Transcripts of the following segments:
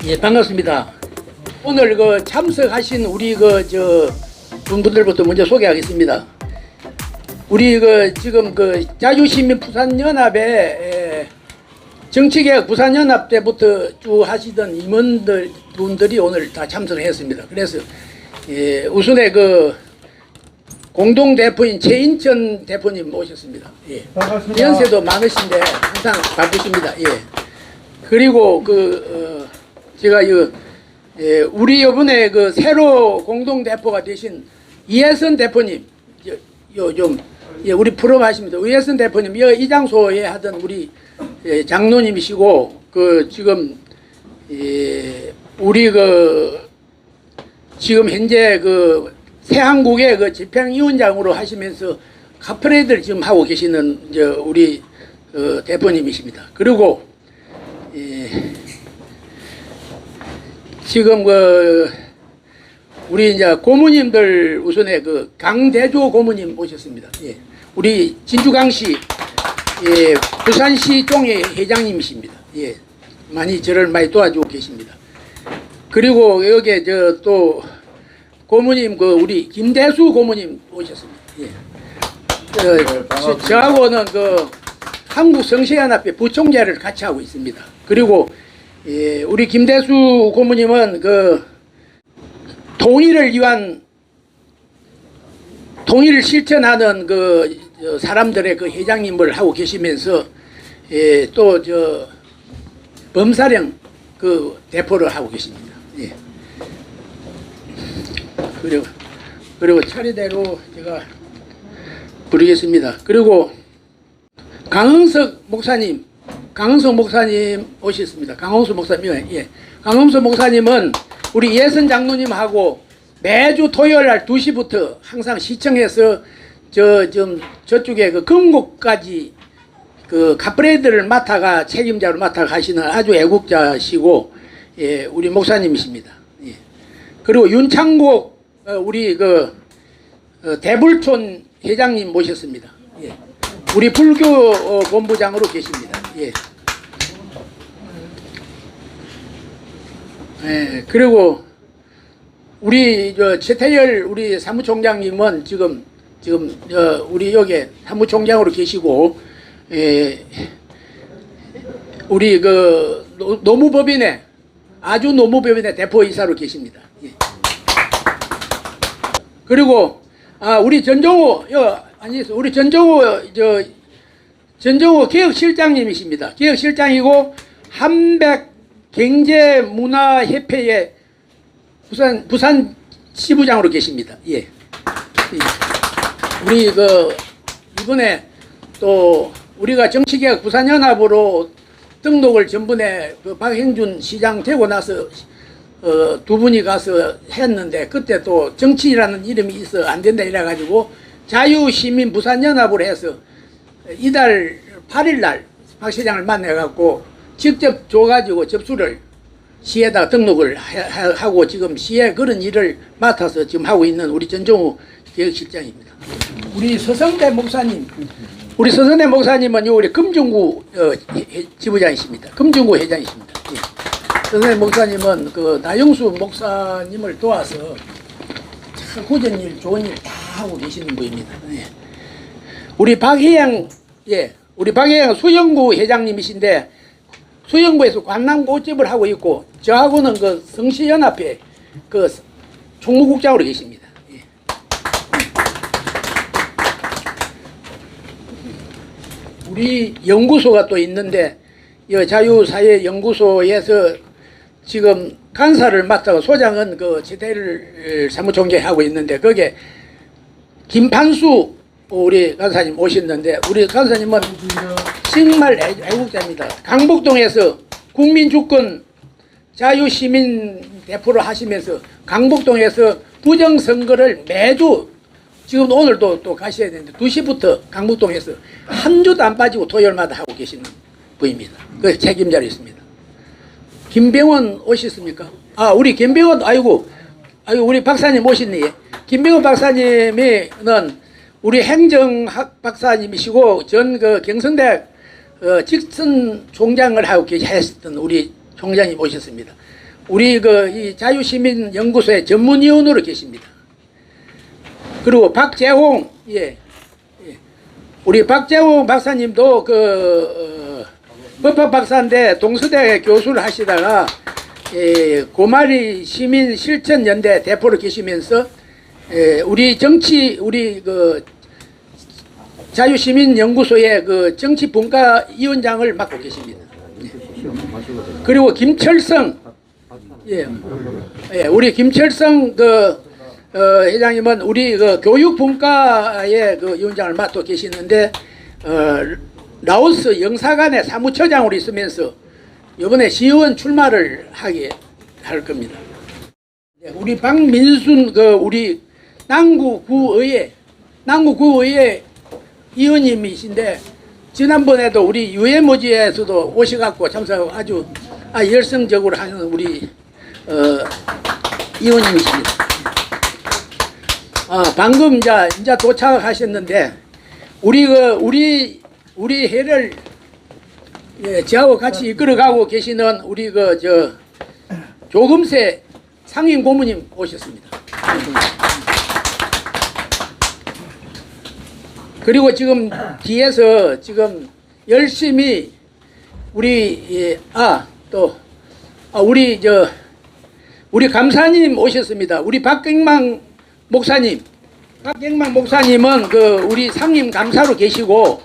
예, 반갑습니다. 오늘 그 참석하신 우리 분들부터 먼저 소개하겠습니다. 우리 지금 자유시민 부산연합의 정치개혁 부산연합 때부터 쭉 하시던 임원들 분들이 오늘 다 참석을 했습니다. 그래서 우선에 공동 대표인 최인천 대표님 모셨습니다. 예. 반갑습니다. 연세도 많으신데 항상 바쁘십니다. 예. 그리고 제가 우리 이번에 새로 공동 대표가 되신 이혜선 대표님, 우리 프로 하십니다. 이혜선 대표님, 이 장소에 하던 우리 장로님이시고, 지금 우리 지금 현재 새한국의 집행위원장으로 하시면서 카프레이드를 지금 하고 계시는 우리 대표님이십니다. 그리고 지금 우리 이제 고모님들 우선에 강대조 고모님 모셨습니다. 예. 우리 진주강시 부산시 종회 회장님이십니다. 예. 저를 많이 도와주고 계십니다. 그리고 여기에 또 고모님 우리 김대수 고모님 오셨습니다. 예. 저하고는 한국성시연합회 부총재를 같이 하고 있습니다. 그리고 우리 김대수 고모님은 통일을 실천하는 사람들의 회장님을 하고 계시면서 또 범사령 대표를 하고 계십니다. 예. 그리고 차례대로 제가 부르겠습니다. 그리고 강흥석 목사님 오셨습니다. 강흥석 목사님, 예. 강흥석 목사님은 우리 예선 장로님하고 매주 토요일 날 2시부터 항상 시청에서 저쪽에 금곡까지 카프레이드를 책임자로 맡아가 하시는 아주 애국자시고, 예, 우리 목사님이십니다. 예. 그리고 윤창국 우리 대불촌 회장님 모셨습니다. 예. 우리 불교 본부장으로 계십니다. 예. 예. 그리고 우리 최태열 우리 사무총장님은 지금 우리 여기 사무총장으로 계시고, 우리 노무법인의 대표이사로 계십니다. 예. 그리고 우리 전정호 기획실장님이십니다. 기획실장이고 한백 경제문화협회의 부산 지부장으로 계십니다. 예. 우리 이번에 또 우리가 정치개혁 부산연합으로 등록을 전번에 박행준 시장 되고 나서 두 분이 가서 했는데, 그때 또 정치라는 이름이 있어 안 된다 이래가지고 자유시민 부산연합으로 해서 이달 8일 날 박 시장을 만나갖고 직접 줘가지고 접수를 시에다 등록을 하고 지금 시에 그런 일을 맡아서 지금 하고 있는 우리 전정우 기획실장입니다. 우리 서성대 목사님은 우리 금중구 지부장이십니다. 금중구 회장이십니다. 예. 서성대 목사님은 나영수 목사님을 도와서 참 고전 일, 좋은 일 다 하고 계시는 분입니다. 예. 우리 박혜영 수영구 회장님이신데, 수영구에서 관람꽃집을 하고 있고, 저하고는 성시연합회 총무국장으로 계십니다. 예. 우리 연구소가 또 있는데, 자유사회연구소에서 지금 간사를 맡아서 소장은 최태일 사무총장 하고 있는데, 거기에 김판수 우리 간사님 오셨는데, 우리 간사님은 정말 애국자입니다. 강북동에서 국민주권 자유시민 대표를 하시면서 강북동에서 부정선거를 매주, 지금 오늘도 또 가셔야 되는데 2시부터 강북동에서 한 주도 안 빠지고 토요일마다 하고 계시는 분입니다. 그 책임자로 있습니다. 김병원 오셨습니까? 우리 김병원, 아이고 우리 박사님 오셨니? 김병원 박사님은 우리 행정학 박사님이시고 전 경성대학 직선 총장을 하고 계셨던 우리 총장님 오셨습니다. 우리 그 이 자유시민연구소의 전문위원으로 계십니다. 그리고 박재홍, 예, 우리 박재홍 박사님도 법학 박사인데 동서대 교수를 하시다가 고마리 시민실천연대 대표로 계시면서 우리 자유시민연구소의 그 정치분과위원장을 맡고 계십니다. 그리고 김철성, 우리 김철성 회장님은 우리 교육분과의 위원장을 맡고 계시는데 라오스 영사관의 사무처장으로 있으면서 이번에 시의원 출마를 하게 할 겁니다. 우리 박민순 우리 남구구의회 의원님이신데 지난번에도 우리 유해모지에서도 오셔갖고 참석하고 아주 열성적으로 하는 우리 의원님이십니다. 방금 이제 도착하셨는데 우리 회를 저하고 같이 이끌어가고 계시는 우리 조금세 상임 고문님 오셨습니다. 그리고 지금 뒤에서 지금 열심히 우리 우리 감사님 오셨습니다. 우리 박경망 목사님은 우리 상임 감사로 계시고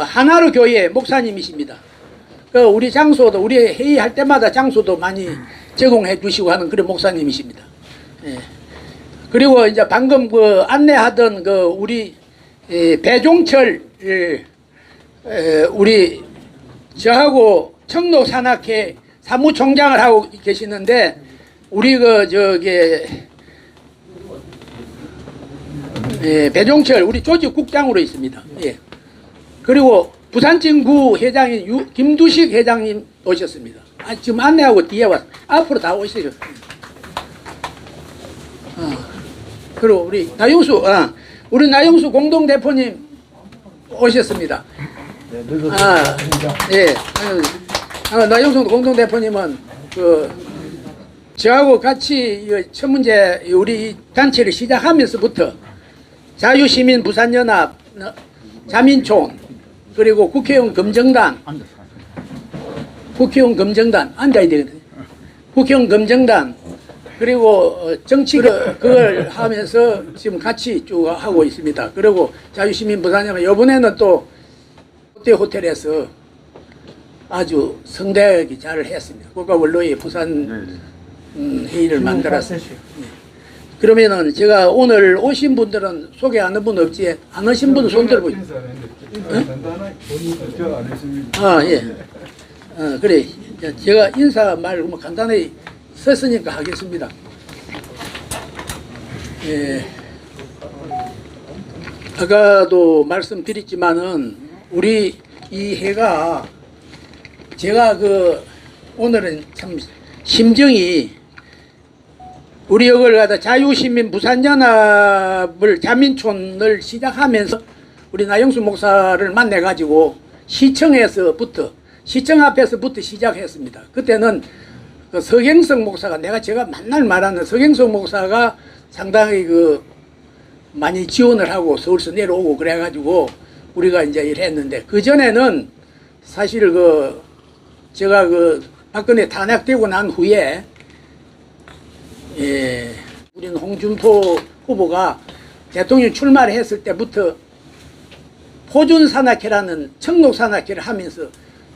하나로 교회 목사님이십니다. 우리 장소도 우리 회의할 때마다 장소도 많이 제공해 주시고 하는 그런 목사님이십니다. 그리고 이제 방금 안내하던 우리 배종철 우리 저하고 청로산악회 사무총장을 하고 계시는데 우리 배종철 우리 조직국장으로 있습니다. 그리고 부산진구 회장인 김두식 회장님 오셨습니다. 지금 안내하고 뒤에 와서 앞으로 다 오시죠. 그리고 우리 나영수 공동대표님 오셨습니다. 나영수 공동대표님은 저하고 같이 첫 문제 우리 단체를 시작하면서부터 자유시민 부산연합 자민촌 그리고 국회의원 검정단 앉아야 되거든요. 국회의원 검정단 그리고 정치 그걸 하면서 지금 같이 쭉 하고 있습니다. 그리고 자유시민 부산연합 이번에는 또 롯데 호텔에서 아주 성대하게 잘 했습니다. 국가원로의 부산 회의를 만들었어요. 그러면은 제가 오늘 오신 분들은 소개하는 분 없지? 안 오신 분은 손 들어보세요. 그래. 제가 인사 말 간단히 썼으니까 하겠습니다. 아까도 말씀드렸지만은 우리 이 해가 제가 오늘은 참 심정이 우리 이걸 갖다 자유시민 부산연합을 자민촌을 시작하면서 우리 나영수 목사를 만나가지고 시청 앞에서부터 시작했습니다. 그때는 서경석 목사가 제가 맨날 말하는 서경석 목사가 상당히 많이 지원을 하고 서울서 내려오고 그래가지고 우리가 이제 일했는데 그 전에는 사실 제가 박근혜 탄핵되고 난 후에 우리는 홍준표 후보가 대통령 출마를 했을 때부터 포준산악회라는 청록산악회를 하면서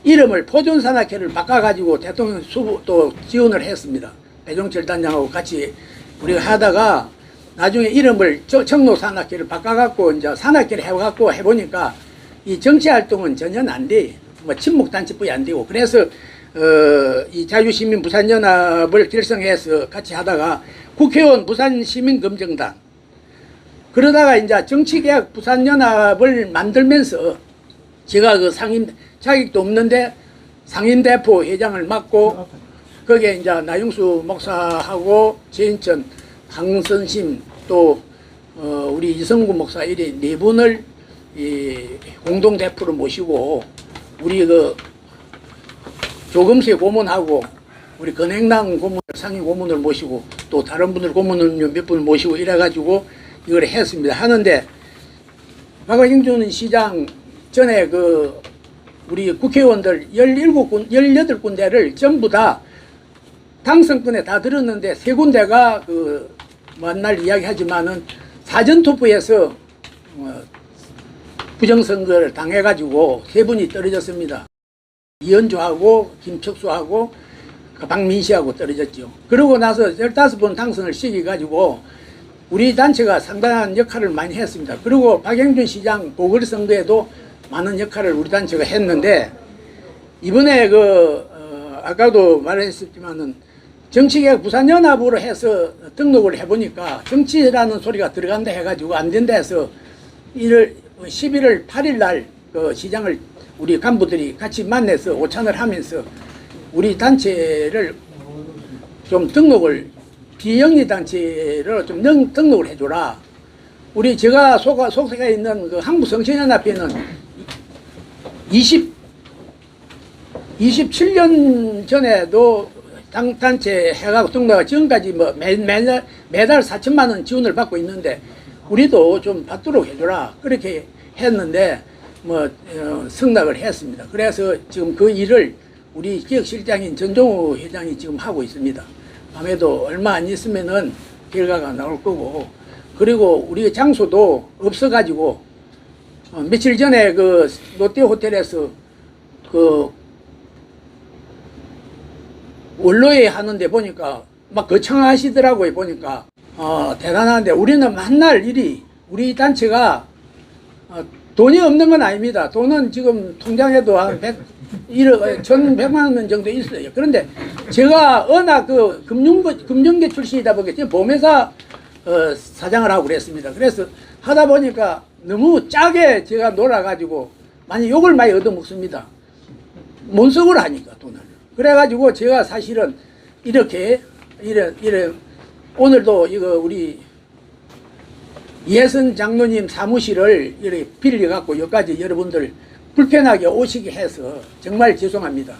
이름을 포준산악회를 바꿔가지고 대통령 후보도 지원을 했습니다. 배종철 단장하고 같이 우리가 하다가 나중에 이름을 청록산악회를 바꿔갖고 이제 산악회를 해보니까 이 정치활동은 전혀 안 돼. 친목단체뿐이 안 되고 그래서 이 자유시민 부산연합을 결성해서 같이 하다가 국회의원 부산시민검정단 그러다가 이제 정치개혁 부산연합을 만들면서 제가 상임 자격도 없는데 상임대표 회장을 맡고 거기에 이제 나영수 목사하고 최인천, 황선심 또 우리 이성구 목사 이래 네 분을 공동대표로 모시고 우리 조금씩 고문하고 우리 건행당 고문, 상임 고문을 모시고 또 다른 분들 고문을 몇 분을 모시고 이래가지고 이걸 했습니다. 하는데 박행준 시장 전에 그 우리 국회의원들 18군데를 전부 다 당선권에 다 들었는데 세 군데가 그 만날 이야기하지만은 사전투표에서 부정선거를 당해가지고 세 분이 떨어졌습니다. 이현주하고 김척수하고 박민시하고 떨어졌죠. 그러고 나서 15번 당선을 시켜가지고 우리 단체가 상당한 역할을 많이 했습니다. 그리고 박행준 시장 보궐선거에도 많은 역할을 우리 단체가 했는데 이번에 아까도 말했었지만은 정치개혁 부산연합으로 해서 등록을 해보니까 정치라는 소리가 들어간다 해가지고 안 된다 해서 11월 8일 날 그 시장을 우리 간부들이 같이 만나서 오찬을 하면서 우리 단체를 좀 등록을 비영리 단체로 좀 등록을 해줘라. 제가 속세가 있는 그 한국성신연합회는 27년 전에도 단체 해가고 등록하고 지금까지 뭐 매달 4천만 원 지원을 받고 있는데 우리도 좀 받도록 해줘라. 그렇게 했는데 승낙을 했습니다. 그래서 지금 그 일을 우리 기획실장인 전종우 회장이 지금 하고 있습니다. 아무래도 얼마 안 있으면은 결과가 나올 거고, 그리고 우리 장소도 없어가지고 며칠 전에 그 롯데 호텔에서 그 원로회 하는데 보니까 막 거창하시더라고요. 보니까 대단한데 우리는 만날 일이 우리 단체가 돈이 없는 건 아닙니다. 돈은 지금 통장에도 한 1,100만 원 정도 있어요. 그런데 제가 워낙 그 금융계 출신이다 보니까 보험회사 사장을 하고 그랬습니다. 그래서 하다 보니까 너무 짜게 제가 놀아가지고 많이 욕을 많이 얻어먹습니다. 못석을 하니까 돈을. 그래가지고 제가 사실은 이래 오늘도 이거 우리 예선 장로님 사무실을 이렇게 빌려갖고 여기까지 여러분들 불편하게 오시게 해서 정말 죄송합니다.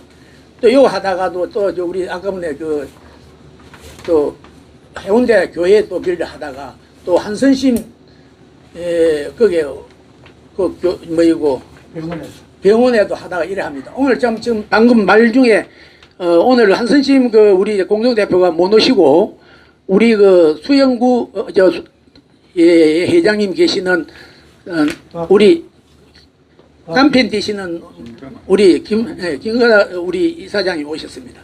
또 요 하다가도 또 우리 아까 전에 또 해운대 교회 또 빌려 하다가 또 한선심 그게 병원에도 하다가 이래 합니다. 오늘 지금 방금 말 중에 오늘 한선심 우리 공동대표가 못 오시고 우리 수영구 회장님 계시는 우리 남편 되시는 우리 김건아 우리 이사장이 오셨습니다.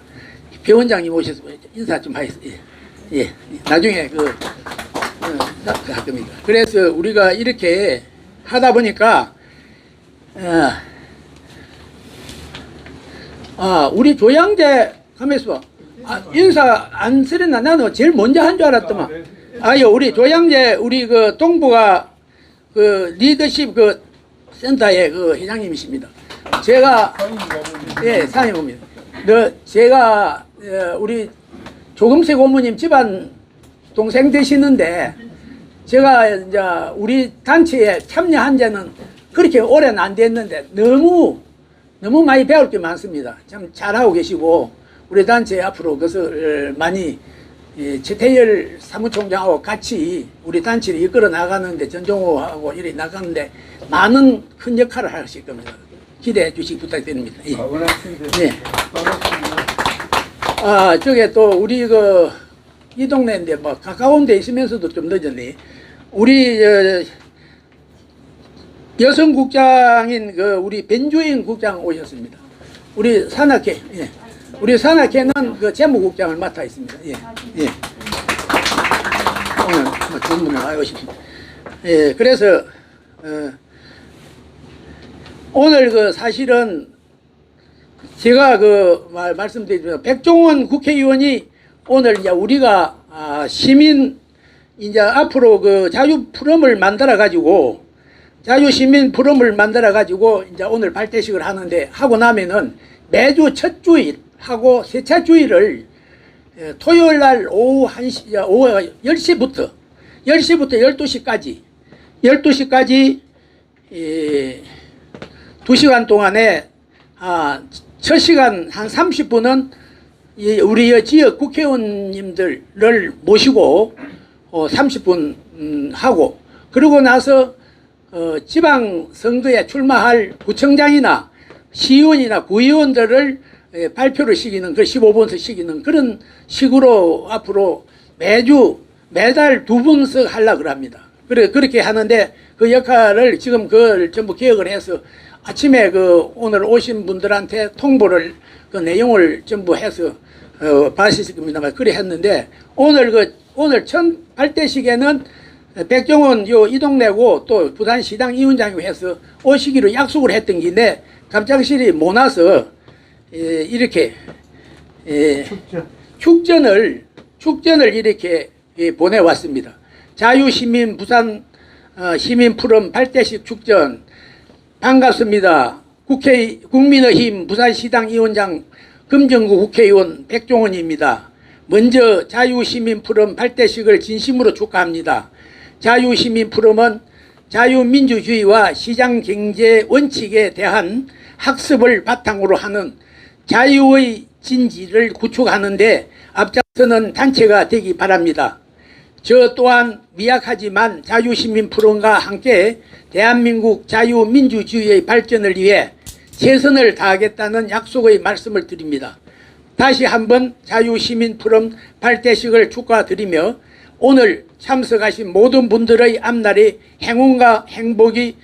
배원장님 오셨습니다. 인사 좀 하겠습니다. 예. 나중에 할 겁니다. 그래서 우리가 이렇게 하다 보니까 우리 조양재 가면서 인사 안 쓰렸나? 나는 제일 먼저 한 줄 알았더만. 우리 조양재 우리 동부가 리더십 센터의 회장님이십니다. 제가 상임입니다. 제가 우리 조금세 고모님 집안 동생 되시는데 제가 이제 우리 단체에 참여한 지는 그렇게 오래는 안 됐는데 너무 많이 배울 게 많습니다. 참 잘하고 계시고 우리 단체 앞으로 그것을 많이 최태열 사무총장하고 같이 우리 단체를 이끌어 나가는데 전종호하고 이렇게 나가는데 많은 큰 역할을 하실 겁니다. 기대해 주시기 부탁드립니다. 예. 네. 저게 또 우리 이 동네인데 가까운 데 있으면서도 좀 늦었네. 우리 여성국장인 우리 변주인 국장 오셨습니다. 우리 산악회, 우리 산악회는 재무국장을 맡아 있습니다. 오늘 좋은 분을 오십니다. 그래서 오늘 사실은 제가 말씀드리지만 백종원 국회의원이 오늘 이제 우리가 시민 이제 앞으로 자유 프롬을 만들어 가지고 자유시민 프롬을 만들어 가지고 이제 오늘 발대식을 하는데 하고 나면은 매주 첫 주일 하고 세차 주일을 토요일 날 오후 10시부터 12시까지 2시간 동안에 첫 시간 한 30분은 우리 지역 국회의원님들을 모시고 30분 하고, 그러고 나서 지방 선거에 출마할 구청장이나 시의원이나 구의원들을 발표를 시키는, 그 15분씩 시키는 그런 식으로 앞으로 매달 2분씩 하려고 합니다. 그렇게 하는데, 그 역할을 지금 그걸 전부 기억을 해서 아침에 오늘 오신 분들한테 통보를, 그 내용을 전부 해서 봤을 겁니다만, 그래 했는데, 오늘 첫 발대식에는 백종원 이 동네고 또 부산시당 위원장이고 해서 오시기로 약속을 했던 긴데, 갑작스레 못 와서 이렇게 축전을 이렇게 보내왔습니다. 자유시민 부산 시민 푸름 발대식 축전 반갑습니다. 국민의힘 부산시당 위원장 금정구 국회의원 백종원입니다. 먼저 자유시민 푸름 발대식을 진심으로 축하합니다. 자유시민 푸름은 자유민주주의와 시장경제 원칙에 대한 학습을 바탕으로 하는 자유의 진지를 구축하는 데 앞장서는 단체가 되기 바랍니다. 저 또한 미약하지만 자유시민 푸름과 함께 대한민국 자유민주주의의 발전을 위해 최선을 다하겠다는 약속의 말씀을 드립니다. 다시 한번 자유시민 푸름 발대식을 축하드리며 오늘 참석하신 모든 분들의 앞날에 행운과 행복이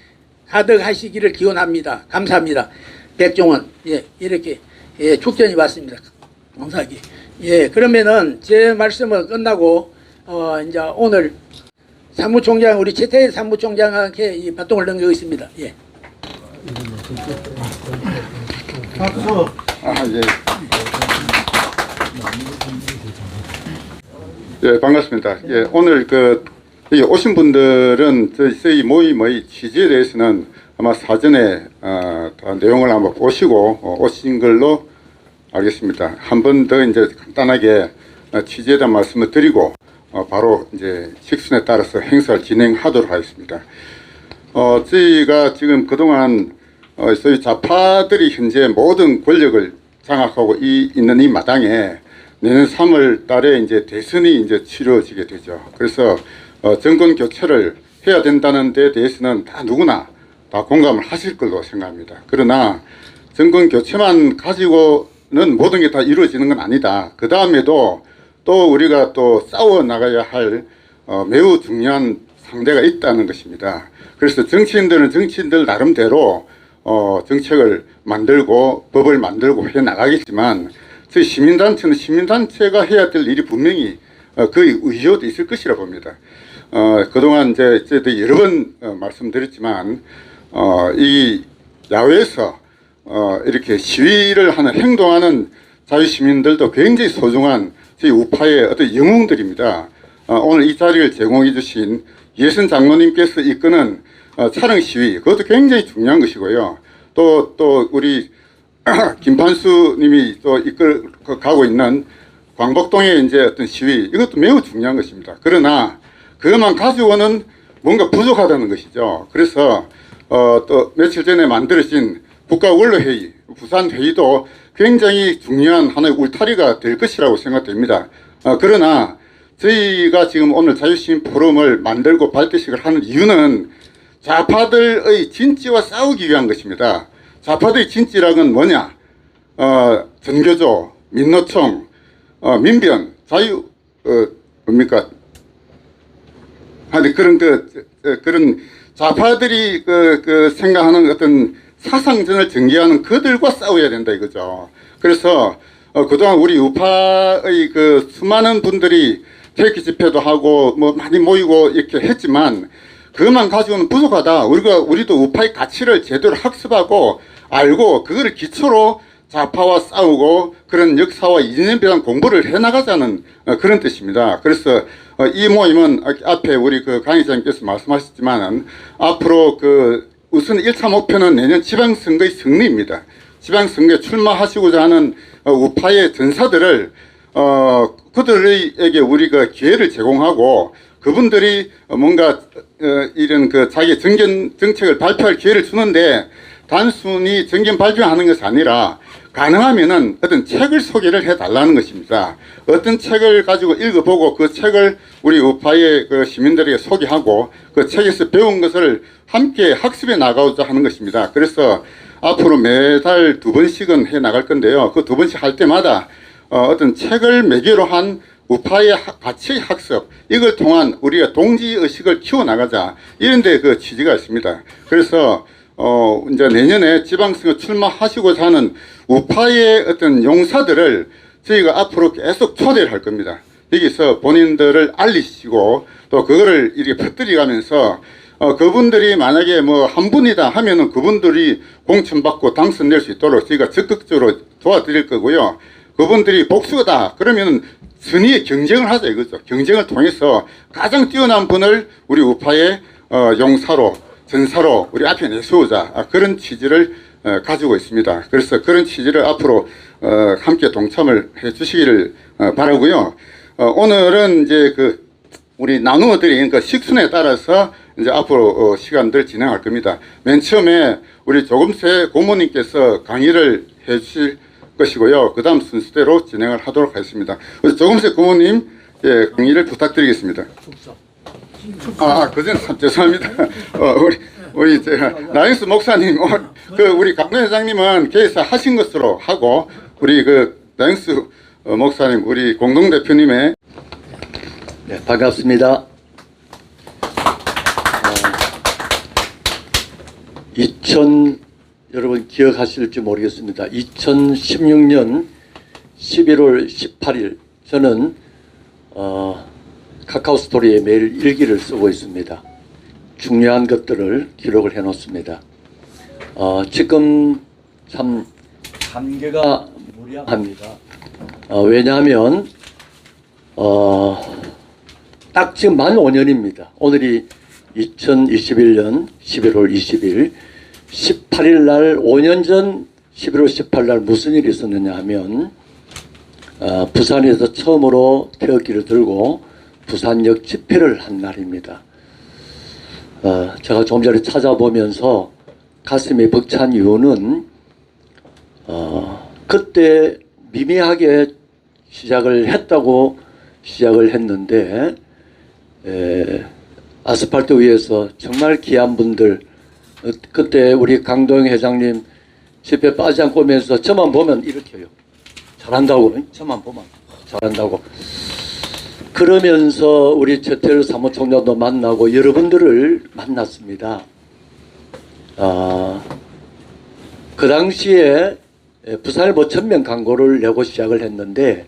가득하시기를 기원합니다. 감사합니다. 백종원, 이렇게 축전이 왔습니다. 감사하게. 그러면은 제 말씀은 끝나고 이제 오늘 사무총장, 우리 최태일 사무총장한테 이 바통을 넘기겠습니다. 박수. 반갑습니다. 오늘 여기 오신 분들은 저희 모임의 취지에 대해서는 아마 사전에 다 내용을 한번 보시고 오신 걸로 알겠습니다. 한 번 더 이제 간단하게 취지에 대한 말씀을 드리고 바로 이제 식순에 따라서 행사를 진행하도록 하겠습니다. 저희가 지금 그동안 소위 좌파들이 현재 모든 권력을 장악하고 있는 이 마당에 내년 3월 달에 이제 대선이 이제 치러지게 되죠. 그래서 정권 교체를 해야 된다는 데 대해서는 다 누구나 다 공감을 하실 걸로 생각합니다. 그러나 정권 교체만 가지고는 모든 게 다 이루어지는 건 아니다. 그 다음에도 또 우리가 또 싸워 나가야 할 매우 중요한 상대가 있다는 것입니다. 그래서 정치인들은 정치인들 나름대로 정책을 만들고 법을 만들고 해 나가겠지만 저희 시민단체는 시민단체가 해야 될 일이 분명히 그 의지도 있을 것이라 봅니다. 그동안 이제 여러 번 말씀드렸지만 이 야외에서 이렇게 시위를 하는 행동하는 자유시민들도 굉장히 소중한 저희 우파의 어떤 영웅들입니다. 오늘 이 자리를 제공해 주신 예선 장로님께서 이끄는 차량 시위, 그것도 굉장히 중요한 것이고요. 또 우리 김판수님이 또 이끌어가고 있는 광복동의 이제 어떤 시위, 이것도 매우 중요한 것입니다. 그러나 그것만 가지고는 뭔가 부족하다는 것이죠. 그래서 또 며칠 전에 만들어진 국가원로회의, 부산회의도 굉장히 중요한 하나의 울타리가 될 것이라고 생각됩니다. 그러나 저희가 지금 오늘 자유시민 포럼을 만들고 발대식을 하는 이유는 좌파들의 진지와 싸우기 위한 것입니다. 좌파들의 진지락은 뭐냐? 전교조, 민노총, 민변, 자유, 뭡니까? 그런 좌파들이 생각하는 어떤 사상전을 전개하는 그들과 싸워야 된다 이거죠. 그래서 그동안 우리 우파의 수많은 분들이 태극기 집회도 하고 뭐 많이 모이고 이렇게 했지만 그것만 가지고는 부족하다. 우리도 우파의 가치를 제대로 학습하고 알고 그거를 기초로 좌파와 싸우고 그런 역사와 이념에 대한 공부를 해나가자는 그런 뜻입니다. 그래서 이 모임은 앞에 우리 강의자님께서 말씀하셨지만은 앞으로 우선 1차 목표는 내년 지방선거의 승리입니다. 지방선거에 출마하시고자 하는 우파의 전사들을 그들에게 우리가 기회를 제공하고 그분들이 뭔가 이런 자기 정책을 발표할 기회를 주는데 단순히 정견 발표하는 것이 아니라 가능하면은 어떤 책을 소개를 해달라는 것입니다. 어떤 책을 가지고 읽어보고 그 책을 우리 우파의 그 시민들에게 소개하고 그 책에서 배운 것을 함께 학습해 나가고자 하는 것입니다. 그래서 앞으로 매달 2번씩은 해 나갈 건데요. 그 2번씩 할 때마다 어떤 책을 매개로 한 우파의 가치 학습, 이걸 통한 우리가 동지의식을 키워나가자, 이런 데 그 취지가 있습니다. 그래서 이제 내년에 지방선거 출마하시고자 하는 우파의 어떤 용사들을 저희가 앞으로 계속 초대를 할 겁니다. 여기서 본인들을 알리시고 또 그거를 이렇게 퍼뜨려가면서 그분들이 만약에 뭐 한 분이다 하면은 그분들이 공천받고 당선될 수 있도록 저희가 적극적으로 도와드릴 거고요. 그분들이 복수다 그러면은 선의의 경쟁을 하자 이거죠. 경쟁을 통해서 가장 뛰어난 분을 우리 우파의 용사로 전사로 우리 앞에 내세우자, 그런 취지를 가지고 있습니다. 그래서 그런 취지를 앞으로 함께 동참을 해 주시기를 바라고요. 오늘은 이제 그 우리 나누어 드린 그 식순에 따라서 이제 앞으로 시간들 진행할 겁니다. 맨 처음에 우리 조금새 고모님께서 강의를 해 주실 것이고요. 그 다음 순서대로 진행을 하도록 하겠습니다. 우리 조금새 고모님, 예, 강의를 부탁드리겠습니다. 그전 참 죄송합니다. 우리 나영수 목사님, 그 우리 강동 회장님은 개사 하신 것으로 하고, 우리 그 나영수 목사님, 우리 공동 대표님의 네, 반갑습니다. 여러분 기억하실지 모르겠습니다. 2016년 11월 18일 저는 카카오 스토리에 매일 일기를 쓰고 있습니다. 중요한 것들을 기록을 해 놓습니다. 지금 참 감개가 무량합니다. 왜냐하면 딱 지금 만 5년입니다. 오늘이 2021년 11월 20일 18일 날 5년 전 11월 18일 날 무슨 일이 있었느냐 하면 부산에서 처음으로 태극기를 들고 부산역 집회를 한 날입니다. 제가 조금 전에 찾아보면서 가슴이 벅찬 이유는 그때 미미하게 시작을 했는데 아스팔트 위에서 정말 귀한 분들, 그때 우리 강도영 회장님 집회 빠지 않고 오면서 저만 보면 이렇게 해요. 잘한다고, 저만 보면 잘한다고. 그러면서 우리 최태일 사무총장도 만나고 여러분들을 만났습니다. 그 당시에 부산에 뭐 1000명 광고를 내고 시작을 했는데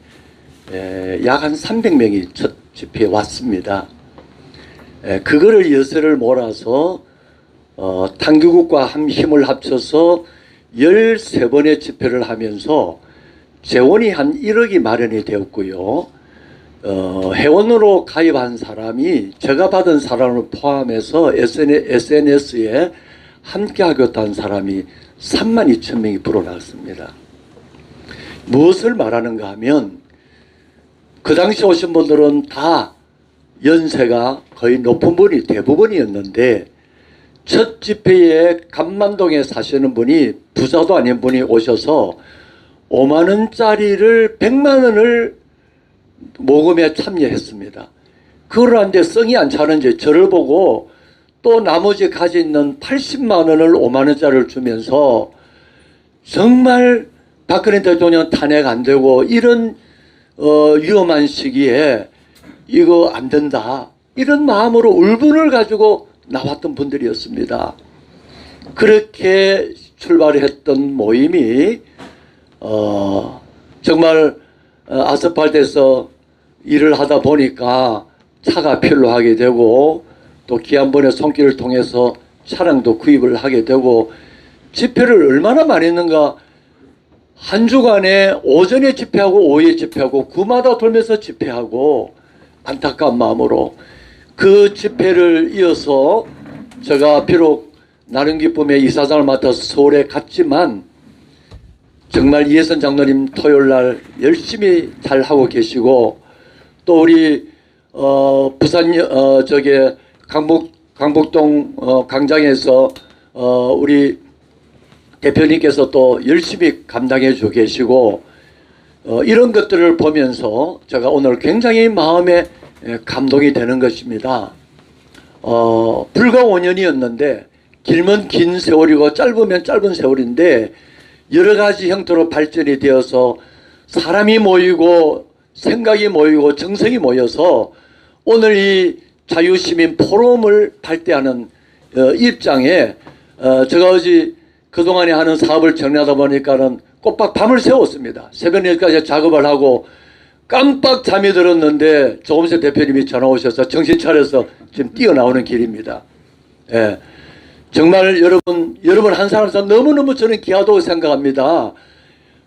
약 한 300명이 첫 집회에 왔습니다. 그거를 여세를 몰아서 탕규국과 힘을 합쳐서 13번의 집회를 하면서 재원이 한 1억이 마련이 되었고요. 회원으로 가입한 사람이 제가 받은 사람을 포함해서 SNS에 함께 하겠다는 사람이 32,000명이 불어났습니다. 무엇을 말하는가 하면 그 당시 오신 분들은 다 연세가 거의 높은 분이 대부분이었는데 첫 집회에 감만동에 사시는 분이 부자도 아닌 분이 오셔서 5만 원짜리를 100만 원을 모금에 참여했습니다. 그걸 하는데 성이 안 차는지 저를 보고 또 나머지 가지고 있는 80만 원을 5만 원짜리를 주면서 정말 박근혜 대통령 탄핵 안 되고 이런 위험한 시기에 이거 안 된다 이런 마음으로 울분을 가지고 나왔던 분들이었습니다. 그렇게 출발했던 모임이 정말 아스팔트에서 일을 하다 보니까 차가 필요하게 되고 또 기한번의 손길을 통해서 차량도 구입을 하게 되고 집회를 얼마나 많이 했는가. 한 주간에 오전에 집회하고 오후에 집회하고 구마다 돌면서 집회하고 안타까운 마음으로 그 집회를 이어서 제가 비록 나름 기쁨의 이사장을 맡아서 서울에 갔지만 정말 이혜선 장로님 토요일날 열심히 잘 하고 계시고 또 우리 부산 강북동 광장에서 우리 대표님께서 또 열심히 감당해 주고 계시고 이런 것들을 보면서 제가 오늘 굉장히 마음에 감동이 되는 것입니다. 불과 5년이었는데 길면 긴 세월이고 짧으면 짧은 세월인데 여러 가지 형태로 발전이 되어서 사람이 모이고 생각이 모이고 정성이 모여서 오늘 이 자유시민 포럼을 발대하는 입장에 제가 어제 그동안에 하는 사업을 정리하다 보니까는 꼬박 밤을 새웠습니다. 새벽 4시까지 작업을 하고 깜빡 잠이 들었는데 조금씩 대표님이 전화 오셔서 정신 차려서 지금 뛰어나오는 길입니다. 예. 정말 여러분 한 사람 너무너무 저는 귀하다고 생각합니다.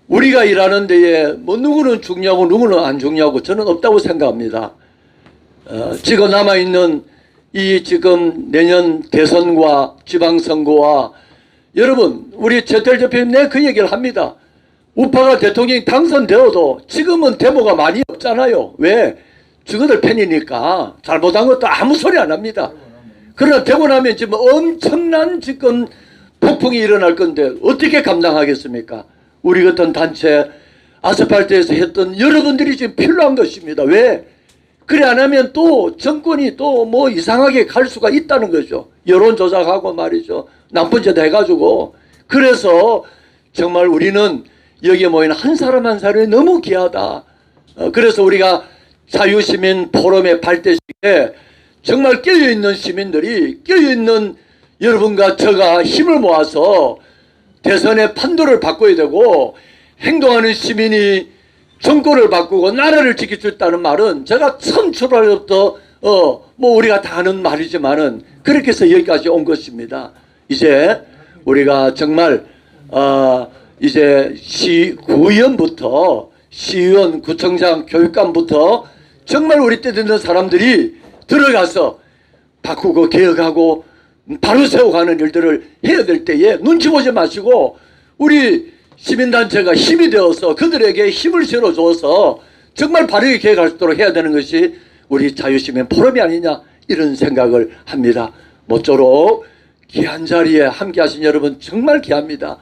우리가 일하는 데에 뭐 누구는 중요하고 누구는 안 중요하고 저는 없다고 생각합니다. 지금 남아있는 이 지금 내년 대선과 지방선거와 여러분 우리 최태일 대표님 내 그 얘기를 합니다. 우파가 대통령이 당선되어도 지금은 데모가 많이 없잖아요. 왜? 죽어들 팬이니까 잘못한 것도 아무 소리 안 합니다. 그러나 되고 나면 지금 엄청난 지금 폭풍이 일어날 건데 어떻게 감당하겠습니까? 우리 같은 단체 아스팔트에서 했던 여러분들이 지금 필요한 것입니다. 왜? 그래 안 하면 또 정권이 또 뭐 이상하게 갈 수가 있다는 거죠. 여론 조작하고 말이죠. 나쁜 짓 해가지고. 그래서 정말 우리는 여기에 모인 한 사람 한 사람이 너무 귀하다. 그래서 우리가 자유시민 포럼의 발대식에 정말 깨어있는 시민들이 깨어있는 여러분과 저가 힘을 모아서 대선의 판도를 바꿔야 되고 행동하는 시민이 정권을 바꾸고 나라를 지킬 수 있다는 말은 제가 처음 출발부터 뭐 우리가 다 아는 말이지만은 그렇게 해서 여기까지 온 것입니다. 이제 우리가 정말 이제 구의원부터 시의원, 구청장, 교육감부터 정말 우리 때 듣는 사람들이 들어가서 바꾸고 개혁하고 바로 세워가는 일들을 해야 될 때에 눈치 보지 마시고 우리 시민단체가 힘이 되어서 그들에게 힘을 실어줘서 정말 바르게 개혁할 수 있도록 해야 되는 것이 우리 자유시민 포럼이 아니냐 이런 생각을 합니다. 모쪼록 귀한 자리에 함께 하신 여러분 정말 귀합니다.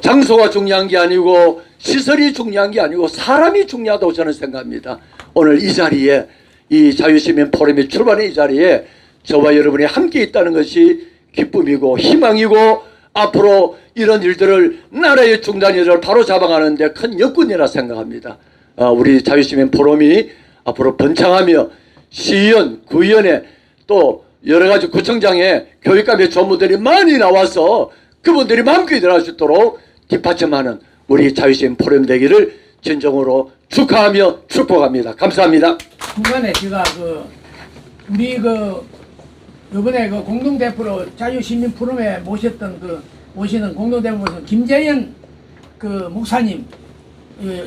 장소가 중요한 게 아니고 시설이 중요한 게 아니고 사람이 중요하다고 저는 생각합니다. 오늘 이 자리에 이 자유시민 포럼이 출발한 이 자리에 저와 여러분이 함께 있다는 것이 기쁨이고 희망이고 앞으로 이런 일들을 나라의 중단 일을 바로 잡아가는 데 큰 여건이라 생각합니다. 우리 자유시민 포럼이 앞으로 번창하며 시의원, 구의원에 또 여러 가지 구청장에 교육감의 전무들이 많이 나와서 그분들이 마음껏 일할 수 있도록 뒷받침하는 우리 자유시민 포럼 되기를 진정으로 축하하며 축복합니다. 감사합니다. 중간에 제가 우리 이번에 공동대표로 자유시민 포럼에 모시는 공동대표 김재현 목사님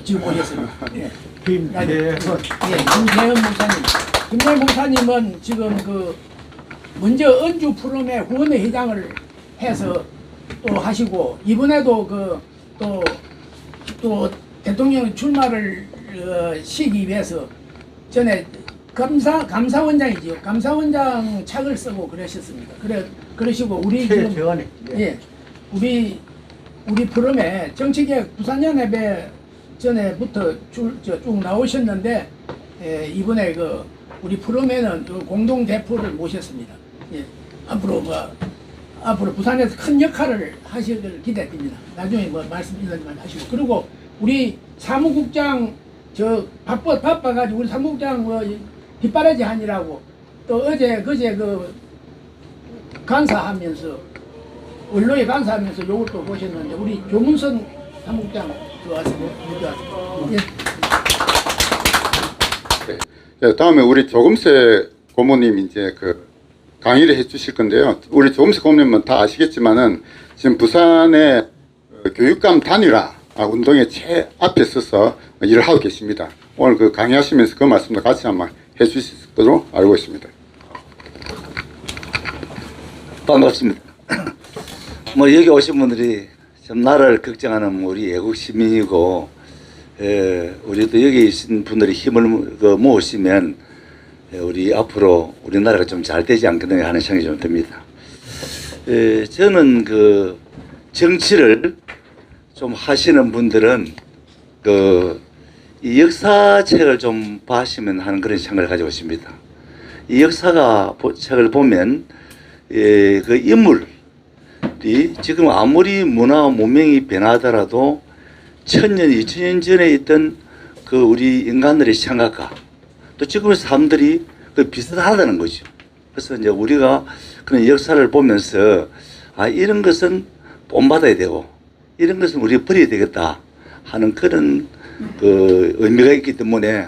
지금 모셨습니다. 예. 김재현 목사님. 김재현 목사님은 지금 먼저 은주 포럼의 후원회 회장을 해서 또 하시고 이번에도 또 대통령 출마를 시기 위해서 전에 감사원장이지요. 감사원장 책을 쓰고 그러셨습니다. 그러시고 우리 지금 예, 우리 포럼에 정치개혁 부산연합회 전에부터 쭉 나오셨는데 이번에 우리 포럼에는 공동 대표를 모셨습니다. 예, 앞으로 부산에서 큰 역할을 하시길 기대됩니다. 나중에 말씀 이런 말 하시고 그리고 우리 사무국장 바빠가지고 우리 사무국장 뒷바라지 하느라고 또 그제 강사하면서 원로에 강사하면서 요걸 또 보셨는데 우리 조문선 사무국장 들어와서 네, 다음에 우리 조금세 고모님 이제 강의를 해주실 건데요. 우리 조금세 고모님은 다 아시겠지만은 지금 부산의 교육감 단일화 운동의 제 앞에 서서 일을 하고 계십니다. 오늘 강의하시면서 그 말씀도 같이 한번 해주실 것으로 알고 있습니다. 반갑습니다. 여기 오신 분들이 좀 나라를 걱정하는 우리 애국 시민이고, 우리도 여기 있는 분들이 힘을 모으시면 우리 앞으로 우리나라가 좀 잘 되지 않겠느냐 하는 생각이 좀 듭니다. 저는 정치를 좀 하시는 분들은 이 역사책을 좀 봐시면 하는 그런 생각을 가지고 있습니다. 이 책을 보면 그 인물이 지금 아무리 문화 문명이 변하더라도 1000년, 2000년 전에 있던 그 우리 인간들의 생각과 또 지금의 사람들이 그 비슷하다는 거죠. 그래서 이제 우리가 그런 역사를 보면서 아, 이런 것은 본받아야 되고 이런 것은 우리가 버려야 되겠다 하는 그런 그 의미가 있기 때문에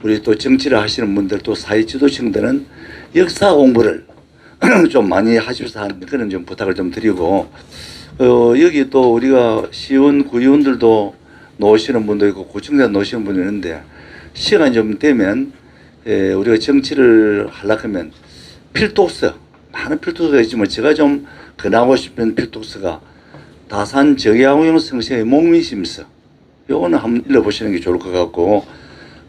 우리 또 정치를 하시는 분들 또 사회 지도층들은 역사 공부를 좀 많이 하셔서 하는 그런 좀 부탁을 좀 드리고 여기 또 우리가 시의원, 구의원들도 놓으시는 분도 있고 구청장 놓으시는 분도 있는데 시간이 좀 되면 우리가 정치를 하려고 하면 필독서, 많은 필독서가 있지만 제가 좀 권하고 싶은 필독서가 다산 정약용 선생의 목민심서, 요거는 한번 읽어보시는 게 좋을 것 같고,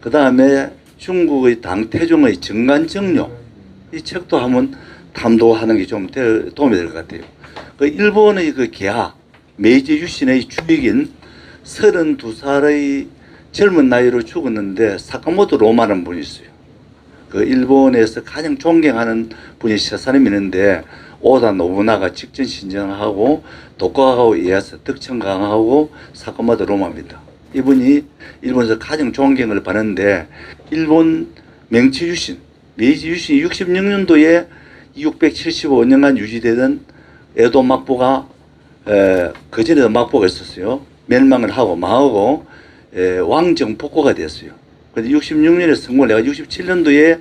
그 다음에 중국의 당태종의 정간정료, 이 책도 한번 탐독하는 게 좀 도움이 될 것 같아요. 그 일본의 그 개화, 메이지 유신의 주역인 32살의 젊은 나이로 죽었는데 사카모토 로마라는 분이 있어요. 그 일본에서 가장 존경하는 분이 세사람이 있는데 오다 노부나가 직전 신전하고 도쿠가와 이에야스 덕천강하고 사카모토 로마입니다. 이분이 일본에서 가장 존경을 받는데 일본 명치 유신, 메이지 유신 66년도에 675년간 유지되던 에도 막부가 그전에도 막부가 있었어요. 멸망을 하고 망하고 왕정 복고가 됐어요. 그런데 66년에 성공을 해가 67년도에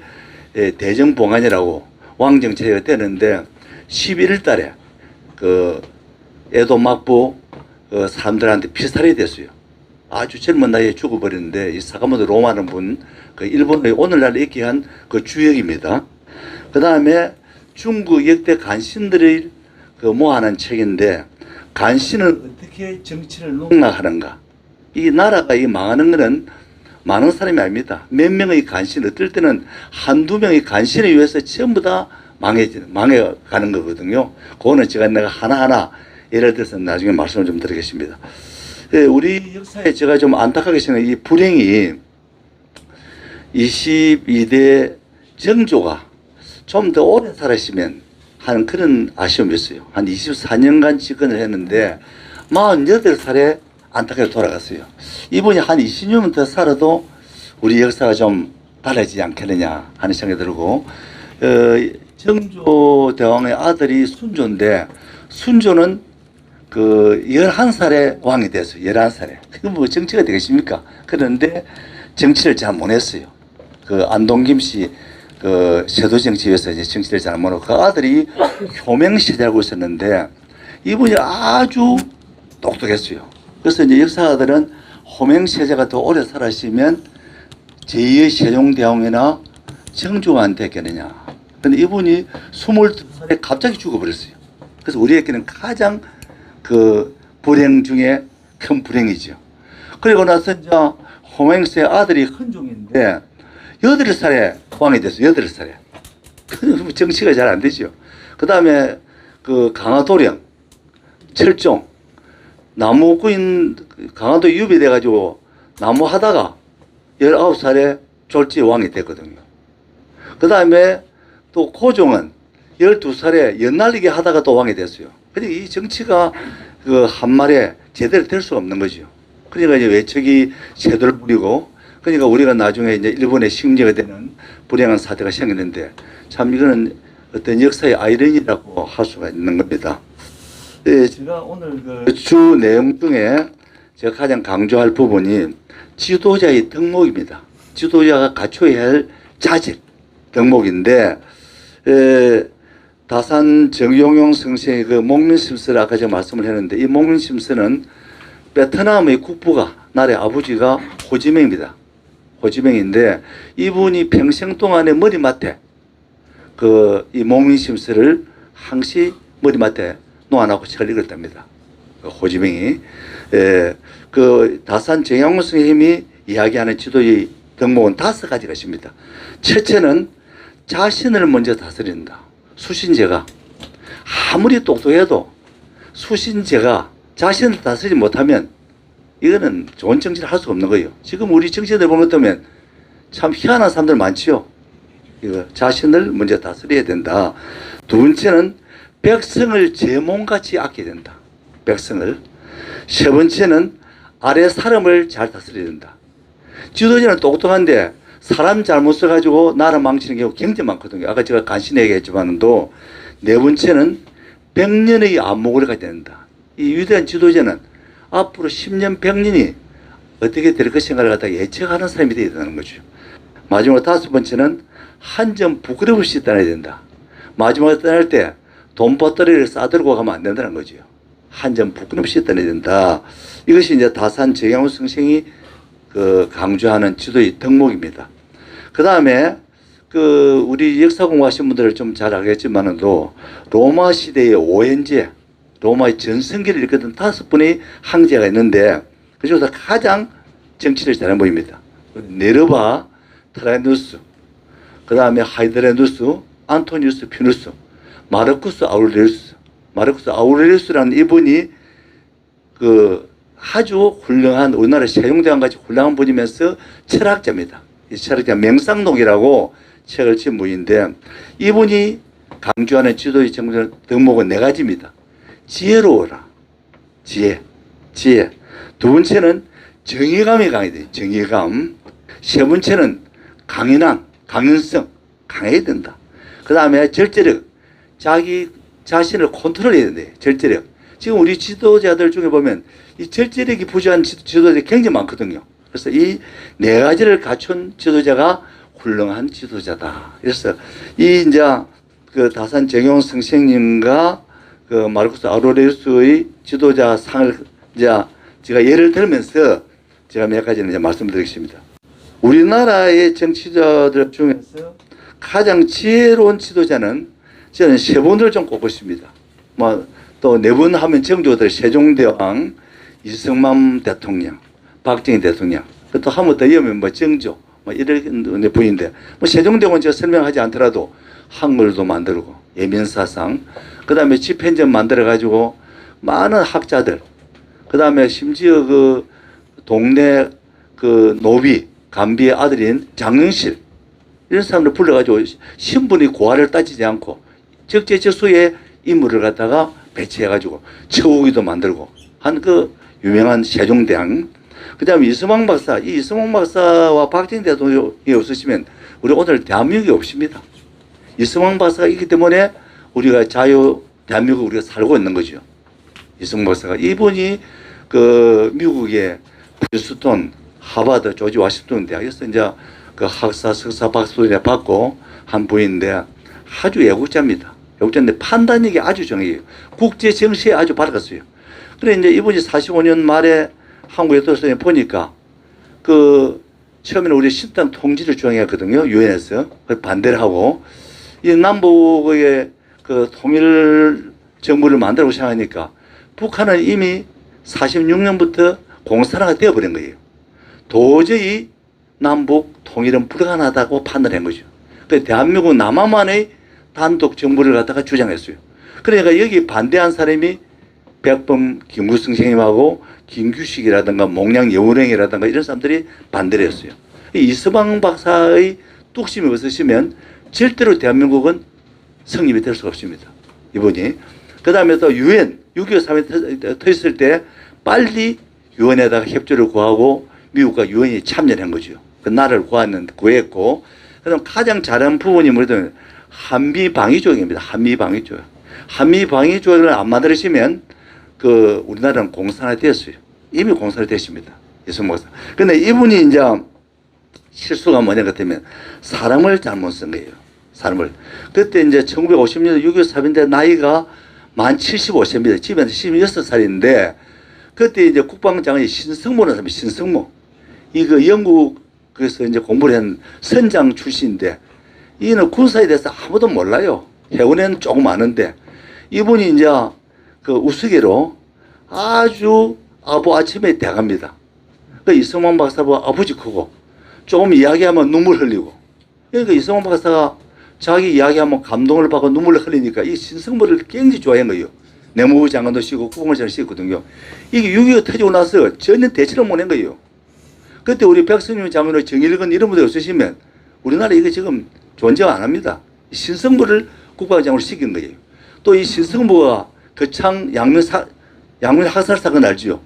대정봉안이라고 왕정 체제가 되는데 11월 달에 그 에도 막부 사람들한테 피살이 됐어요. 아주 젊은 나이에 죽어버렸는데 이 사카모토 로마라는 분, 그 일본의 오늘날 있게 한 그 주역입니다. 그 다음에 중국 역대 간신들을 그 모아놓은 책인데 간신은 어떻게 정치를 농락하는가? 이 나라가 이 망하는 것은 많은 사람이 아닙니다. 몇 명의 간신, 어떨 때는 한두 명의 간신에 의해서 전부 다 망해가는 거거든요. 그거는 내가 하나하나 예를 들어서 나중에 말씀을 좀 드리겠습니다. 우리 역사에 제가 좀 안타깝게 생각해요. 이 불행이 22대 정조가 좀 더 오래 살았으면 하는 그런 아쉬움이 있어요. 한 24년간 집권을 했는데 48살에 안타깝게 돌아갔어요. 이분이 한 20년만 더 살아도 우리 역사가 좀 달라지지 않겠느냐 하는 생각이 들고, 정조 대왕의 아들이 순조인데 순조는 그 11살에 왕이 됐어요. 11살에. 그게 뭐 정치가 되겠습니까? 그런데 정치를 잘 못했어요. 그 안동김 씨 그 세도 정치에서 이제 정치를 잘 못하고 그 아들이 효명세자라고 있었는데 이분이 아주 똑똑했어요. 그래서 이제 역사가들은 효명세자가 더 오래 살았으면 제2의 세종대왕이나 정조가 안 됐겠느냐. 근데 이분이 22살에 갑자기 죽어버렸어요. 그래서 우리에게는 가장 그 불행 중에 큰 불행이죠. 그리고 나서 이제 홍행세의 아들이 헌종인데 8살에 왕이 됐어요. 8살에. 정치가 잘 안 되죠. 그 다음에 그 강화도령, 철종, 나무꾼 강화도 유비돼가지고 나무 하다가 19살에 졸지 왕이 됐거든요. 그 다음에 또 고종은 12살에 연날리기 하다가 또 왕이 됐어요. 근데 이 정치가 그 한 말에 제대로 될 수가 없는 거죠. 그러니까 이제 외척이 제도를 부리고, 그러니까 우리가 나중에 이제 일본의 식민지가 되는 불행한 사태가 생기는데 참 이거는 어떤 역사의 아이러니라고 할 수가 있는 겁니다. 네, 제가 오늘 그 주 내용 중에 제가 가장 강조할 부분이 지도자의 덕목입니다. 지도자가 갖춰야 할 자질, 덕목인데, 다산 정용용 선생의 그 목민심서를 아까 제가 말씀을 했는데 이 목민심서는 베트남의 국부가, 나라의 아버지가 호지명입니다. 호지명인데 이분이 평생 동안에 머리맡에 그 이 목민심서를 항시 머리맡에 놓아놓고 책을 읽었답니다. 그 호지명이. 그 다산 정용용 선생님이 이야기하는 지도의 덕목은 5가지가 있습니다. 첫째는 자신을 먼저 다스린다. 수신제가 아무리 똑똑해도 수신제가 자신을 다스리지 못하면 이거는 좋은 정치를 할 수 없는 거예요. 지금 우리 정치인들 보는 것 보면 참 희한한 사람들 많지요. 이거 자신을 먼저 다스려야 된다. 두 번째는 백성을 제 몸같이 아껴야 된다. 백성을. 세 번째는 아래 사람을 잘 다스려야 된다. 지도자는 똑똑한데 사람 잘못 써가지고 나라 망치는 경우 굉장히 많거든요. 아까 제가 간신히 얘기했지만도 네 번째는 100년의 안목을 가져야 된다. 이 위대한 지도자는 앞으로 10년, 100년이 어떻게 될 것인가를 갖다 예측하는 사람이 되어야 되는 거죠. 마지막으로 다섯 번째는 한 점 부끄러움 없이 떠나야 된다. 마지막에 떠날 때 돈보따리를 싸들고 가면 안 된다는 거죠. 한 점 부끄러움 없이 떠나야 된다. 이것이 이제 다산 정양훈 선생이 강조하는 지도의 덕목입니다. 그 다음에 우리 역사 공부하신 분들은 좀 잘 알겠지만도 로마 시대의 오현제, 로마의 전성기를 일컫던 5분의 황제가 있는데 그중에서 가장 정치를 잘한 분입니다. 네르바, 트라이누스, 그 다음에 하이드레누스, 안토니우스 피누스, 마르쿠스 아우렐리우스. 마르쿠스 아우렐리우스라는 이분이 아주 훌륭한 우리나라 세종대왕 같이 훌륭한 분이면서 철학자입니다. 이 철학자 명상록이라고 책을 지은 분인데 이분이 강조하는 지도의 정전 덕목은 네 가지입니다. 지혜로워라. 지혜. 두 번째는 정의감이 강해야 돼요. 정의감. 세 번째는 강연성. 강해야 된다. 그 다음에 절제력. 자기 자신을 컨트롤해야 된대요. 절제력. 지금 우리 지도자들 중에 보면 이 절제력이 부족한 지도자들이 굉장히 많거든요. 그래서 이 네 가지를 갖춘 지도자가 훌륭한 지도자다. 그래서 이 이제 다산 정용 선생님과 마르쿠스 아우렐리우스의 지도자 상을 이제 제가 예를 들면서 제가 몇 가지는 이제 말씀드리겠습니다. 우리나라의 정치자들 중에서 가장 지혜로운 지도자는 저는 세 분을 좀 꼽고 싶습니다. 또 네 분 하면 정조들 세종대왕, 이승만 대통령, 박정희 대통령, 또 한 번 더 이으면 정조, 이런 분인데, 세종대왕은 제가 설명하지 않더라도 한글도 만들고, 예민사상, 그 다음에 집행전 만들어가지고 많은 학자들, 그 다음에 심지어 동네 노비, 간비의 아들인 장영실, 이런 사람들 불러가지고 신분이 고하를 따지지 않고 적재적소에 인물을 갖다가 배치해가지고 처우기도 만들고 한 유명한 세종대왕. 그 다음에 이승만 박사. 이 이승만 박사와 박정희 대통령이 없으시면 우리 오늘 대한민국이 없습니다. 이승만 박사가 있기 때문에 우리가 대한민국 우리가 살고 있는 거죠. 이승만 박사가. 이분이 미국의 프린스턴, 하버드, 조지 워싱턴 대학에서 이제 학사, 석사, 박사를 받고 한 분인데 아주 애국자입니다. 애국자인데 판단력이 아주 정해요. 국제 정세에 아주 밝았어요. 그래 이제 이분이 45년 말에 한국에 들어서 보니까 처음에는 우리 신당 통지를 주장했거든요. 유엔에서 반대를 하고 이 남북의 통일 정부를 만들고 시작하니까 북한은 이미 46년부터 공산화가 되어버린 거예요. 도저히 남북 통일은 불가능하다고 판단한 거죠. 그래서 대한민국 남한만의 단독 정부를 갖다가 주장했어요. 그러니까 여기 반대한 사람이 백범 김구 선생님하고 김규식이라든가 몽양 여운행이라든가 이런 사람들이 반대를 했어요. 이서방 박사의 뚝심이 없으시면 절대로 대한민국은 성립이 될 수가 없습니다. 이분이. 그 다음에 또 유엔, 6.25 사건이 터졌을 때 빨리 유엔에다가 협조를 구하고 미국과 유엔이 참여한 거죠. 그 나라를 구했고, 그다음 가장 잘한 부분이 뭐냐면 한미 방위 조약입니다. 한미 방위 조약. 한미 방위 조약을 안 만들으시면 우리나라는 공산화 되었어요. 이미 공산화 됐습니다. 이승만 박사. 근데 이분이 이제 실수가 뭐냐 같으면 사람을 잘못 쓴 거예요. 사람을. 그때 이제 1950년대 6.25 사변대 나이가 만 75세입니다. 집에서 16살인데 그때 이제 국방장관이 신성모라는 사람이 신성모. 영국에서 이제 공부를 한 선장 출신인데 이는 군사에 대해서 아무도 몰라요. 해군에는 조금 아는데 이분이 이제 우스개로 아주 아침에 대갑니다. 이승만 박사보다 아버지 크고 조금 이야기하면 눈물 흘리고 그러니까 이승만 박사가 자기 이야기하면 감동을 받고 눈물을 흘리니까 이 신성모를 굉장히 좋아한 거예요. 내무부 장관도 시고 국무장관도 시거든요. 이게 6.25 터지고 나서 전혀 대처를 못한 거예요. 그때 우리 백선유 장관의 정일근 이런 분들 없으시면 우리나라 이거 지금 존재 안 합니다. 신성부를 국방장관으로 시킨 거예요. 또 이 신성부가 거창 양면 학살 사건 알죠?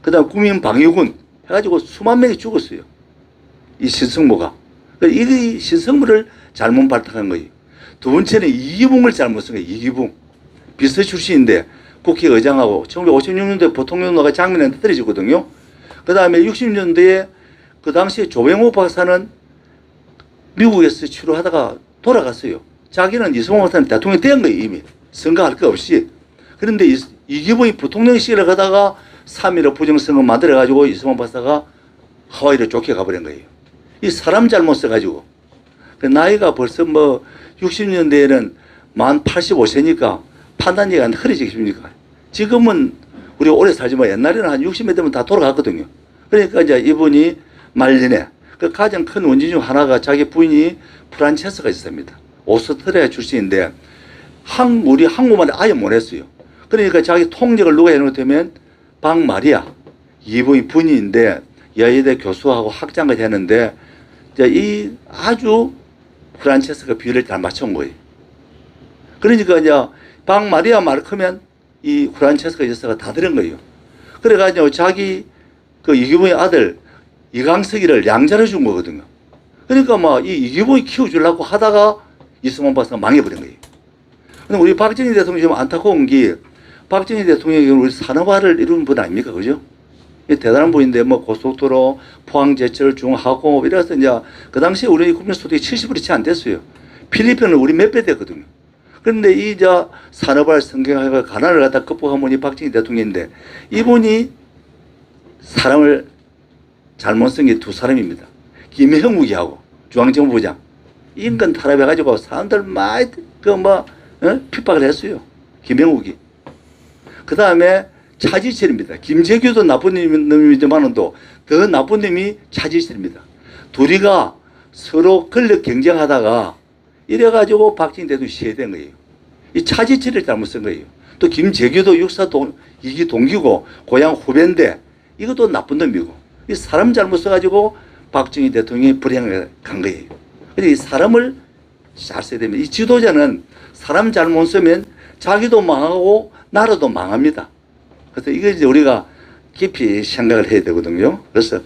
그 다음 국민방위군 해가지고 수만 명이 죽었어요. 이 신성부가. 이 신성부를 잘못 발탁한 거예요. 두 번째는 이기붕을 잘못 쓴 거예요. 이기붕. 비서 출신인데 국회의장하고 1956년도에 부통령노가 장면에 떨어지거든요. 그 다음에 60년대에 그 당시에 조병호 박사는 미국에서 치료하다가 돌아갔어요. 자기는 이승만 박사는 대통령이 된 거예요. 이미 선거할 거 없이. 그런데 이기붕이 부통령실을 가다가 3.15 부정선거 만들어가지고 이승만 박사가 하와이로 쫓겨가버린 거예요. 이 사람 잘못 써가지고. 그 나이가 벌써 뭐 60년대에는 만 85세니까 판단력이 안 흐려지겠습니까? 지금은 우리 오래 살지만 옛날에는 한 60몇 되면 다 돌아갔거든요. 그러니까 이제 이분이 말년에 그 가장 큰 원인 중 하나가 자기 부인이 프란체스가 있습니다. 오스트리아 출신인데 우리 한국말을 아예 못했어요. 그러니까 자기 통역을 누가 해놓으면 박마리아 이분이 부인인데 여의대 교수하고 학장까지 했는데 이 아주 프란체스가 비율을 잘 맞춘 거예요. 그러니까 이제 박마리아 말 크면 이 프란체스카 여사가 다 들은 거예요. 그래가지고 자기 그 이기붕의 아들 이강석이를 양자로 준 거거든요. 그러니까 막 이 이기붕이 키워주려고 하다가 이승만 박사가 망해버린 거예요. 근데 우리 박정희 대통령이 좀 안타까운 게 박정희 대통령이 우리 산업화를 이룬 분 아닙니까? 그죠? 대단한 분인데 뭐 고속도로, 포항제철, 중하고 이래서 이제 그 당시에 우리 국민 소득이 70%이 채 안 됐어요. 필리핀은 우리 몇 배 됐거든요. 그런데 이 산업화를 성경하고 가난을 갖다 극복한 분이 박정희 대통령인데 이분이 사람을 잘못 쓴 게 두 사람입니다. 김형욱이하고 중앙정부부장 인권 탄압해가지고 사람들 많이 핍박을 했어요. 김형욱이. 그 다음에 차지철입니다. 김재규도 나쁜 놈이지만 더 나쁜 놈이 차지철입니다. 둘이가 서로 권력 경쟁하다가 이래가지고 박정희 대통령이 시해된 거예요. 이 차지철을 잘못 쓴 거예요. 또 김재규도 육사 이기 동기고 고향 후배인데 이것도 나쁜 놈이고 이 사람 잘못 써가지고 박정희 대통령이 불행을 간 거예요. 그래서 이 사람을 잘 써야 됩니다. 이 지도자는 사람 잘못 쓰면 자기도 망하고 나라도 망합니다. 그래서 이거 이제 우리가 깊이 생각을 해야 되거든요. 그래서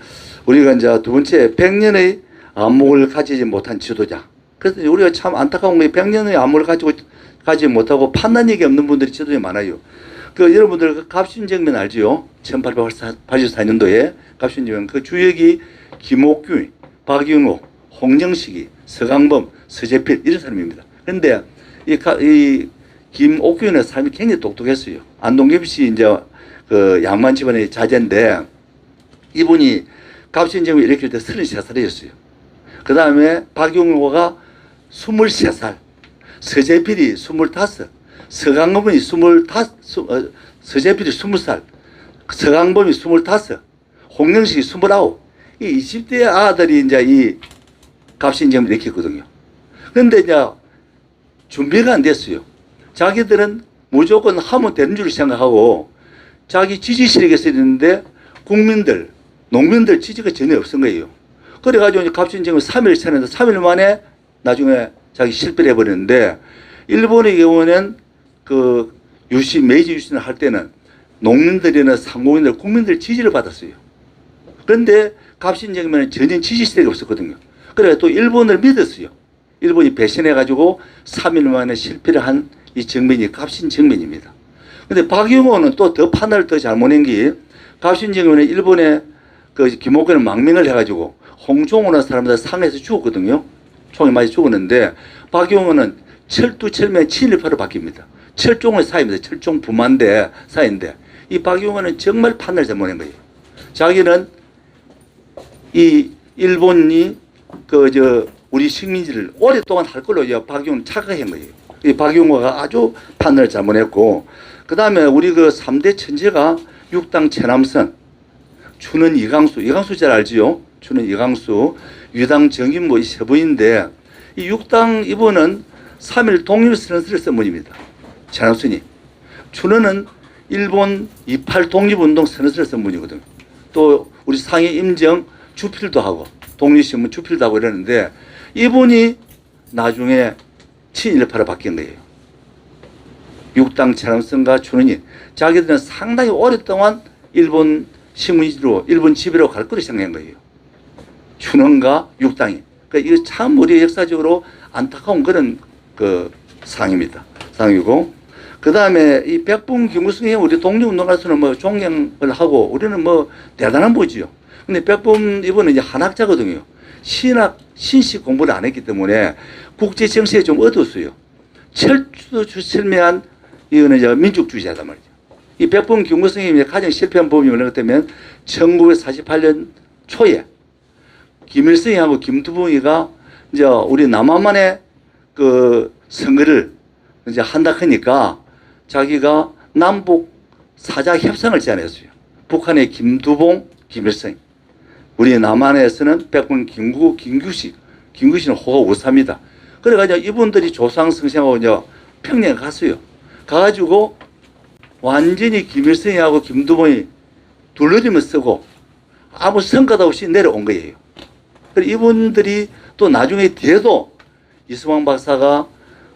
우리가 이제 두 번째 100년의 안목을 가지지 못한 지도자. 그래서 우리가 참 안타까운 게 100년의 안목을 가지지 못하고 판단력이 없는 분들이 지도자에 많아요. 여러분들 그 갑신정면 알지요? 1884년도에 갑신정면 그 주역이 김옥균, 박윤호, 홍정식이, 서강범, 서재필 이런 사람입니다. 그런데 이 김옥균의 삶이 굉장히 똑똑했어요. 안동겸 씨 이제 그 양만 집안의 자제인데 이분이 갑신정면 일으킬 때 33살이었어요. 그 다음에 박용호가 23살, 서재필이 25, 서강범이 25, 서재필이 20살, 서강범이 25, 홍영식이 29. 이 20대 아들이 이제 이 갑신정을 일으켰거든요. 그런데 이제 준비가 안 됐어요. 자기들은 무조건 하면 되는 줄 생각하고 자기 지지실에게 있는데 국민들, 농민들 지지가 전혀 없은 거예요. 그래가지고 갑신정을 3일 차는데 3일 만에 나중에 자기 실패를 해버렸는데 일본의 경우는 그 메이지 유신을 할 때는 농민들이나 상공인들, 국민들 지지를 받았어요. 그런데 갑신정면은 전혀 지지세력이 없었거든요. 그래서 또 일본을 믿었어요. 일본이 배신해가지고 3일 만에 실패를 한 이 정면이 갑신정면입니다. 근데 박용호는 또 더 판단을 더 잘못한 게 갑신정면에 일본의 그 김옥균을 망명을 해가지고 홍종호라는 사람들 상해서 죽었거든요. 총에 맞아 죽었는데 박용호는 철두철면 친일파로 바뀝니다. 철종의 사이입니다. 철종 부만대 사이인데 이 박용호는 정말 판단을 잘못한 거예요. 자기는 이 일본이 우리 식민지를 오랫동안 할 걸로 박용호는 착각한 거예요. 이 박용호가 아주 판단을 잘못했고 그 다음에 우리 그 3대 천재가 육당 최남선, 추는 이강수 잘 알지요? 추는 이강수, 유당 정인모 이 세 분인데 이 육당 이분은 3.1 독립선언서를 쓴 분입니다. 최남선이. 춘원은 일본 28 독립운동 선언서를 쓴 분이거든요. 또 우리 상해 임정 주필도 하고 독립신문 주필도 하고 이러는데 이분이 나중에 친일파로 바뀐 거예요. 육당 체남성과 춘원이 자기들은 상당히 오랫동안 일본 식민지로 일본 지배로 갈 거로 생각한 거예요. 춘원과 육당이. 그러니까 이거 참 우리 역사적으로 안타까운 그런 그 상입니다. 상이고 그 다음에 이 백분 김구승이 우리 독립운동가로서는 뭐 존경을 하고 우리는 뭐 대단한 분이지요. 근데 백분 이분은 이제 한학자거든요. 신학 신식 공부를 안 했기 때문에 국제 정세에 좀 어두웠어요. 철두철미한 이거는 이제 민족주의자단 말이죠. 이 백분 김구승이 가장 실패한 법이 뭐냐면 1948년 초에 김일성이하고 김두봉이가 이제 우리 남한만의 그 선거를 이제 한다 하니까 자기가 남북 사자 협상을 제안했어요. 북한의 김두봉, 김일성. 우리 남한에서는 백분 김구, 김규식은 호가 우사입니다. 그래가지고 이분들이 조상성생하고 이제 평양에 갔어요. 가가지고 완전히 김일성이하고 김두봉이 둘러리면 쓰고 아무 성과도 없이 내려온 거예요. 그리고 이분들이 또 나중에 뒤에도 이수만 박사가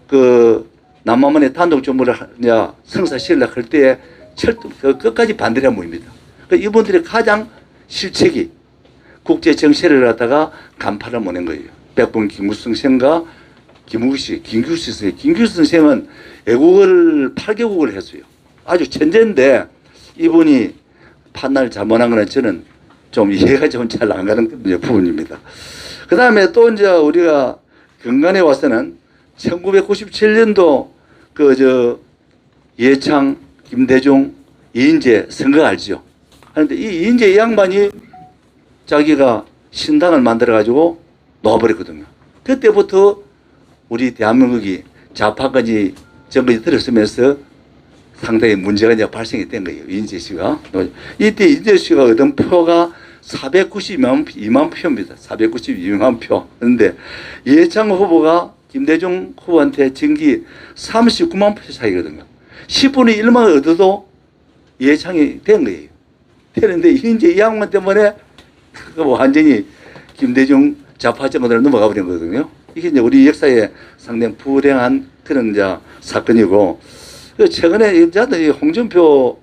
그 남한만의 단독 정부를 성사시키려고 할 때에 끝까지 반대를 한 모입니다. 그러니까 이분들이 가장 실책이 국제 정세를 갖다가 간파를 보낸 거예요. 백분 김구승 선생과 김규식 선생은 애국어를 8개국을 했어요. 아주 천재인데 이분이 판단을 잘못한 거는 저는 좀 이해가 좀 잘 안 가는 부분입니다. 그 다음에 또 이제 우리가 경간에 와서는 1997년도 예창, 김대중, 이인재 선거 알죠? 하는데 이 이인재 이 양반이 자기가 신당을 만들어가지고 놓아버렸거든요. 그때부터 우리 대한민국이 좌파까지 정권이 들어서면서 상당히 문제가 이제 발생이 된 거예요. 이인재 씨가. 이때 이인재 씨가 얻은 표가 492만 표입니다. 492만 표. 그런데 이해창 후보가 김대중 후보한테 정기 39만 표 차이거든요. 10분의 1만 얻어도 이해창이 된 거예요. 되는데 이제 이 양반 때문에 완전히 김대중 좌파 정권으로 넘어가 버린 거거든요. 이게 이제 우리 역사에 상당히 불행한 그런 이제 사건이고, 최근에 저도 홍준표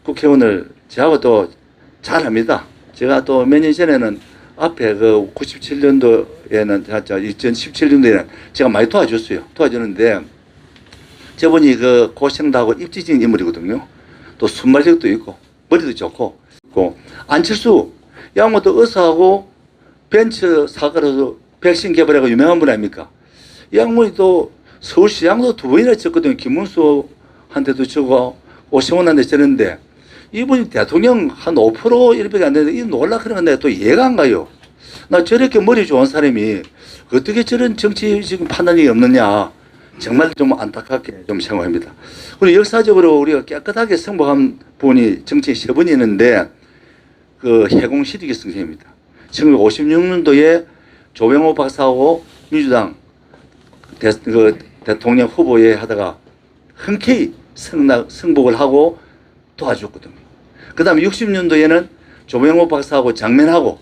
국회의원을 저하고 또 잘 합니다. 제가 또 몇 년 전에는 앞에 97년도에는 2017년도에는 제가 많이 도와줬어요. 도와주는데 저분이 고생도 하고 입지적인 인물이거든요. 또 순발력도 있고 머리도 좋고 안철수 양반도 의사하고 벤처 사과로서 백신 개발하고 유명한 분 아닙니까? 이 양반이 또 서울시장도 2번이나 졌거든요. 김문수한테도 지고 오세훈한테 졌는데 이분이 대통령 한 5% 이렇게 안 되는데 이 놀라 그런 건데 또 이해가 안 가요. 나 저렇게 머리 좋은 사람이 어떻게 저런 정치적 판단이 없느냐. 정말 좀 안타깝게 좀 생각합니다. 그리고 역사적으로 우리가 깨끗하게 승복한 분이 정치에 3분이 있는데 해공 시리기 선생입니다. 1956년도에 조병호 박사하고 민주당 대통령 후보에 하다가 흔쾌히 승복을 하고 도와줬거든요. 그 다음에 60년도에는 조병호 박사하고 장면하고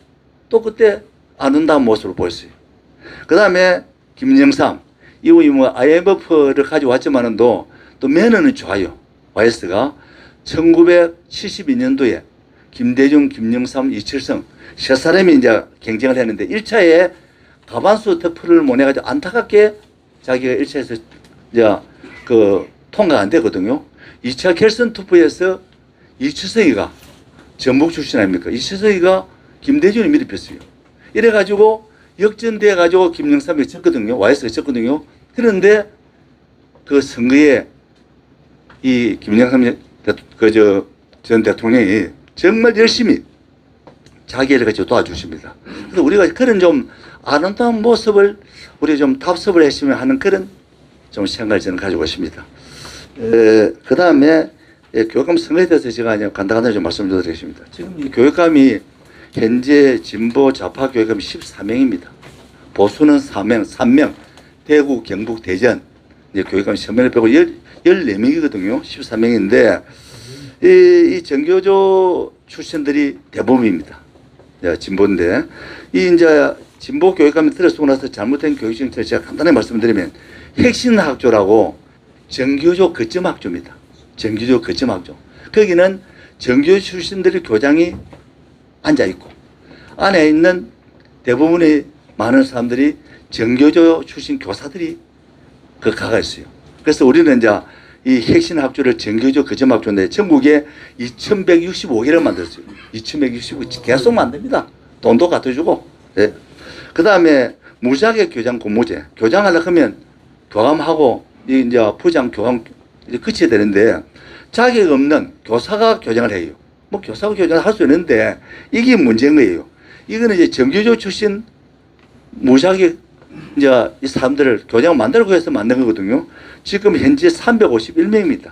또 그때 아름다운 모습을 보였어요. 그 다음에 김영삼, 이분이 IMF를 가져왔지만은 또 매너는 좋아요. YS가 1972년도에 김대중, 김영삼, 이철성 세 사람이 이제 경쟁을 했는데 1차에 가반수 투표를 못 해가지고 안타깝게 자기가 1차에서 이제 통과가 안 되거든요. 2차 결선 투표에서 이철성이가 전북 출신 아닙니까? 이철성이가 김대중을 밀어폈어요. 이래가지고 역전돼가지고 김영삼이 졌거든요. YS가 졌거든요. 그런데 그 선거에 이 김영삼 전 대통령이 정말 열심히 자기를 같이 도와주십니다. 그래서 우리가 그런 좀 아름다운 모습을 우리 좀 답습을 했으면 하는 그런 좀 생각을 저는 가지고 있습니다. 그 다음에 교육감 선거에 대해서 제가 그냥 간단하게 좀 말씀드리겠습니다. 지금 이 교육감이 현재 진보 좌파 교육감이 14명입니다. 보수는 3명, 대구, 경북, 대전 이제 교육감 선명을 빼고 14명이거든요. 13명인데 이 정교조 출신들이 대부분입니다. 진보인데 이 이제 진보 교육감이 들어서고 나서 잘못된 교육 정책을 제가 간단히 말씀드리면 핵심학조라고 정교조 거점학조입니다. 정교조 거점학조. 거기는 정교조 출신들의 교장이 앉아 있고 안에 있는 대부분의 많은 사람들이 정교조 출신 교사들이 그 가가 있어요. 그래서 우리는 이제 이 핵심학조를 정교조 거점학조인데 전국에 2165개를 만들었어요. 2165 계속 만듭니다. 돈도 갖다 주고. 예. 그 다음에 무자격 교장 공모제. 교장하려고 하면 교감하고 이제 부장 교감 이제 거쳐야 되는데 자격 없는 교사가 교장을 해요. 뭐 교사가 교장을 할 수 있는데 이게 문제인 거예요. 이거는 이제 정교조 출신 무자격 이제 이 사람들을 교장을 만들고 해서 만든 거거든요. 지금 현재 351명입니다.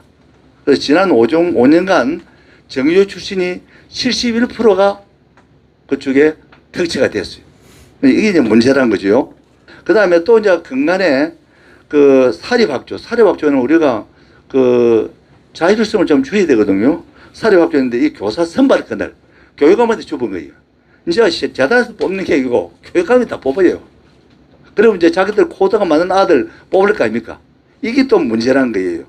그래서 지난 5년간 정교조 출신이 71%가 그쪽에 특채가 됐어요. 이게 이제 문제라는 거죠. 그 다음에 또 이제 근간에 그 사립학조. 사립학조는 우리가 그 자율성을 좀 줘야 되거든요. 사립학조인데 이 교사 선발 그날 교육감한테 줘본 거예요. 이제 재단에서 뽑는 게 아니고 교육감이 다 뽑아요. 그러면 이제 자기들 코드가 맞는 아들 뽑을 거 아닙니까? 이게 또 문제라는 거예요.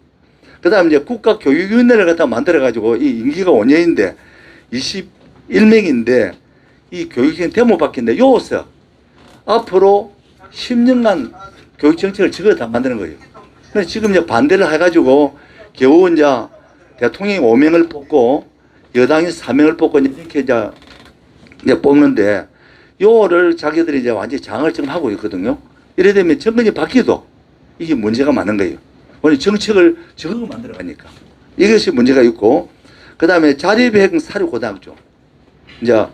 그 다음에 이제 국가교육위원회를 갖다 만들어가지고 이 임기가 5년인데 21명인데 이 교육생 대목 바뀌는데 요서 앞으로 10년간 교육정책을 저거 다 만드는 거예요. 근데 지금 이제 반대를 해가지고 겨우 이제 대통령이 5명을 뽑고 여당이 4명을 뽑고 이렇게 이제 뽑는데 요를 자기들이 이제 완전히 장을 지금 하고 있거든요. 이래 되면 정권이 바뀌어도 이게 문제가 많은 거예요. 오늘 정책을 저거 만들어 가니까. 이것이 문제가 있고, 그 다음에 자립형 사립고등학교. 이제,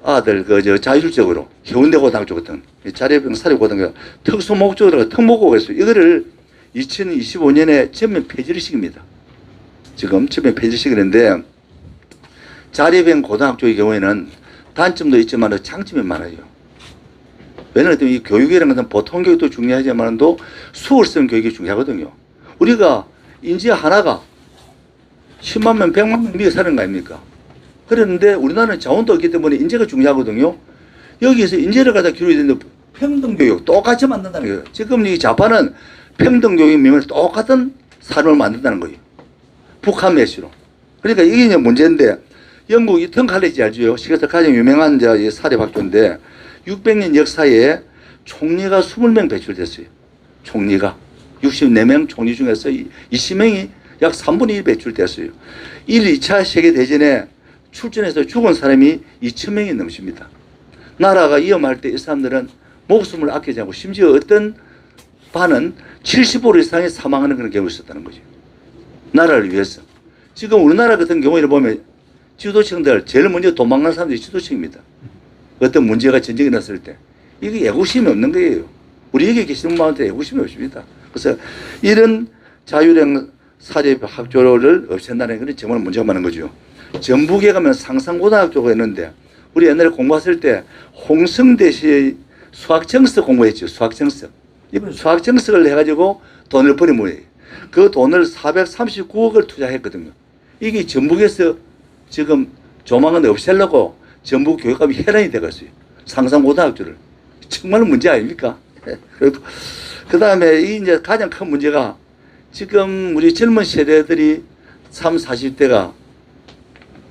아들, 자율적으로, 해운대 고등학교 같은, 자립형 사립고등학교, 특수 목적으로 특목고가 있어요. 이거를 2025년에 전면 폐지를 시킵니다. 지금 전면 폐지를 시키는데, 자립형 고등학교의 경우에는 단점도 있지만 장점이 많아요. 왜냐하면 이 교육이라는 것은 보통 교육도 중요하지만도 수월성 교육이 중요하거든요. 우리가 인재 하나가 10만 명, 100만 명 미에 사는 거 아닙니까? 그런데 우리나라는 자원도 없기 때문에 인재가 중요하거든요. 여기에서 인재를 갖다 기울여야 되는데 평등교육 똑같이 만든다는 거예요. 지금 이 자파는 평등교육 명을 똑같은 사람을 만든다는 거예요. 북한 메시로. 그러니까 이게 이제 문제인데 영국 이턴 칼리지 알죠? 세계에서 가장 유명한 이제 사립학교인데 600년 역사에 총리가 20명 배출됐어요. 총리가 64명 총리 중에서 20명이 약 3분의 1 배출됐어요. 1, 2차 세계대전에 출전해서 죽은 사람이 2,000명이 넘습니다. 나라가 위험할 때 이 사람들은 목숨을 아끼지 않고 심지어 어떤 반은 70% 이상이 사망하는 그런 경우가 있었다는 거죠. 나라를 위해서. 지금 우리나라 같은 경우에 보면 지도층들 제일 먼저 도망간 사람들이 지도층입니다. 어떤 문제가 전쟁이 났을 때. 이게 애국심이 없는 거예요. 우리에게 계시는 분한테 애국심이 없습니다. 그래서 이런 자율형 사립학교를 없앤다는 것은 정말 문제가 많은 거죠. 전북에 가면 상상고등학교가 있는데 우리 옛날에 공부했을 때 홍성대시의 수학정석 공부했죠. 수학정석. 이번 수학정석을 해가지고 돈을 버린 거예요. 그 돈을 439억을 투자했거든요. 이게 전북에서 지금 조만간 없애려고 전북 교육감이 해란이 되었어요. 상상고등학교를. 정말 문제 아닙니까? 그 다음에 이 이제 가장 큰 문제가 지금 우리 젊은 세대들이 30, 40대가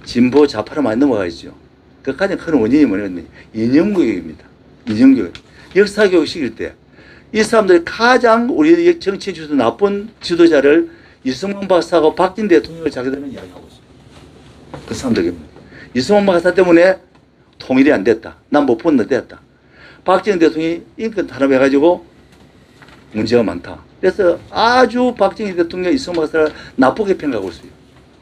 진보 좌파로 많이 넘어가 있죠. 그 가장 큰 원인이 뭐냐면 이념교육입니다. 이념교육. 역사교육 시킬 때 이 사람들이 가장 우리 정치에 주서 나쁜 지도자를 이승만 박사하고 박진 대통령을 자기들은 이야기하고 있어요. 그 사람들이 이승만 박사 때문에 통일이 안 됐다. 남북 분열됐다. 박정희 대통령이 인권 탄압해가지고 문제가 많다. 그래서 아주 박정희 대통령 이승만 박사를 나쁘게 평가하고 있어요.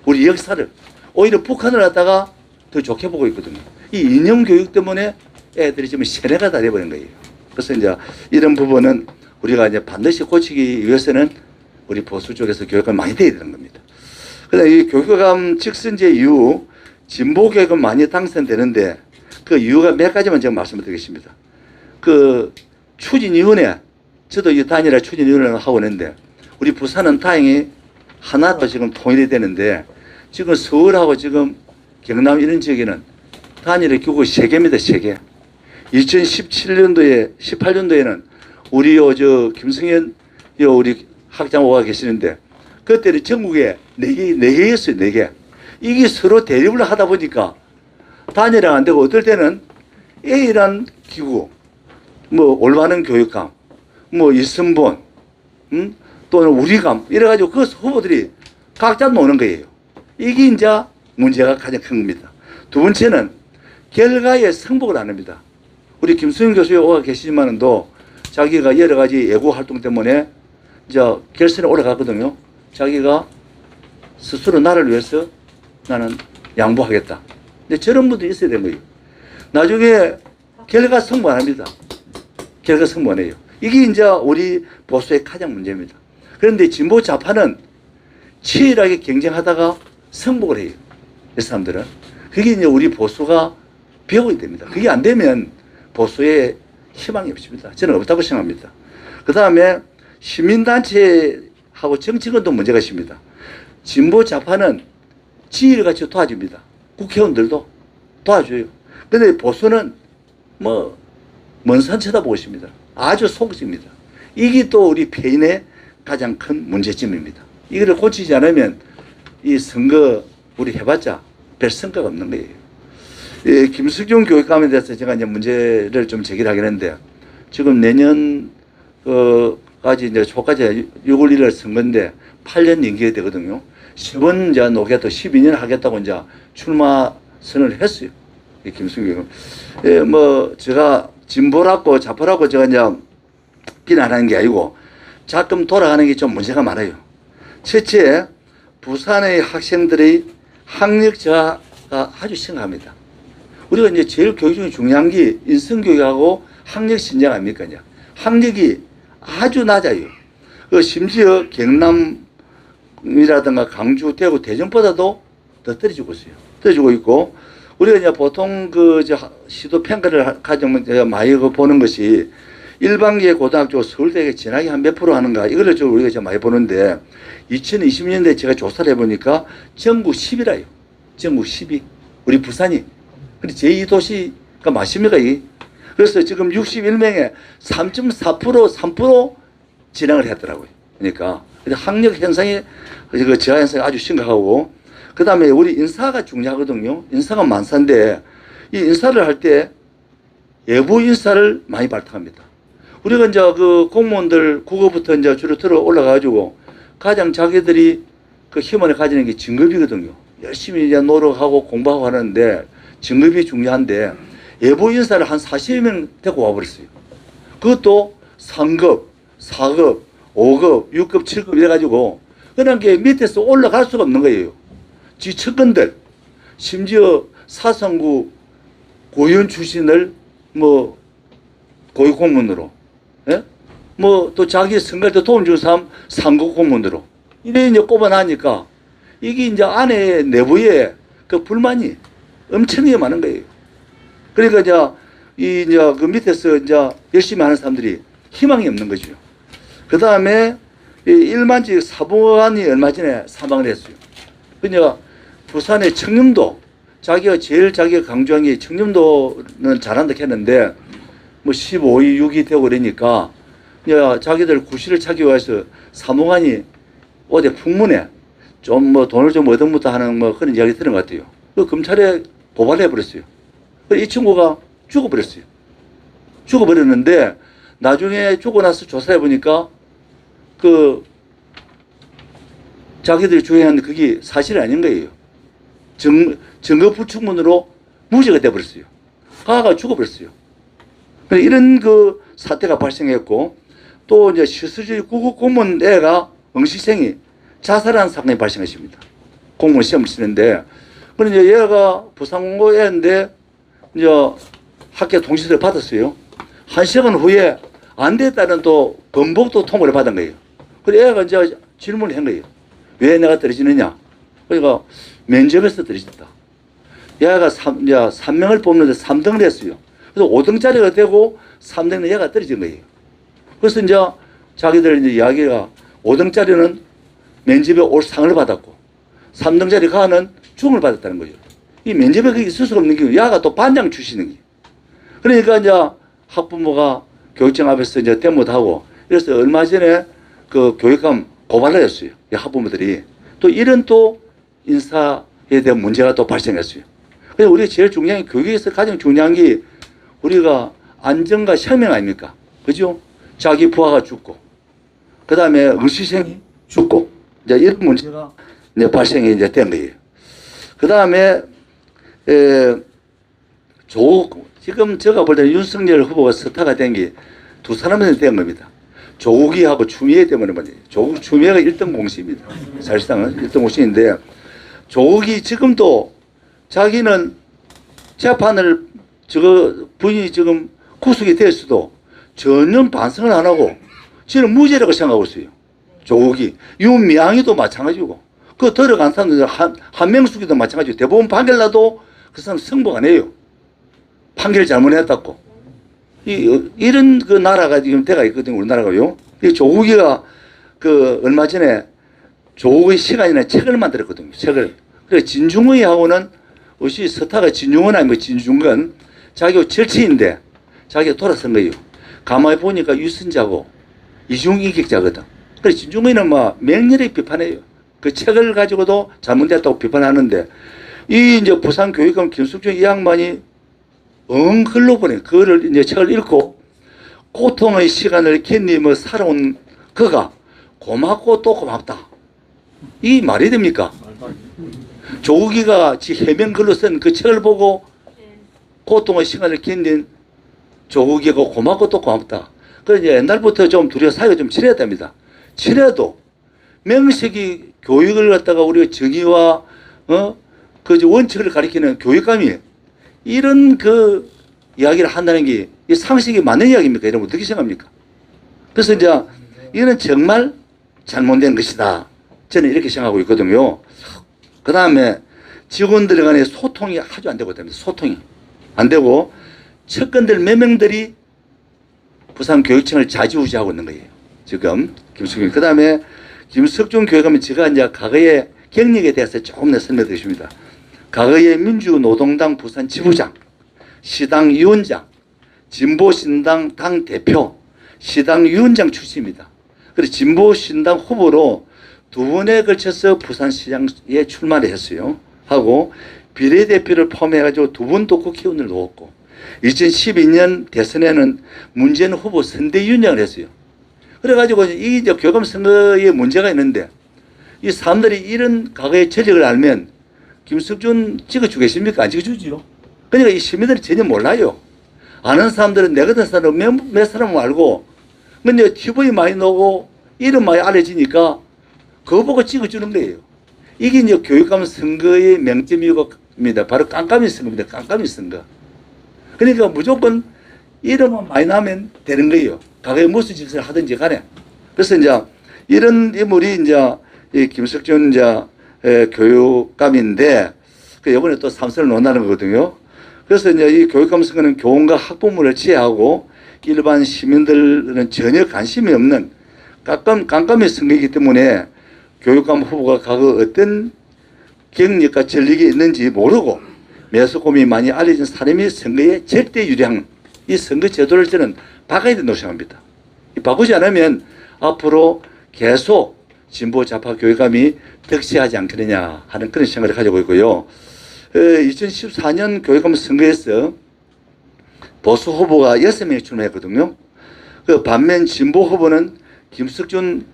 우리 역사를. 오히려 북한을 갖다가 더 좋게 보고 있거든요. 이 이념 교육 때문에 애들이 지금 세뇌가 다 돼버린 거예요. 그래서 이제 이런 부분은 우리가 이제 반드시 고치기 위해서는 우리 보수 쪽에서 교육을 많이 돼야 되는 겁니다. 그래서 이 교육감 직선제 이후 진보 교육은 많이 당선되는데 그 이유가 몇 가지만 제가 말씀을 드리겠습니다. 그 추진위원회 저도 이 단일화 추진위원회를 하고 있는데 우리 부산은 다행히 하나로 지금 통일이 되는데 지금 서울하고 지금 경남 이런 지역에는 단일화 규모가 3개입니다. 3개. 2017년도에 18년도에는 우리 저 김승현 우리 학장호가 계시는데 그때는 전국에 4개였어요. 4개. 이게 서로 대립을 하다 보니까 단일화가 안 되고 어떨 때는 A란 기구, 뭐 올바른 교육감, 뭐 일선본, 또는 우리감 이래가지고 그 후보들이 각자 노는 거예요. 이게 이제 문제가 가장 큰 겁니다. 두 번째는 결과에 승복을 안 합니다. 우리 김수영 교수가 계시지만도 자기가 여러 가지 예고 활동 때문에 이제 결선에 올라갔거든요. 자기가 스스로 나를 위해서 나는 양보하겠다. 근데 저런 분들이 있어야 되는 거예요. 나중에 결과 승부 안 합니다. 결과 승부 안 해요. 이게 이제 우리 보수의 가장 문제입니다. 그런데 진보 좌파는 치열하게 경쟁하다가 승복을 해요. 이 사람들은. 그게 이제 우리 보수가 배워야 됩니다. 그게 안 되면 보수의 희망이 없습니다. 저는 없다고 생각합니다. 그 다음에 시민단체하고 정치권도 문제가 있습니다. 진보 좌파는 지휘를같이 도와줍니다. 국회의원들도 도와줘요. 그런데 보수는 뭐 먼 산 쳐다보고 있습니다. 아주 소극적입니다. 이게 또 우리 폐인의 가장 큰 문제점입니다. 이거를 고치지 않으면 이 선거 우리 해봤자 별 성과가 없는 거예요. 예, 김석용 교육감에 대해서 제가 이제 문제를 좀 제기를 하긴 했는데 지금 내년 까지 이제 초까지 6월 1일 선거인데 8년 임기가 되거든요. 10원 이제 노겠다 12년 하겠다고 이제 출마 선언을 했어요. 이 김석용. 예, 뭐 제가 진보라고 좌파라고 제가 이제 비난하는 게 아니고 자금 돌아가는 게 좀 문제가 많아요. 첫째, 부산의 학생들의 학력 저하가 아주 심각합니다. 우리가 이제 제일 교육 중에 중요한 게 인성교육하고 학력 신장 아닙니까? 학력이 아주 낮아요. 심지어 경남이라든가 강주, 대구, 대전보다도 더 떨어지고 있어요. 떨어지고 있고, 우리가 이제 보통 시도 평가를 가지고 많이 보는 것이 일반계 고등학교 서울대에 진학이 한 몇 프로 하는가, 이거를 좀 우리가 좀 많이 보는데, 2020년대에 제가 조사를 해보니까 전국 10위라요. 전국 10위. 우리 부산이. 근데 제2도시가 맞습니까, 이게? 그래서 지금 61명에 3.4%, 3% 진학을 했더라고요. 그러니까. 학력 현상이, 저하 현상이 아주 심각하고, 그 다음에 우리 인사가 중요하거든요. 인사가 만사인데, 이 인사를 할 때 외부 인사를 많이 발탁합니다. 우리가 이제 공무원들 국어부터 이제 주로 들어 올라가가지고 가장 자기들이 힘을 가지는 게 진급이거든요. 열심히 이제 노력하고 공부하고 하는데 진급이 중요한데 외부 인사를 한 40명 데리고 와버렸어요. 그것도 3급, 4급, 5급, 6급, 7급 이래가지고 그런 게 밑에서 올라갈 수가 없는 거예요. 지척근들, 심지어 사성구 고위원 출신을 고위공무원으로, 예? 또 자기 선거할 때 도움 주는 사람 상급 공무원으로 이래 이제 꼽아나니까 이게 이제 안에 내부에 그 불만이 엄청나게 많은 거예요. 그러니까 이제 그 밑에서 이제 열심히 하는 사람들이 희망이 없는 거죠. 그 다음에 일반직 사무관이 얼마 전에 사망을 했어요. 그러니까 부산의 청렴도, 자기가 강조한 게 청렴도는 잘한다 했는데 15위, 6위 되고 그러니까 자기들 구실을 찾기 위해서 사무관이 어제 풍문에 좀 돈을 좀 얻어묻다 하는 그런 이야기 들은 것 같아요. 그 검찰에 고발해 버렸어요. 이 친구가 죽어버렸어요. 죽어버렸는데 나중에 죽고 나서 조사해 보니까 자기들이 주장하는 그게 사실이 아닌 거예요. 증거 불충분으로 무죄가 돼버렸어요. 가가 죽어버렸어요. 이런 사태가 발생했고, 또 이제 실수주의 구급 공무원 애가 응시생이 자살한 사건이 발생했습니다. 공무원 시험을 치는데, 그런데 이제 얘가 부산공고 애인데, 이제 학교 통지서를 받았어요. 1시간 후에 안 됐다는 또 번복도 통보를 받은 거예요. 그래서 애가 이제 질문을 한 거예요. 왜 내가 떨어지느냐? 그러니까 면접에서 떨어졌다. 얘가 3명을 뽑는데 3등을 했어요. 그래서 5등짜리가 되고 3등은 얘가 떨어진 거예요. 그래서 이제 자기들 이제 이야기가 5등짜리는 면접에 올 상을 받았고 3등짜리 가는 중을 받았다는 거죠. 이 면접에 그게 있을 수가 없는 게 야가 또 반장 출신인 게. 그러니까 이제 학부모가 교육청 앞에서 이제 데모도 하고 그래서 얼마 전에 그 교육감 고발을 했어요. 이 학부모들이. 또 이런 또 인사에 대한 문제가 또 발생했어요. 그래서 우리가 제일 중요한 게 교육에서 가장 중요한 게 우리가 안전과 생명 아닙니까? 그죠? 자기 부하가 죽고, 그 다음에 응시생이 죽고, 이제 이런 문제가 이제 발생이 이제 된 거예요. 그 다음에, 지금 제가 볼 때는 윤석열 후보가 스타가 된 게 두 사람한테 된 겁니다. 조국이하고 추미애 때문에 말이에요. 조국, 추미애가 1등 공신입니다. 사실상은 1등 공신인데, 조국이 지금도 자기는 재판을 부인이 지금 구속이 됐어도 전혀 반성을 안 하고 저는 무죄라고 생각하고 있어요. 조국이. 윤미향이도 마찬가지고 그 들어간 사람들 한명숙이도 마찬가지고 대법원 판결 나도 그 사람 승복 안 해요. 판결 잘못했다고. 이런 그 나라가 지금 돼가 있거든요. 우리나라가요. 이 조국이가 그 얼마 전에 조국의 시간이나 책을 만들었거든요. 책을. 그래서 진중의하고는 어시 스타가 진중은 아니고 진중건 자기가 절친인데 자기가 돌아선 거예요. 가만히 보니까 유선자고 이중인격자거든. 그래서 진중의는 막 맹렬히 비판해요. 그 책을 가지고도 잘못됐다고 비판하는데 이 이제 부산교육감 김숙준 이 양반이 글로 보내 그거를 이제 책을 읽고 고통의 시간을 견디며 살아온 그가 고맙고 또 고맙다. 이 말이 됩니까? 조국이가 지 해명 글로 쓴 그 책을 보고 고통의 시간을 견딘 조국이가 고맙고 또 고맙다. 그래서 이제 옛날부터 좀 둘이 사이가 좀 친했답니다. 친해도 명색이 교육을 갖다가 우리가 정의와 그 원칙을 가리키는 교육감이 이런 그 이야기를 한다는 게 이 상식이 맞는 이야기입니까? 여러분 어떻게 생각합니까? 그래서 이제 이거는 정말 잘못된 것이다. 저는 이렇게 생각하고 있거든요. 그 다음에 직원들 간의 소통이 아주 안 되고 있답니다. 소통이 안 되고 측근들 몇 명들이 부산교육청을 좌지우지하고 있는 거예요. 지금 김석준. 그 다음에 김석준 교육감은 제가 이제 과거의 경력에 대해서 조금 더 설명드리겠습니다. 과거에 민주노동당 부산 지부장, 시당 위원장, 진보신당 당 대표, 시당 위원장 출신입니다. 그래서 진보신당 후보로 두 번에 걸쳐서 부산시장에 출마를 했어요. 하고 비례대표를 포함해가지고 두 번 또 국회의원을 놓았고 2012년 대선에는 문재인 후보 선대위원장을 했어요. 그래가지고 이 이제 교감 선거에 문제가 있는데 이 사람들이 이런 과거의 전력을 알면 김석준 찍어주겠습니까? 안 찍어주지요. 그러니까 이 시민들이 전혀 몰라요. 아는 사람들은 내 같은 사람은 몇 사람은 알고 근데 TV 많이 나오고 이름 많이 알려지니까 그거 보고 찍어주는 거예요. 이게 이제 교육감 선거의 맹점입니다. 바로 깜깜이 선거입니다. 깜깜이 선거. 그러니까 무조건 이름만 많이 나면 되는 거예요. 과거에 무슨 짓을 하든지 간에. 그래서 이제 이런 인물이 이제 이 김석준 이제 교육감인데 그 이번에 또 삼선을 논하는 거거든요. 그래서 이제 이 교육감 선거는 교원과 학부모를 지혜하고 일반 시민들은 전혀 관심이 없는 깜깜이 선거이기 때문에 교육감 후보가 과거 어떤 경력과 전력이 있는지 모르고 매스컴이 많이 알려진 사람이 선거에 절대 유리한 이 선거 제도를 저는 바꿔야 된다고 생각합니다. 바꾸지 않으면 앞으로 계속 진보 좌파 교육감이 득세하지 않겠느냐 하는 그런 생각을 가지고 있고요. 2014년 교육감 선거에서 보수 후보가 6명이 출마했거든요. 그 반면 진보 후보는 김석준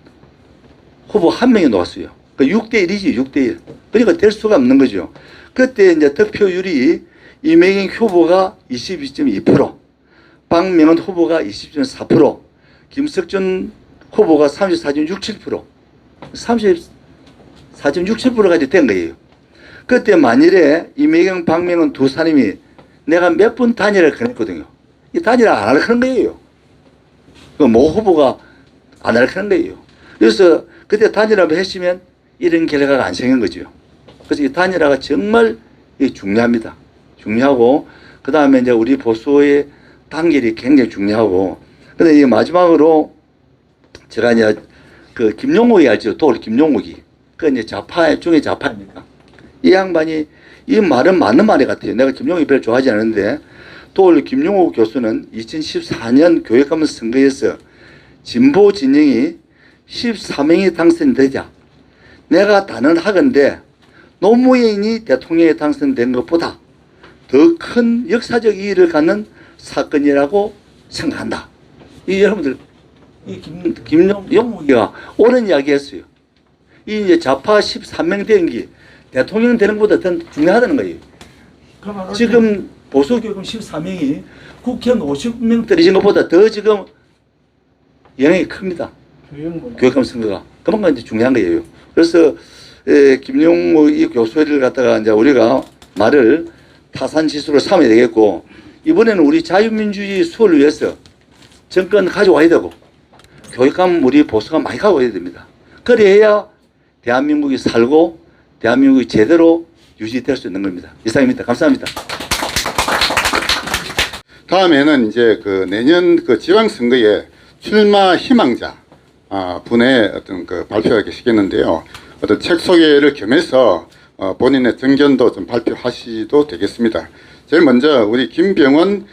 후보 1명이 나왔어요. 그 6대1이지 6대1. 그러니까 될 수가 없는 거죠. 그때 이제 득표율이 이명희 후보가 22.2%, 박명은 후보가 20.4%, 김석준 후보가 34.67%, 34.67%까지 된 거예요. 그때 만일에 이명경, 박명은 두 사람이 내가 몇 분 단일을 conna했거든요. 이 단일을 안 하려는 거예요. 그 모 후보가 안 하려는 거예요. 그래서 그때 단일화를 했으면 이런 결과가 안 생긴 거죠. 그래서 이 단일화가 정말 중요합니다. 중요하고, 그 다음에 이제 우리 보수의 단결이 굉장히 중요하고, 근데 이 마지막으로 제가 이제 그 김용옥이 알죠? 도올 김용옥이. 그 이제 좌파 중에 좌파입니다. 이 양반이 이 말은 맞는 말이 같아요. 내가 김용옥이 별로 좋아하지 않는데 도올 김용옥 교수는 2014년 교육감 선거에서 진보 진영이 14명이 당선되자 내가 단언하건대 노무현이 대통령에 당선된 것보다 더 큰 역사적意义를 갖는 사건이라고 생각한다. 이 여러분들 이 김용옥이가 옳은 이야기했어요. 이 이제 좌파 13명 된 게 대통령 되는 것보다 더 중요하다는 거예요. 지금 보수 교육감 14명이 국회의원 50명 떨어진 것보다 더 지금 영향이 큽니다. 교육감 선거가 그만큼 이제 중요한 거예요. 그래서 김용옥 이 교수를 갖다가 이제 우리가 말을 타산 지수로 삼아야 되겠고 이번에는 우리 자유민주주의 수호를 위해서 정권 가져와야 되고 교육감 우리 보수가 많이 가져와야 됩니다. 그래야 대한민국이 살고 대한민국이 제대로 유지될 수 있는 겁니다. 이상입니다. 감사합니다. 다음에는 이제 그 내년 그 지방선거에 출마 희망자 분의 어떤 그 발표가 계시겠는데요. 어떤 책 소개를 겸해서 본인의 정견도 좀 발표하시도 되겠습니다. 제일 먼저 우리 김병원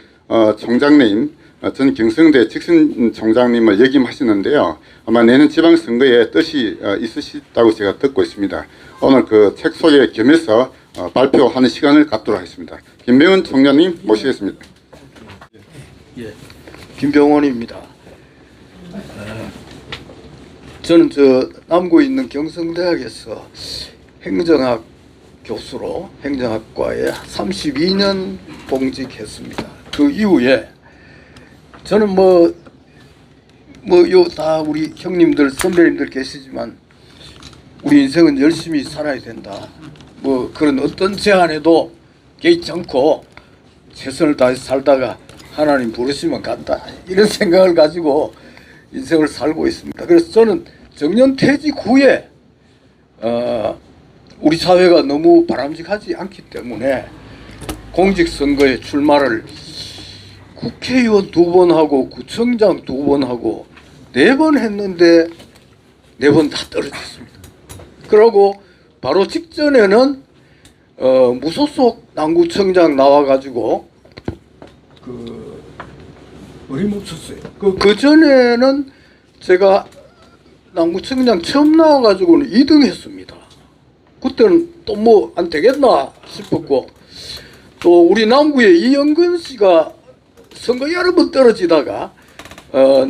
총장님, 전 경성대 직선 총장님을 역임하시는데요. 아마 내년 지방선거에 뜻이 있으시다고 제가 듣고 있습니다. 오늘 그 책 소개 겸해서 발표하는 시간을 갖도록 하겠습니다. 김병원 총장님 모시겠습니다. 예, 김병원입니다. 저는 남구에 있는 경성대학에서 행정학 교수로 행정학과에 32년 봉직했습니다. 그 이후에 저는 다 우리 형님들 선배님들 계시지만 우리 인생은 열심히 살아야 된다. 그런 어떤 제안에도 개의치 않고 최선을 다해서 살다가 하나님 부르시면 간다. 이런 생각을 가지고 인생을 살고 있습니다. 그래서 저는 정년 퇴직 후에 우리 사회가 너무 바람직하지 않기 때문에 공직선거에 출마를 국회의원 2번 하고 구청장 2번 하고 4번 했는데 4번 다 떨어졌습니다. 그러고 바로 직전에는 무소속 남구청장 나와가지고 어림없었어요. 그 전에는 제가 남구청장 처음 나와가지고는 2등 했습니다. 그때는 또 안 되겠나 싶었고 또 우리 남구에 이영근 씨가 선거 여러 번 떨어지다가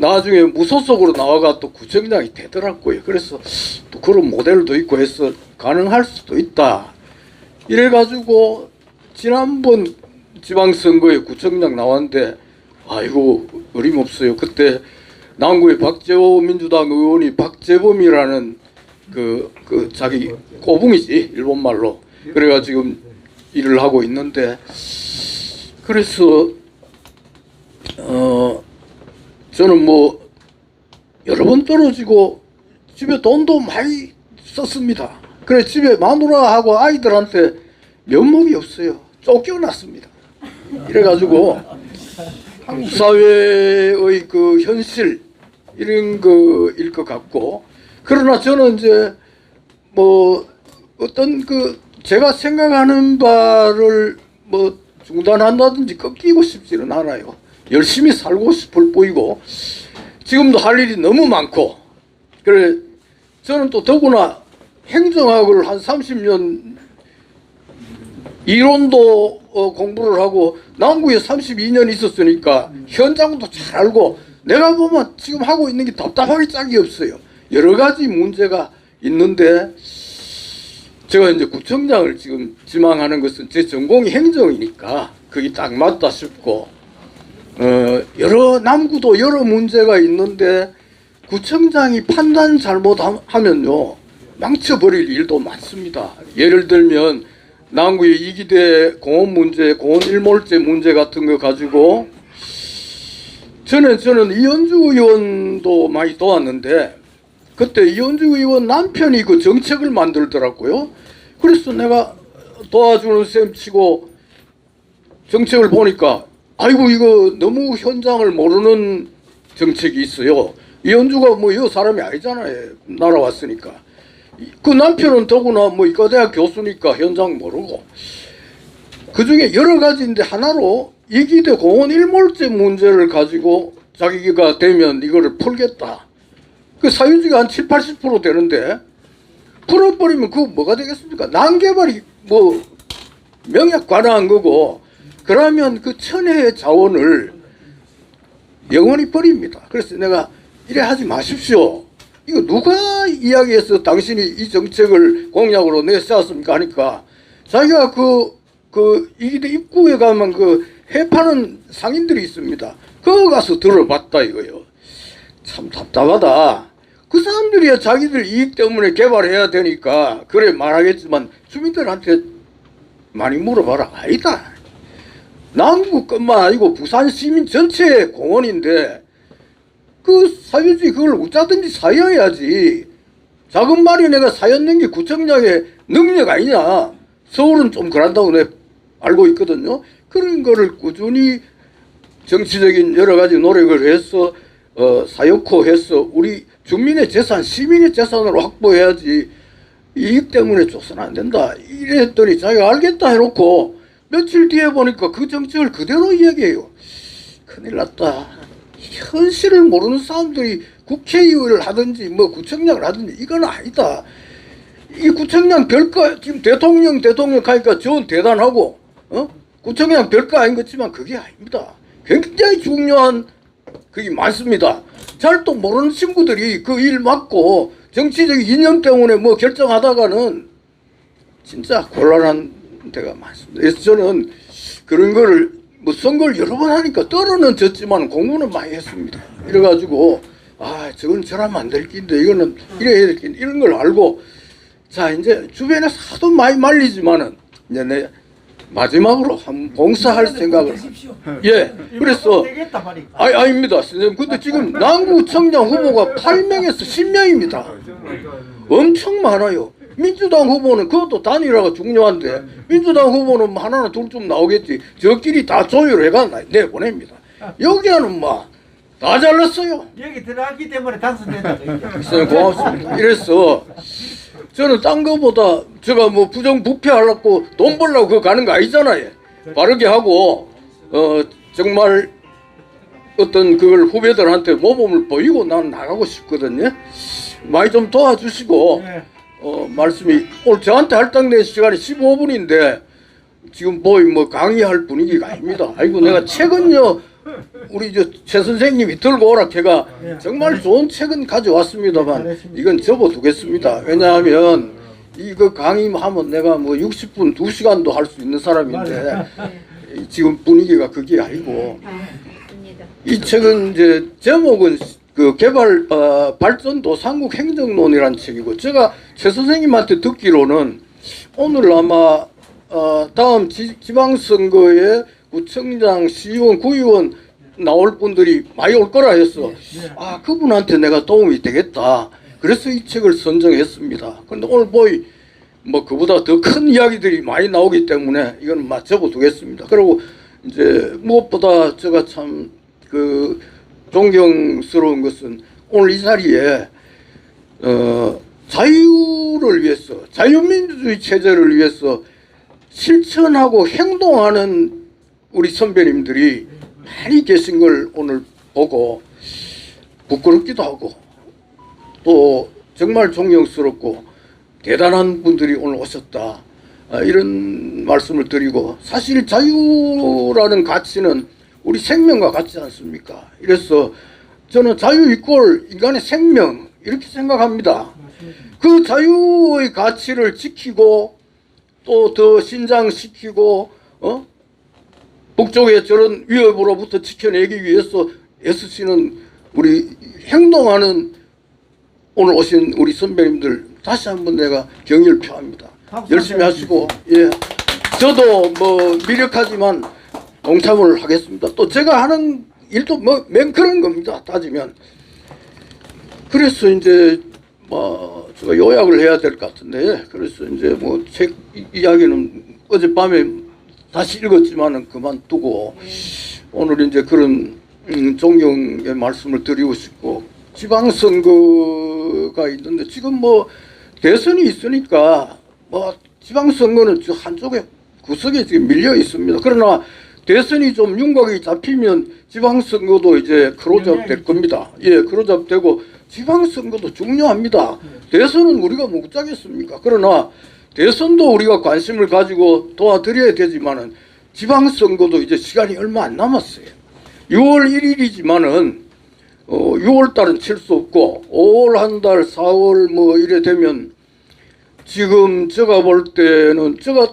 나중에 무소속으로 나와가 또 구청장이 되더라고요. 그래서 또 그런 모델도 있고 해서 가능할 수도 있다. 이래가지고 지난번 지방선거에 구청장 나왔는데 아이고 어림없어요. 그때 남구의 박재호 민주당 의원이 박재범이라는 그 자기 꼬붕이지 일본말로 그래가 지금 일을 하고 있는데 그래서 저는 여러 번 떨어지고 집에 돈도 많이 썼습니다. 그래 집에 마누라하고 아이들한테 면목이 없어요. 쫓겨났습니다. 이래가지고 한국 사회의 그 현실 이런 거일 것 같고 그러나 저는 이제 어떤 제가 생각하는 바를 중단한다든지 꺾이고 싶지는 않아요. 열심히 살고 싶을 뿐이고 지금도 할 일이 너무 많고 그래 저는 또 더구나 행정학을 한 30년 이론도 공부를 하고 남구에 32년 있었으니까 현장도 잘 알고 내가 보면 지금 하고 있는 게 답답하게 짝이 없어요. 여러 가지 문제가 있는데 제가 이제 구청장을 지금 지망하는 것은 제 전공이 행정이니까 그게 딱 맞다 싶고 남구도 여러 문제가 있는데 구청장이 판단 잘못하면요 망쳐버릴 일도 많습니다. 예를 들면 남구의 이기대 공원 문제, 공원 일몰제 문제 같은 거 가지고 저는 이현주 의원도 많이 도왔는데 그때 이현주 의원 남편이 그 정책을 만들더라고요. 그래서 내가 도와주는 셈 치고 정책을 보니까 아이고 이거 너무 현장을 모르는 정책이 있어요. 이현주가 뭐 이 사람이 아니잖아요. 날아왔으니까. 그 남편은 더구나 뭐 이과대학 교수니까 현장 모르고. 그 중에 여러 가지인데 하나로 이기대 공원 일몰제 문제를 가지고 자기가 되면 이거를 풀겠다. 그 사유지가 한 7, 80% 되는데 풀어버리면 그거 뭐가 되겠습니까? 난개발이 뭐 명약 관화한 거고 그러면 그 천혜의 자원을 영원히 버립니다. 그래서 내가 이래 하지 마십시오. 이거 누가 이야기해서 당신이 이 정책을 공약으로 내세웠습니까? 하니까 자기가 그 이기대 입구에 가면 그 해파는 상인들이 있습니다. 그거 가서 들어봤다 이거요. 참 답답하다. 그 사람들이야 자기들 이익 때문에 개발해야 되니까 그래 말하겠지만 주민들한테 많이 물어봐라. 아니다. 남구뿐만 아니고 부산 시민 전체의 공원인데 그 사유지 그걸 어쩌든지 사여야지. 작은 말이 내가 사였는 게 구청장의 능력 아니냐. 서울은 좀 그런다고 내가 알고 있거든요. 그런 거를 꾸준히 정치적인 여러 가지 노력을 해서 사역호 해서 우리 주민의 재산, 시민의 재산으로 확보해야지 이익 때문에 줘서는 안 된다. 이랬더니 자기가 알겠다 해놓고 며칠 뒤에 보니까 그 정책을 그대로 이야기해요. 큰일 났다. 현실을 모르는 사람들이 국회의원을 하든지 뭐 구청장을 하든지 이건 아니다. 이 구청장 별거 지금 대통령 하니까 전 대단하고 구청장 별거 아닌 것지만 그게 아닙니다. 굉장히 중요한 그게 많습니다. 잘도 모르는 친구들이 그 일 맡고 정치적인 이념 때문에 뭐 결정하다가는 진짜 곤란한 데가 많습니다. 그래서 저는 그런 거를 뭐 선거를 여러 번 하니까 떨어는 졌지만 공부는 많이 했습니다. 이래가지고 저건 저라면 안 될 낀데 이거는 이래야 될 낀데 이런 걸 알고 자 이제 주변에서 하도 많이 말리지만은 이제 내 마지막으로 한 봉사할 생각을 예 그래서 아닙니다 선생님. 근데 지금 남구청장 후보가 8명에서 10명입니다. 엄청 많아요. 민주당 후보는 그것도 단일화가 중요한데 민주당 후보는 하나나 둘 좀 나오겠지. 저끼리 다 조율해가 내보냅니다. 여기는 뭐 다 잘랐어요. 여기 들어갔기 때문에 당선된다. 선생님 고맙습니다. 이래서 저는 딴 거보다 제가 뭐 부정부패하려고 돈 벌려고 그거 가는 거 아니잖아요. 바르게 하고 정말 어떤 그걸 후배들한테 모범을 보이고 난 나가고 싶거든요. 많이 좀 도와주시고 말씀이 오늘 저한테 할당된 시간이 15분인데 지금 뭐 강의할 분위기가 아닙니다. 아이고 내가 책은요 우리 최 선생님이 들고 오라 제가 정말 좋은 책은 가져왔습니다만 이건 접어두겠습니다. 왜냐하면 이거 강의하면 내가 뭐 60분 2시간도 할 수 있는 사람인데 지금 분위기가 그게 아니고 이 책은 이제 제목은 그 개발 발전도 삼국 행정론이라는 책이고 제가 최 선생님한테 듣기로는 오늘 아마 다음 지방선거에 구청장, 시의원, 구의원 나올 분들이 많이 올 거라 해서 그분한테 내가 도움이 되겠다. 그래서 이 책을 선정했습니다. 그런데 오늘 뭐 그보다 더 큰 이야기들이 많이 나오기 때문에 이건 접어두겠습니다. 그리고 이제 무엇보다 제가 참 그 존경스러운 것은 오늘 이 자리에 자유를 위해서 자유민주주의 체제를 위해서 실천하고 행동하는 우리 선배님들이 많이 계신 걸 오늘 보고 부끄럽기도 하고 또 정말 존경스럽고 대단한 분들이 오늘 오셨다 이런 말씀을 드리고 사실 자유라는 가치는 우리 생명과 같지 않습니까? 이래서 저는 자유 이꼴 인간의 생명 이렇게 생각합니다. 그 자유의 가치를 지키고 또 더 신장시키고 북쪽에 저런 위협으로부터 지켜내기 위해서 애쓰시는 우리 행동하는 오늘 오신 우리 선배님들 다시 한번 내가 경의를 표합니다. 열심히 하시고 저도 뭐 미력하지만 동참을 하겠습니다. 또 제가 하는 일도 뭐 맹그런 겁니다. 따지면 그래서 이제 뭐 제가 요약을 해야 될 것 같은데 그래서 이제 뭐 책 이야기는 어젯밤에 다시 읽었지만은 그만두고 오늘 이제 그런 존경의 말씀을 드리고 싶고 지방선거가 있는데 지금 뭐 대선이 있으니까 뭐 지방선거는 저 한쪽에 구석에 지금 밀려 있습니다. 그러나 대선이 좀 윤곽이 잡히면 지방선거도 이제 크로즈업 될 겁니다. 예, 크로즈업 되고 지방선거도 중요합니다. 대선은 우리가 못 짜겠습니까? 그러나 대선도 우리가 관심을 가지고 도와드려야 되지만은 지방선거도 이제 시간이 얼마 안 남았어요. 6월 1일이지만은 6월 달은 칠 수 없고 5월 한 달, 4월 뭐 이래 되면 지금 제가 볼 때는 제가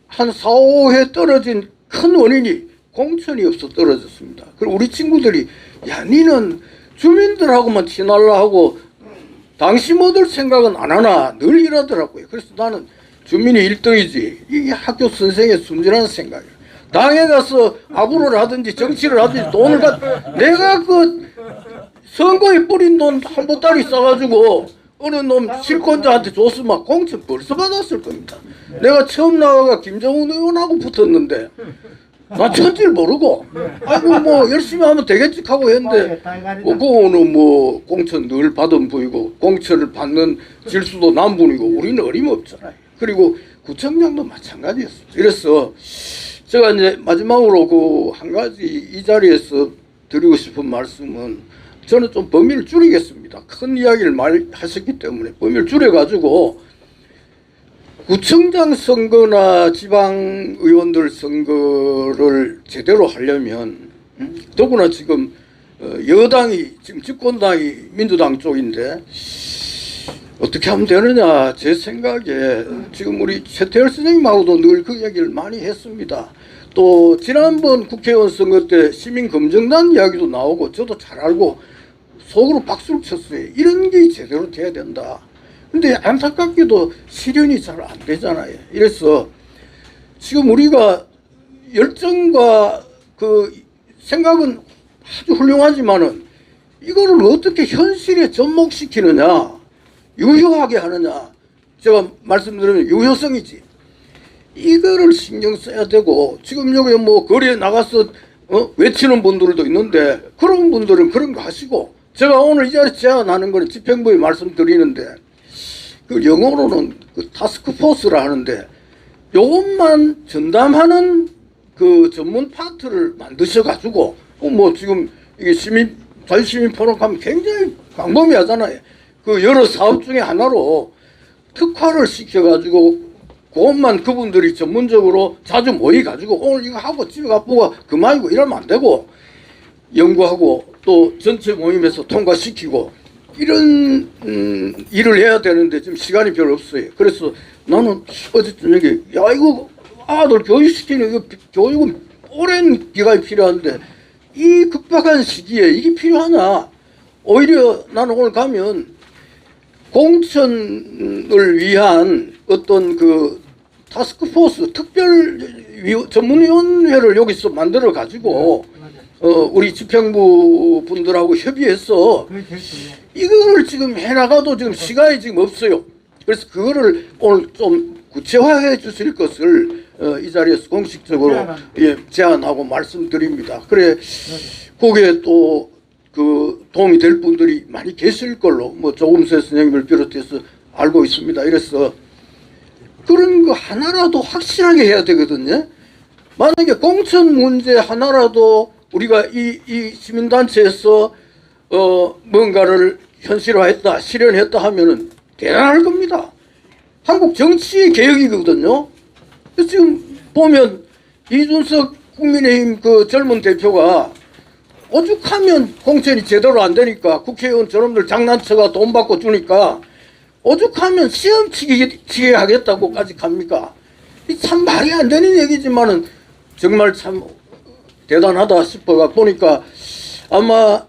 한 4, 5회 떨어진 큰 원인이 공천이 없어 떨어졌습니다. 그리고 우리 친구들이 야 니는 주민들하고만 친하려 하고 당신 얻을 생각은 안 하나 늘 이러더라고요. 그래서 나는 주민이 1등이지 이게 학교 선생의 순진한 생각이에요. 당에 가서 아부를 하든지 정치를 하든지 돈을 내가 그 선거에 뿌린 돈 한 보따리 싸가지고 어느 놈 실권자한테 줬으면 공천 벌써 받았을 겁니다. 내가 처음 나와가 김정은 의원하고 붙었는데 난 천지를 모르고 아이고 뭐 열심히 하면 되겠지 하고 했는데 그거는 뭐 공천 늘 받은 부이고 공천을 받는 질수도 남분이고 우리는 어림없잖아요. 그리고 구청장도 마찬가지였습니다. 그래서 제가 이제 마지막으로 그 한 가지 이 자리에서 드리고 싶은 말씀은 저는 좀 범위를 줄이겠습니다. 큰 이야기를 많이 하셨기 때문에 범위를 줄여가지고 구청장 선거나 지방의원들 선거를 제대로 하려면 더구나 지금 여당이 지금 집권당이 민주당 쪽인데 어떻게 하면 되느냐 제 생각에 지금 우리 최태열 선생님하고도 늘 그 얘기를 많이 했습니다. 또 지난번 국회의원 선거 때 시민검증단 이야기도 나오고 저도 잘 알고 속으로 박수를 쳤어요. 이런 게 제대로 돼야 된다. 근데 안타깝게도 실현이 잘 안 되잖아요. 이래서 지금 우리가 열정과 그 생각은 아주 훌륭하지만은 이거를 어떻게 현실에 접목시키느냐, 유효하게 하느냐. 제가 말씀드리면 유효성이지. 이거를 신경 써야 되고 지금 여기 뭐 거리에 나가서 외치는 분들도 있는데 그런 분들은 그런 거 하시고 제가 오늘 이 자리에 제안하는 거는 집행부에 말씀드리는데 그 영어로는 그 타스크포스라 하는데 요것만 전담하는 그 전문 파트를 만드셔 가지고 뭐 지금 이게 자유시민 포럼하면 굉장히 광범위하잖아요. 그 여러 사업 중에 하나로 특화를 시켜 가지고 그것만 그분들이 전문적으로 자주 모여 가지고 오늘 이거 하고 집에 가보고 그만이고 이러면 안 되고 연구하고 또 전체 모임에서 통과시키고 이런 일을 해야 되는데 지금 시간이 별로 없어요. 그래서 나는 어제 저녁에 야 이거 아들 교육시키는 이거 교육은 오랜 기간이 필요한데 이 급박한 시기에 이게 필요하냐. 오히려 나는 오늘 가면 공천을 위한 어떤 그 타스크포스 특별 전문위원회를 여기서 만들어 가지고 우리 집행부 분들하고 협의해서 이거를 지금 해나가도 지금 시간이 지금 없어요. 그래서 그거를 오늘 좀 구체화해 주실 것을 이 자리에서 공식적으로 제안하고 말씀드립니다. 그래 거기에 또 그 도움이 될 분들이 많이 계실 걸로 뭐 조금세 선생님을 비롯해서 알고 있습니다. 이래서 그런 거 하나라도 확실하게 해야 되거든요. 만약에 공천 문제 하나라도 우리가 이 시민단체에서 뭔가를 현실화했다, 실현했다 하면은 대단할 겁니다. 한국 정치의 개혁이거든요. 지금 보면 이준석 국민의힘 그 젊은 대표가 오죽하면 공천이 제대로 안 되니까 국회의원 저놈들 장난쳐가 돈 받고 주니까 오죽하면 시험 치게 하겠다고까지 갑니까? 이 참 말이 안 되는 얘기지만은 정말 참 대단하다 싶어가 보니까 아마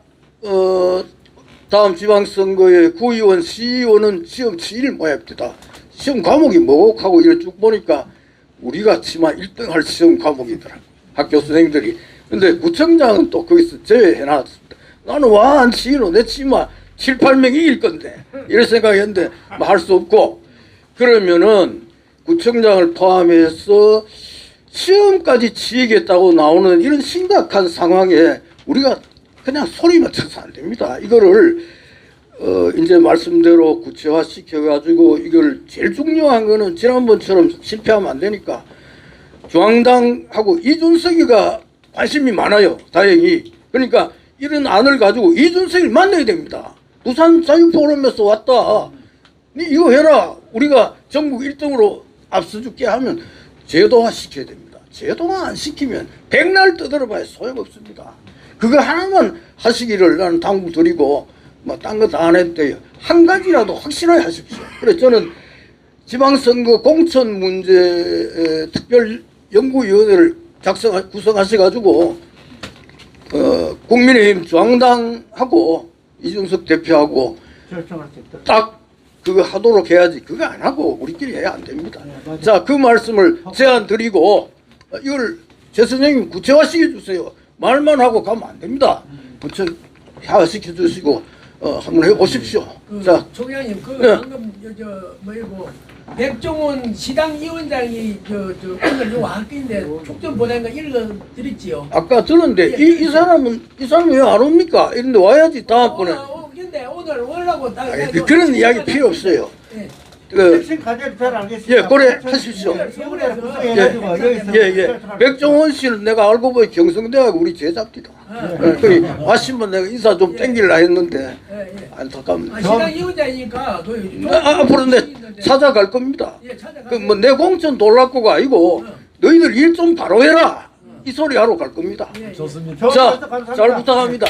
다음 지방선거에 구의원, 시의원은 시험 치일 모양입니다. 시험 과목이 뭐고 하고 이래 쭉 보니까 우리가 치마 1등 할 시험 과목이더라고요. 학교 선생님들이. 근데 구청장은 또 거기서 제외해놨습니다. 나는 와한 시의로 내 치마 7, 8명 이길 건데 이런 생각했는데 할 수 없고 그러면은 구청장을 포함해서 시험까지 치겠다고 나오는 이런 심각한 상황에 우리가 그냥 소리만 쳐서 안 됩니다. 이거를 이제 말씀대로 구체화 시켜가지고 이걸 제일 중요한 거는 지난번처럼 실패하면 안 되니까 중앙당하고 이준석이가 관심이 많아요. 다행히. 그러니까 이런 안을 가지고 이준석을 만나야 됩니다. 부산 자유포럼에서 왔다. 니 이거 해라. 우리가 전국 1등으로 앞서줄게 하면 제도화 시켜야 됩니다. 제도화 안 시키면 백날 떠들어봐야 소용없습니다. 그거 하나만 하시기를 나는 당부드리고 뭐 딴 거 다 안 해도 돼요. 한 가지라도 확실하게 하십시오. 그래서 저는 지방선거 공천 문제 특별 연구위원회를 구성하셔가지고 국민의힘 중앙당하고 이준석 대표하고 결정할 수 있도록. 딱 그거 하도록 해야지. 그거 안 하고 우리끼리 해야 안 됩니다. 자, 그 말씀을 제안 드리고 이걸 제 선생님 구체화시켜 주세요. 말만 하고 가면 안 됩니다. 구체화시켜 주시고 한번 해보십시오. 자, 총장님 그 네. 방금 뭐이고 백종원 시당위원장이 오늘 요 학기인데 축전 보낸 거 읽어드렸지요. 아까 들었는데 이 사람은 왜 안 옵니까? 이런데 와야지 다음번에. 근데 오늘 오려고 다 그런 이야기 필요 없어요. 예. 그, 핵심 과제를 잘 알겠습니다. 예, 그래 하십시오. 서울에 구성해가지고 여기서 예. 백종원 씨는 내가 알고 보니 경성대하고 우리 제잡기다. 그래 왔으면 내가 인사 좀 땡길라 했는데 예. 안타깝네. 시당위원장이니까 앞으로 내 찾아갈 겁니다. 예, 찾아가세요. 그 뭐 내 공천 돌라고가 아니고 너희들 일 좀 바로 해라. 이 소리 하러 갈 겁니다. 좋습니다. 자, 잘 부탁합니다.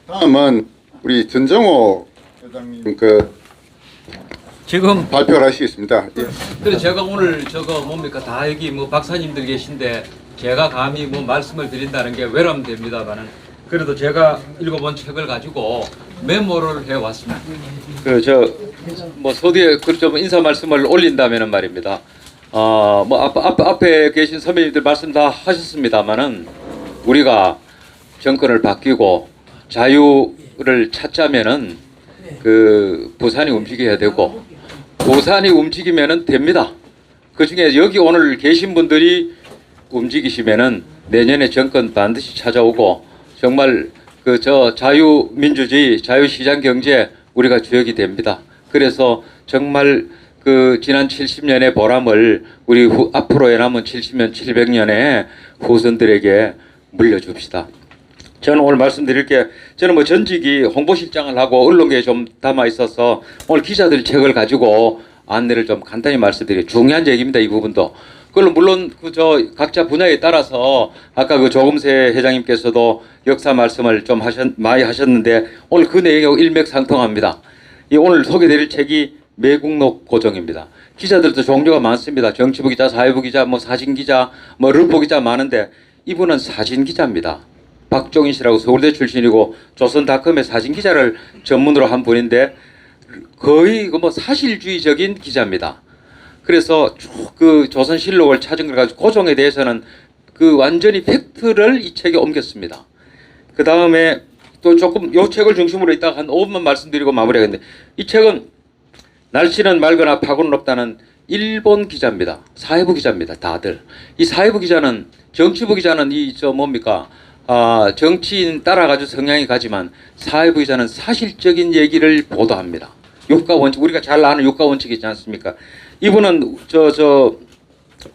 다음은 우리 전정호 회장님 지금 발표를 하시겠습니다. 예. 그래 제가 오늘 저거 뭡니까 다 여기 뭐 박사님들 계신데 제가 감히 뭐 말씀을 드린다는 게 외람됩니다만은 그래도 제가 읽어본 책을 가지고 메모를 해 왔습니다. 그 저 뭐 서두에 그좀 인사 말씀을 올린다면은 말입니다. 뭐 앞에 계신 선배님들 말씀 다 하셨습니다만은 우리가 정권을 바뀌고 자유를 찾자면은 그 부산이 움직여야 되고 부산이 움직이면은 됩니다. 그 중에 여기 오늘 계신 분들이 움직이시면은 내년에 정권 반드시 찾아오고 정말 그 저 자유민주주의, 자유시장 경제 우리가 주역이 됩니다. 그래서 정말 그 지난 70년의 보람을 우리 앞으로의 남은 70년, 700년의 후손들에게 물려줍시다. 저는 오늘 말씀드릴 게 저는 뭐 전직이 홍보실장을 하고 언론계에 좀 담아 있어서 오늘 기자들 책을 가지고 안내를 좀 간단히 말씀드려요. 중요한 얘기입니다. 이 부분도. 그걸로 물론 그 저 각자 분야에 따라서 아까 그 조금세 회장님께서도 역사 말씀을 좀 많이 하셨는데 오늘 그 내용하고 일맥상통합니다. 이 오늘 소개드릴 책이 매국노 고정입니다. 기자들도 종류가 많습니다. 정치부 기자, 사회부 기자, 뭐 사진 기자, 뭐 르포 기자 많은데 이분은 사진 기자입니다. 박종인 씨라고 서울대 출신이고 조선닷컴의 사진 기자를 전문으로 한 분인데 거의 그 뭐 사실주의적인 기자입니다. 그래서 쭉 그 조선실록을 찾은 걸 가지고 고종에 대해서는 그 완전히 팩트를 이 책에 옮겼습니다. 그 다음에 또 조금 요 책을 중심으로 있다가 한 5분만 말씀드리고 마무리하겠는데 이 책은 날씨는 맑거나 파고는 없다는 일본 기자입니다. 사회부 기자입니다. 다들. 이 사회부 기자는 정치부 기자는 이 저 뭡니까? 정치인 따라가지고 성향이 가지만 사회부 기자는 사실적인 얘기를 보도합니다. 육가 원칙 우리가 잘 아는 육가 원칙이 있지 않습니까? 이분은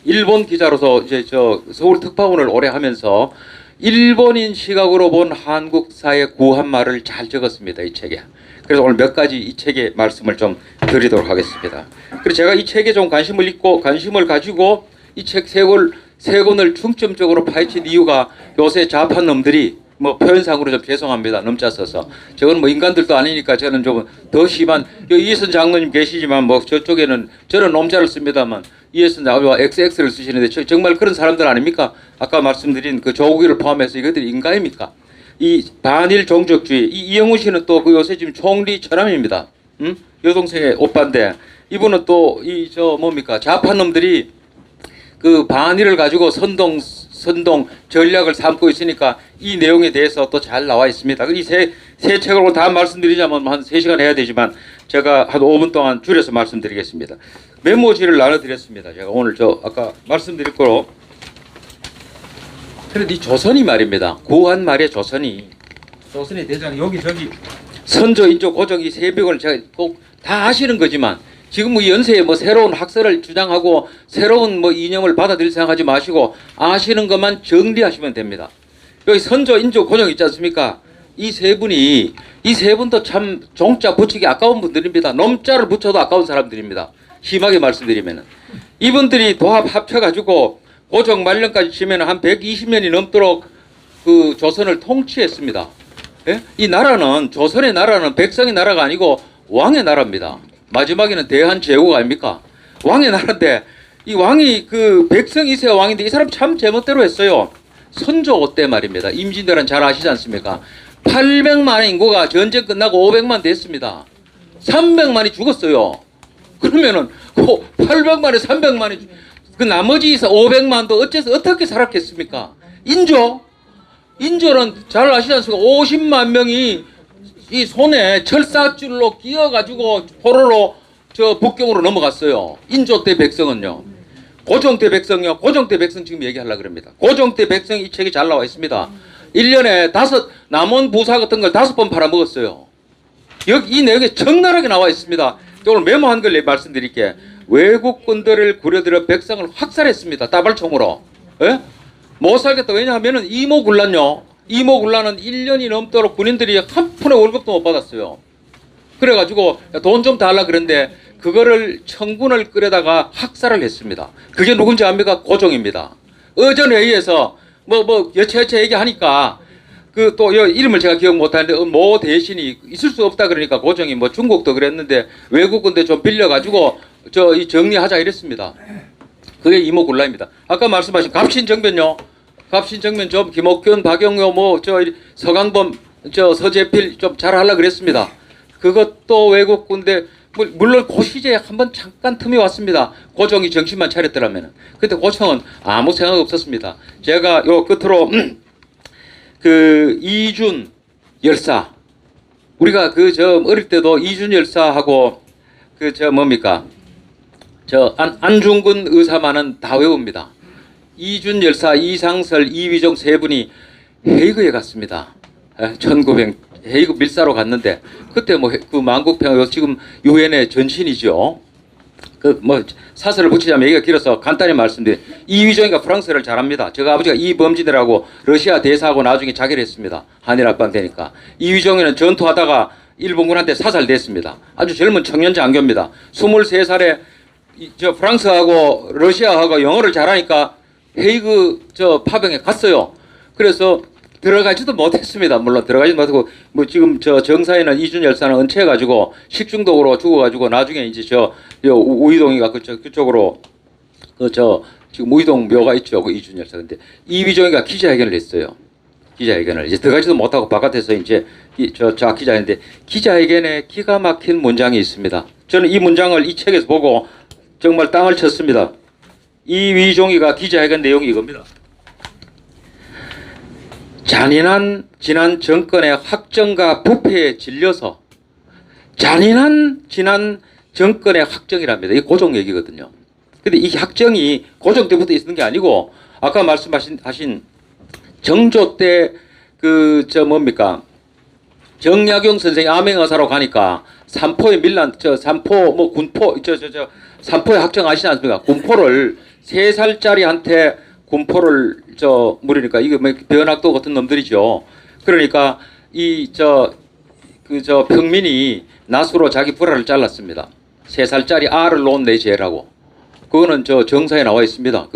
일본 기자로서 이제 서울 특파원을 오래 하면서 일본인 시각으로 본 한국 사회 구한 말을 잘 적었습니다. 이 책에. 그래서 오늘 몇 가지 이 책의 말씀을 좀 드리도록 하겠습니다. 그래서 제가 이 책에 좀 관심을 가지고 이 책 세 권을 중점적으로 파헤친 이유가 요새 좌파 놈들이 뭐 표현상으로 좀 죄송합니다. 넘자 써서. 저건 뭐 인간들도 아니니까 저는 좀 더 심한 이해선 장로님 계시지만 뭐 저쪽에는 저는 넘자를 씁니다만 이해선 장로와 XX를 쓰시는데 정말 그런 사람들 아닙니까? 아까 말씀드린 그 조국이를 포함해서 이것들이 인간입니까? 이 반일 종족주의 이영우 씨는 또 그 요새 지금 총리 처남입니다. 여동생의 오빠인데 이분은 또 이 뭡니까 좌파 놈들이 그 반일을 가지고 선동 전략을 삼고 있으니까 이 내용에 대해서 또 잘 나와 있습니다. 이 세 책을 다 말씀드리자면 한 3시간 해야 되지만 제가 한 5분 동안 줄여서 말씀드리겠습니다. 메모지를 나눠드렸습니다. 제가 오늘 아까 말씀드릴 거로. 그런데 이 조선이 말입니다. 구한 말의 조선이 대장 여기 선조, 인조, 고종 이 세 병을 제가 꼭 다 아시는 거지만 지금 뭐 연세에 뭐 새로운 학설을 주장하고 새로운 뭐 이념을 받아들일 생각하지 마시고 아시는 것만 정리하시면 됩니다. 여기 선조, 인조, 고종 있지 않습니까? 이 세 분도 참 종자 붙이기 아까운 분들입니다. nom자를 붙여도 아까운 사람들입니다. 심하게 말씀드리면은 이분들이 도합 합쳐가지고 고종 말년까지 치면 한 120년이 넘도록 그 조선을 통치했습니다. 예? 이 나라는 조선의 나라는 백성의 나라가 아니고 왕의 나라입니다. 마지막에는 대한 제국 아닙니까? 왕의 나라인데 이 왕이 그 백성 2세 왕인데 이 사람 참 제멋대로 했어요. 선조 때 말입니다. 임진왜란 잘 아시지 않습니까? 800만의 인구가 전쟁 끝나고 500만 됐습니다. 300만이 죽었어요. 그러면은 800만에 300만이 그 나머지 500만도 어떻게 살았겠습니까? 인조는 잘 아시지 않습니까? 50만 명이 이 손에 철사줄로 끼어가지고 포로로 저 북경으로 넘어갔어요. 인조 때 백성은요. 고종 때 백성요. 고종 때 백성 지금 얘기하려고 그럽니다. 고종 때 백성 이 책이 잘 나와 있습니다. 1년에 남원 부사 같은 걸 5번 팔아먹었어요. 여기 이 내용에 적나라하게 나와 있습니다. 오늘 메모한 걸 말씀드릴게. 외국군들을 구려들여 백성을 확살했습니다. 따발총으로. 예? 못 살겠다. 왜냐하면은 이모군란요. 이모군란은 1년이 넘도록 군인들이 한 푼의 월급도 못 받았어요. 그래가지고 돈 좀 달라 그랬는데 그거를 청군을 끌어다가 학살을 했습니다. 그게 누군지 압니까? 고종입니다. 의전회의에서 여차여차 얘기하니까 그 또 이름을 제가 기억 못하는데 모 대신이 있을 수 없다 그러니까 고종이 뭐 중국도 그랬는데 외국군대 좀 빌려가지고 이 정리하자 이랬습니다. 그게 이모군란입니다. 아까 말씀하신 갑신정변요. 갑신정변 좀 김옥균, 박영효 서강범, 서재필 좀 잘하려고 그랬습니다. 그것도 외국군대 물론 그 시제에 한번 잠깐 틈이 왔습니다. 고종이 정신만 차렸더라면. 근데 고종은 아무 생각 없었습니다. 제가 요 끝으로 그 이준 열사 우리가 어릴 때도 이준 열사하고 안중근 의사만은 다 외웁니다. 이준 열사, 이상설, 이휘종 세 분이 헤이그에 갔습니다. 1900 헤이그 밀사로 갔는데 그때 그 만국평화 지금 유엔의 전신이죠. 사설을 붙이자면 얘기가 길어서 간단히 말씀드려. 이휘종이가 프랑스를 잘합니다. 제가 아버지가 이범진이라고 러시아 대사하고 나중에 자결했습니다. 한일 합방 되니까. 이휘종이는 전투하다가 일본군한테 사살됐습니다. 아주 젊은 청년 장교입니다. 23살에 프랑스하고 러시아하고 영어를 잘하니까 헤이그 파병에 갔어요. 그래서 들어가지도 못했습니다. 물론 들어가지도 못하고 지금 정사에는 이준 열사는 은퇴해가지고 식중독으로 죽어가지고 나중에 이제 우이동이가 그쪽으로 지금 우이동 묘가 있죠. 그 이준 열사. 근데 이휘종이가 기자회견을 했어요. 기자회견을 이제 들어가지도 못하고 바깥에서 이제 기자회견인데 기자회견에 기가 막힌 문장이 있습니다. 저는 이 문장을 이 책에서 보고 정말 땅을 쳤습니다. 이휘종이가 기자회견 내용이 이겁니다. 잔인한 지난 정권의 확정과 부패에 질려서 잔인한 지난 정권의 확정이랍니다. 이게 고종 얘기거든요. 근데 이 확정이 고종 때부터 있는 게 아니고 아까 말씀하신 정조 때 정약용 선생이 암행의사로 가니까 삼포에 군포 삼포에 확정 아시지 않습니까? 군포를 3살짜리한테 군포를 물으니까 이게 변학도 같은 놈들이죠. 그러니까 평민이 낫으로 자기 불알을 잘랐습니다. 3살짜리 알을 놓은 내 죄라고. 그거는 정사에 나와 있습니다.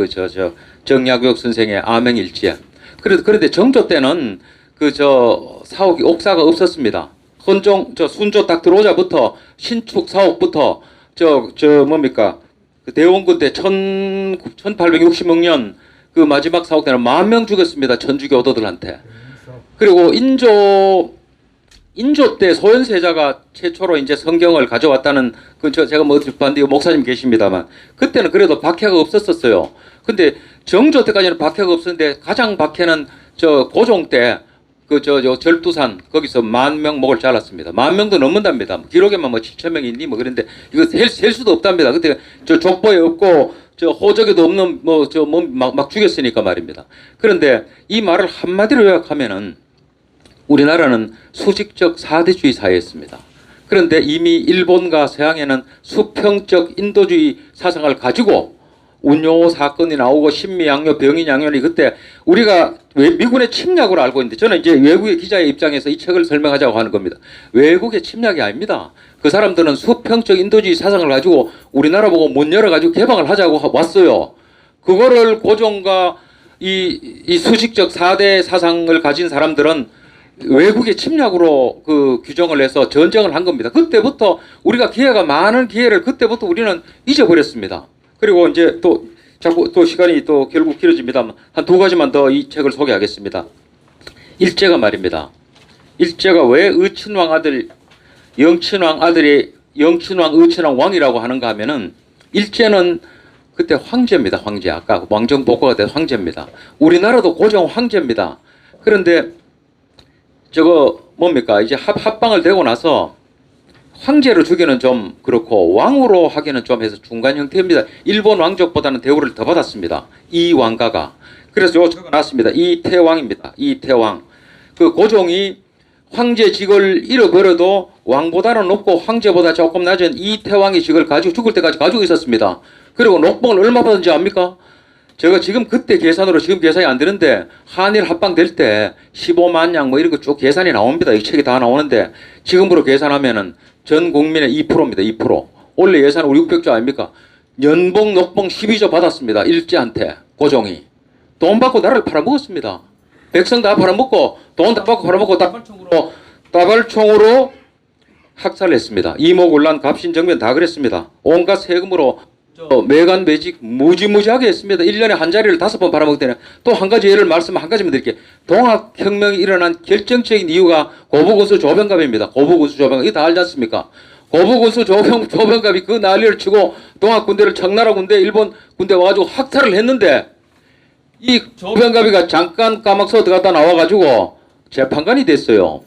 정약용 선생의 암행일지에. 그런데 정조 때는 사옥이 옥사가 없었습니다. 순조 딱 들어오자부터 신축 사옥부터 대원군 때 1866년 그 마지막 사옥 때는 10,000명 죽었습니다. 천주교도들한테. 그리고 인조 때 소현세자가 최초로 이제 성경을 가져왔다는 제가 어디 봤는데 목사님 계십니다만 그때는 그래도 박해가 없었어요. 근데 정조 때까지는 박해가 없었는데 가장 박해는 고종 때 절두산 거기서 10,000명 목을 잘랐습니다. 10,000명도 넘는답니다. 기록에만 7,000명이 있니 그런데 이거 셀 수도 없답니다. 그때 족보에 없고 호적에도 없는 막 죽였으니까 말입니다. 그런데 이 말을 한마디로 요약하면은 우리나라는 수직적 사대주의 사회였습니다. 그런데 이미 일본과 서양에는 수평적 인도주의 사상을 가지고 운요 사건이 나오고 신미양요 병인양요니 그때 우리가 미군의 침략으로 알고 있는데 저는 이제 외국의 기자의 입장에서 이 책을 설명하자고 하는 겁니다. 외국의 침략이 아닙니다. 그 사람들은 수평적 인도주의 사상을 가지고 우리나라 보고 문 열어가지고 개방을 하자고 왔어요. 그거를 고종과 이 수직적 4대 사상을 가진 사람들은 외국의 침략으로 그 규정을 해서 전쟁을 한 겁니다. 그때부터 우리가 기회가 많은 기회를 그때부터 우리는 잊어버렸습니다. 그리고 이제 또 자꾸 또 시간이 또 결국 길어집니다만 한 두 가지만 더 이 책을 소개하겠습니다. 일제가 말입니다. 일제가 왜 의친왕 아들 영친왕 아들이 영친왕 의친왕 왕이라고 하는가 하면은 일제는 그때 황제입니다. 황제. 아까 왕정 복고가 된 황제입니다. 우리나라도 고종 황제입니다. 그런데 저거 뭡니까? 이제 합방을 되고 나서 황제로 주기는 좀 그렇고 왕으로 하기는 좀 해서 중간 형태입니다. 일본 왕족보다는 대우를 더 받았습니다. 이 왕가가. 그래서 요 적어놨습니다. 이태왕입니다. 이태왕. 그 고종이 황제직을 잃어버려도 왕보다는 높고 황제보다 조금 낮은 이태왕의 직을 가지고 죽을 때까지 가지고 있었습니다. 그리고 녹봉을 얼마 받았는지 압니까? 제가 지금 그때 계산으로 지금 계산이 안 되는데 한일 합방 될 때 15만 양 뭐 이런 거 쭉 계산이 나옵니다. 이 책이 다 나오는데 지금으로 계산하면은 전 국민의 2%입니다. 2%. 원래 예산 우리 600조 아닙니까? 연봉 녹봉 12조 받았습니다. 일제한테 고종이. 돈 받고 나라를 팔아먹었습니다. 백성 다 팔아먹고 돈 다 받고 팔아먹고 따발총으로 학살했습니다. 이모곤란 갑신정변 다 그랬습니다. 온갖 세금으로 매간 매직 무지무지하게 했습니다. 1년에 한 자리를 5번 팔아먹을 때는 또 한 가지 예를 한 가지만 드릴게요. 동학혁명이 일어난 결정적인 이유가 고부군수 조병갑입니다. 고부군수 조병갑. 이거 다 알지 않습니까? 고부군수 조병갑이 그 난리를 치고 동학군대를 청나라 군대 일본 군대 와가지고 학살을 했는데 이 조병갑이가 잠깐 까막서 들어갔다 나와가지고 재판관이 됐어요.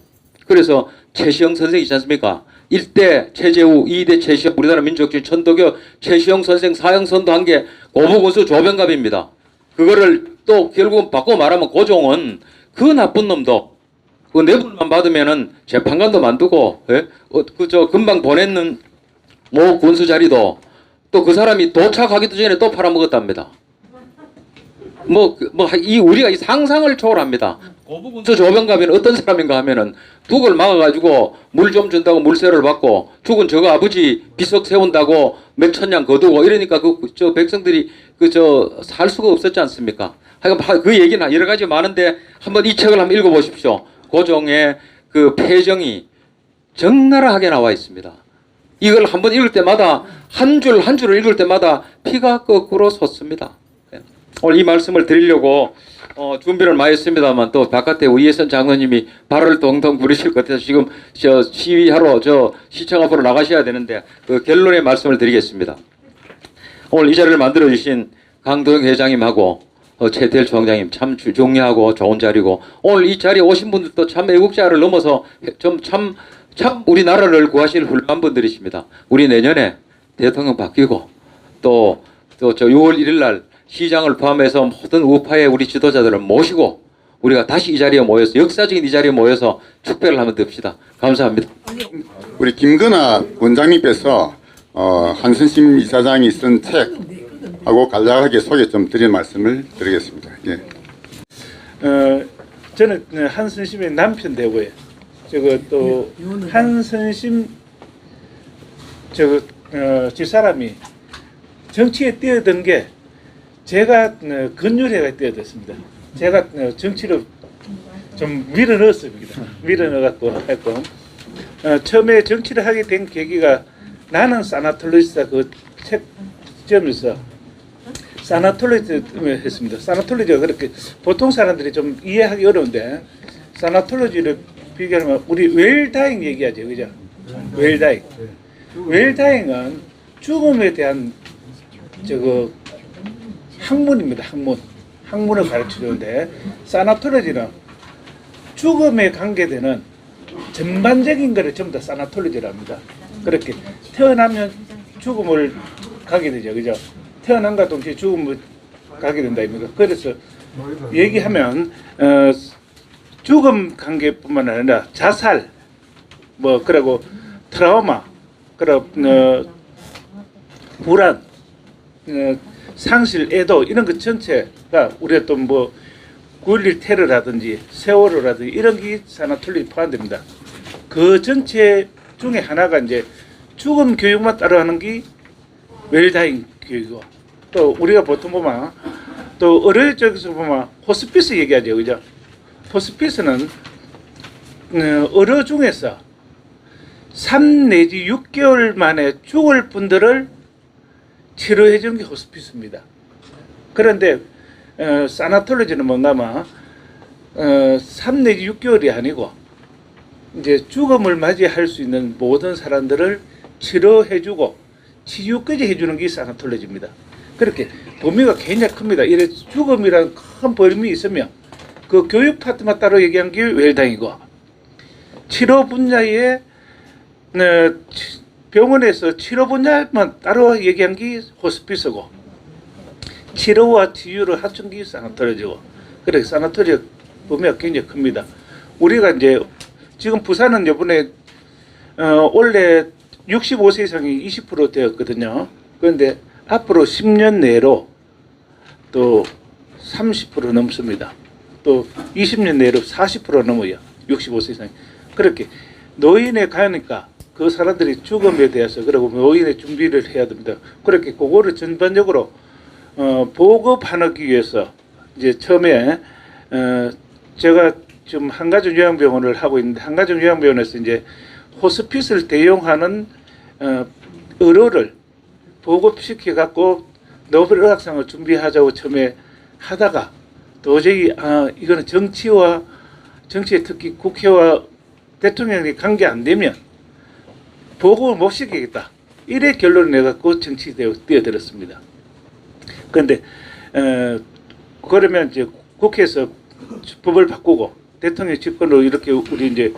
그래서 최시영 선생이 있지 않습니까? 1대 최재우, 2대 최시영, 우리나라 민족주의 천도교 최시영 선생 사형 선도한 게 고부군수 조병갑입니다. 그거를 또 결국은 바꿔 말하면 고종은 그 나쁜 놈도 그 뇌물만 받으면은 재판관도 만두고, 예? 그저 금방 보냈는 모 군수 자리도 또 그 사람이 도착하기도 전에 또 팔아먹었답니다. 우리가 이 상상을 초월합니다. 고부군수 조병갑이는 어떤 사람인가 하면은 둑을 막아가지고 물 좀 준다고 물세를 받고 죽은 저거 아버지 비석 세운다고 몇 천냥 거두고 이러니까 저 백성들이 살 수가 없었지 않습니까? 하여간 그 얘기는 여러 가지 많은데 한번 이 책을 한번 읽어보십시오. 고종의 그 패정이 적나라하게 나와 있습니다. 이걸 한번 읽을 때마다 한 줄을 읽을 때마다 피가 거꾸로 솟습니다. 오늘 이 말씀을 드리려고 준비를 많이 했습니다만 또 바깥에 우이혜선 장로님이 발을 동동 부르실 것 같아서 지금 저 시위하러 저 시청 앞으로 나가셔야 되는데 그 결론의 말씀을 드리겠습니다. 오늘 이 자리를 만들어 주신 강도영 회장님하고 최태일 총장님 참 중요하고 좋은 자리고 오늘 이 자리에 오신 분들도 참 애국자를 넘어서 참 우리나라를 구하실 훌륭한 분들이십니다. 우리 내년에 대통령 바뀌고 또 저 6월 1일 날 시장을 포함해서 모든 우파의 우리 지도자들을 모시고 우리가 다시 이 자리에 모여서 역사적인 이 자리에 모여서 축배를 한번 듭시다. 감사합니다. 우리 김건아 원장님께서 한선심 이사장이 쓴 책하고 간략하게 소개 좀 드릴 말씀을 드리겠습니다. 예. 저는 한선심의 남편 되고요. 저거 또 한선심 집사람이 정치에 뛰어든 게 제가 건율회가 뛰어들었습니다. 제가 정치로 좀 밀어넣었습니다. 밀어넣어갖고 했고 처음에 정치를 하게 된 계기가 나는 사나톨로지스타 그 책점에서 사나톨로지 했습니다. 사나톨로지가 그렇게 보통 사람들이 좀 이해하기 어려운데 사나톨로지를 비교하면 우리 웰다잉 얘기하죠, 그죠? 웰다잉. 웰다잉은 죽음에 대한 학문입니다. 학문을 가르치는데 사나톨로지는 죽음에 관계되는 전반적인 것을 전부 다 사나톨로지랍니다. 그렇게 태어나면 죽음을 가게 되죠, 그죠? 태어남과 동시에 죽음을 가게 된다 입니다. 그래서 얘기하면 죽음 관계뿐만 아니라 자살, 뭐 그리고 트라우마, 그리고 불안, 상실, 애도 이런 것 전체가 우리가 또 뭐 9.11 테러라든지 세월호라든지 이런 게 사나톨리에 포함됩니다. 그 전체 중에 하나가 이제 죽음 교육만 따라하는 게 웰다잉 교육이고, 또 우리가 보통 보면 또 의료 쪽에서 보면 호스피스 얘기하죠, 그죠? 호스피스는 의료 중에서 3 내지 6개월 만에 죽을 분들을 치료해 주는 게 호스피스입니다. 그런데 사나톨로지는 뭔가면 3 내지 6개월이 아니고 이제 죽음을 맞이할 수 있는 모든 사람들을 치료해주고 치유까지 해주는 게 사나톨로지입니다. 그렇게 범위가 굉장히 큽니다. 이래 죽음이라는 큰 범위 있으면 그 교육 파트만 따로 얘기한 게 웰당이고, 치료 분야에 병원에서 치료 분야만 따로 얘기한 게 호스피스고, 치료와 치유를 합친 게 사나토리지고, 그래 사나토리 범위가 굉장히 큽니다. 우리가 이제 지금 부산은 이번에 원래 65세 이상이 20% 되었거든요. 그런데 앞으로 10년 내로 또 30% 넘습니다. 또 20년 내로 40% 넘어요. 65세 이상. 그렇게 노인에 가니까 그 사람들이 죽음에 대해서 그리고 노인의 준비를 해야 됩니다. 그렇게 그거를 전반적으로 보급하기 위해서 이제 처음에 제가 지금 한가정 요양병원을 하고 있는데, 한가정 요양병원에서 이제 호스피스를 대용하는 의료를 보급시켜 갖고 노벨 의학상을 준비하자고 처음에 하다가 도저히 이거는 정치에 특히 국회와 대통령이 관계 안 되면 보고를 못 시키겠다, 이래 결론을 내갖고 정치에 뛰어들었습니다. 그런데 그러면 이제 국회에서 법을 바꾸고 대통령 집권으로 이렇게 우리 이제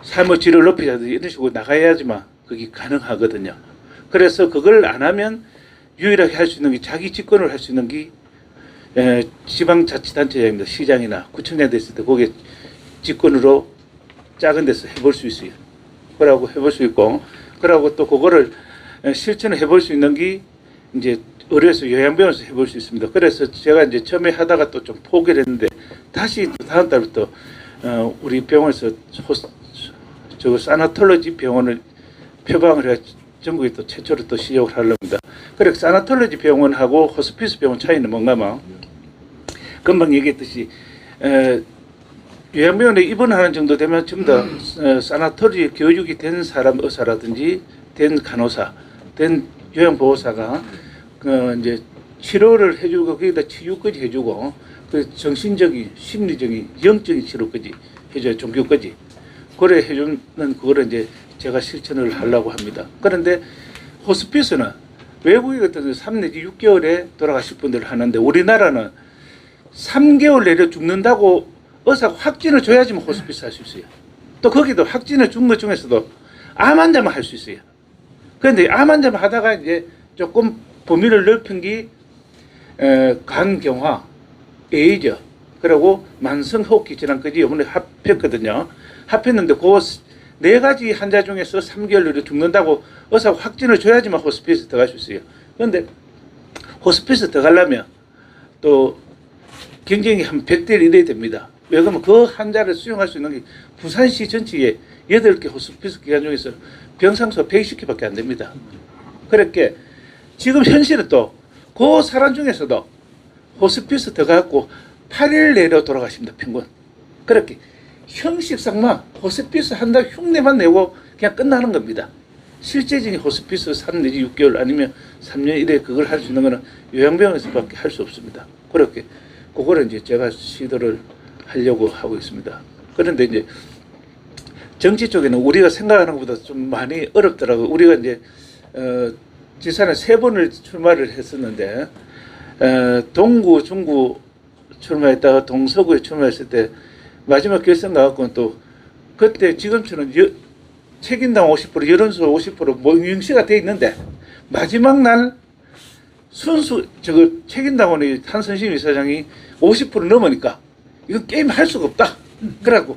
삶의 질을 높이자 이런 식으로 나가야지만 그게 가능하거든요. 그래서 그걸 안 하면 유일하게 할 수 있는 게 자기 집권을 할 수 있는 게 지방자치단체장입니다. 시장이나 구청장 됐을 때 거기에 집권으로 작은 데서 해볼 수 있어요. 그러고 해볼 수 있고, 그러고 또 그거를 실천을 해볼 수 있는 게 이제 의료에서 요양병원에서 해볼 수 있습니다. 그래서 제가 이제 처음에 하다가 또 좀 포기를 했는데 다시 또 다음 달부터 우리 병원에서 저거 사나톨로지 병원을 표방을 해 전국에 또 최초로 또 시작을 하려합니다. 그래서 사나톨로지 병원하고 호스피스 병원 차이는 뭔가면 금방 얘기했듯이 요양병원에 입원하는 정도 되면 전부 다 사나톨로지 교육이 된 사람 의사라든지 된 간호사, 된 요양보호사가 이제 치료를 해주고 거기다 치유까지 해주고 그 정신적인, 심리적인, 영적인 치료까지 해줘야 종교까지 그래 해주는 그거를 이제 제가 실천을 하려고 합니다. 그런데 호스피스는 외국에 같은 3 내지 6개월에 돌아가실 분들을 하는데 우리나라는 3개월 내려 죽는다고 의사가 확진을 줘야지만 호스피스 할 수 있어요. 또 거기도 확진을 준 것 중에서도 암 환자만 할 수 있어요. 그런데 암 환자만 하다가 이제 조금 범위를 넓힌 게 간경화, 에이즈, 그리고 만성호흡기 질환까지 이번에 합했거든요. 합했는데 그 4가지 환자 중에서 3개월 내로 죽는다고 의사가 확진을 줘야지만 호스피스 들어갈 수 있어요. 그런데 호스피스 들어가려면 또 경쟁이 한 100대 1이 됩니다. 왜 그러면 그 환자를 수용할 수 있는 게 부산시 전체에 8개 호스피스 기관 중에서 병상수 120개밖에 안 됩니다. 그렇게 지금 현실은 또 그 사람 중에서도 호스피스 들어가고 8일 내로 돌아가십니다. 평균. 그렇게 형식상만 호스피스 한다 흉내만 내고 그냥 끝나는 겁니다. 실제적인 호스피스 3 내지 6개월 아니면 3년 이래 그걸 할 수 있는 거는 요양병원에서밖에 할 수 없습니다. 그렇게 그거를 이제 제가 시도를 하려고 하고 있습니다. 그런데 이제 정치 쪽에는 우리가 생각하는 것보다 좀 많이 어렵더라고요. 우리가 이제 지사는 3번을 출마를 했었는데 동구, 중구 출마했다가 동서구에 출마했을 때 마지막 결선 나왔고 또 그때 지금처럼 책임당 50%, 여론수 50% 몽영시가 돼 있는데 마지막 날 순수 책임당원의 한선심 이사장이 50% 넘으니까 이건 게임 할 수가 없다. 그래갖고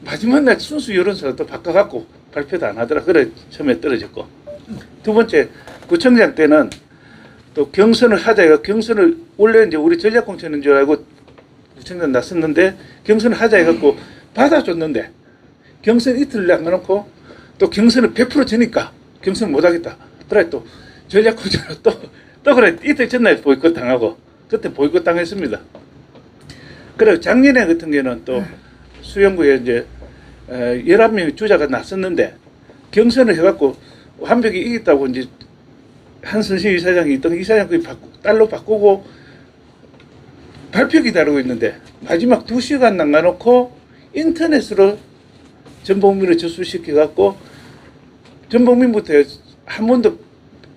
마지막 날 순수 여론조사도 바꿔갖고 발표도 안 하더라. 그래 처음에 떨어졌고, 두 번째 구청장 때는 또 경선을 하자 해가 경선을 원래 이제 우리 전략공천인 줄 알고 구청장 났었는데 경선을 하자 해갖고 받아줬는데 경선 이틀 남겨놓고 또 경선을 100% 지니까 경선 못하겠다. 그래 또 전략공천을 또 그래 이틀 전날 보이콧 당하고 그때 보이콧 당했습니다. 그래 작년에 같은 경우는 또 수영구에 이제 11명의 주자가 났었는데 경선을 해갖고 완벽히 이겼다고 이제 한선시 이사장이 있던 이사장 그 딸로 바꾸고 발표 기다리고 있는데 마지막 2시간 남겨놓고 인터넷으로 전범민을 접수시켜갖고 전범민부터 한 번도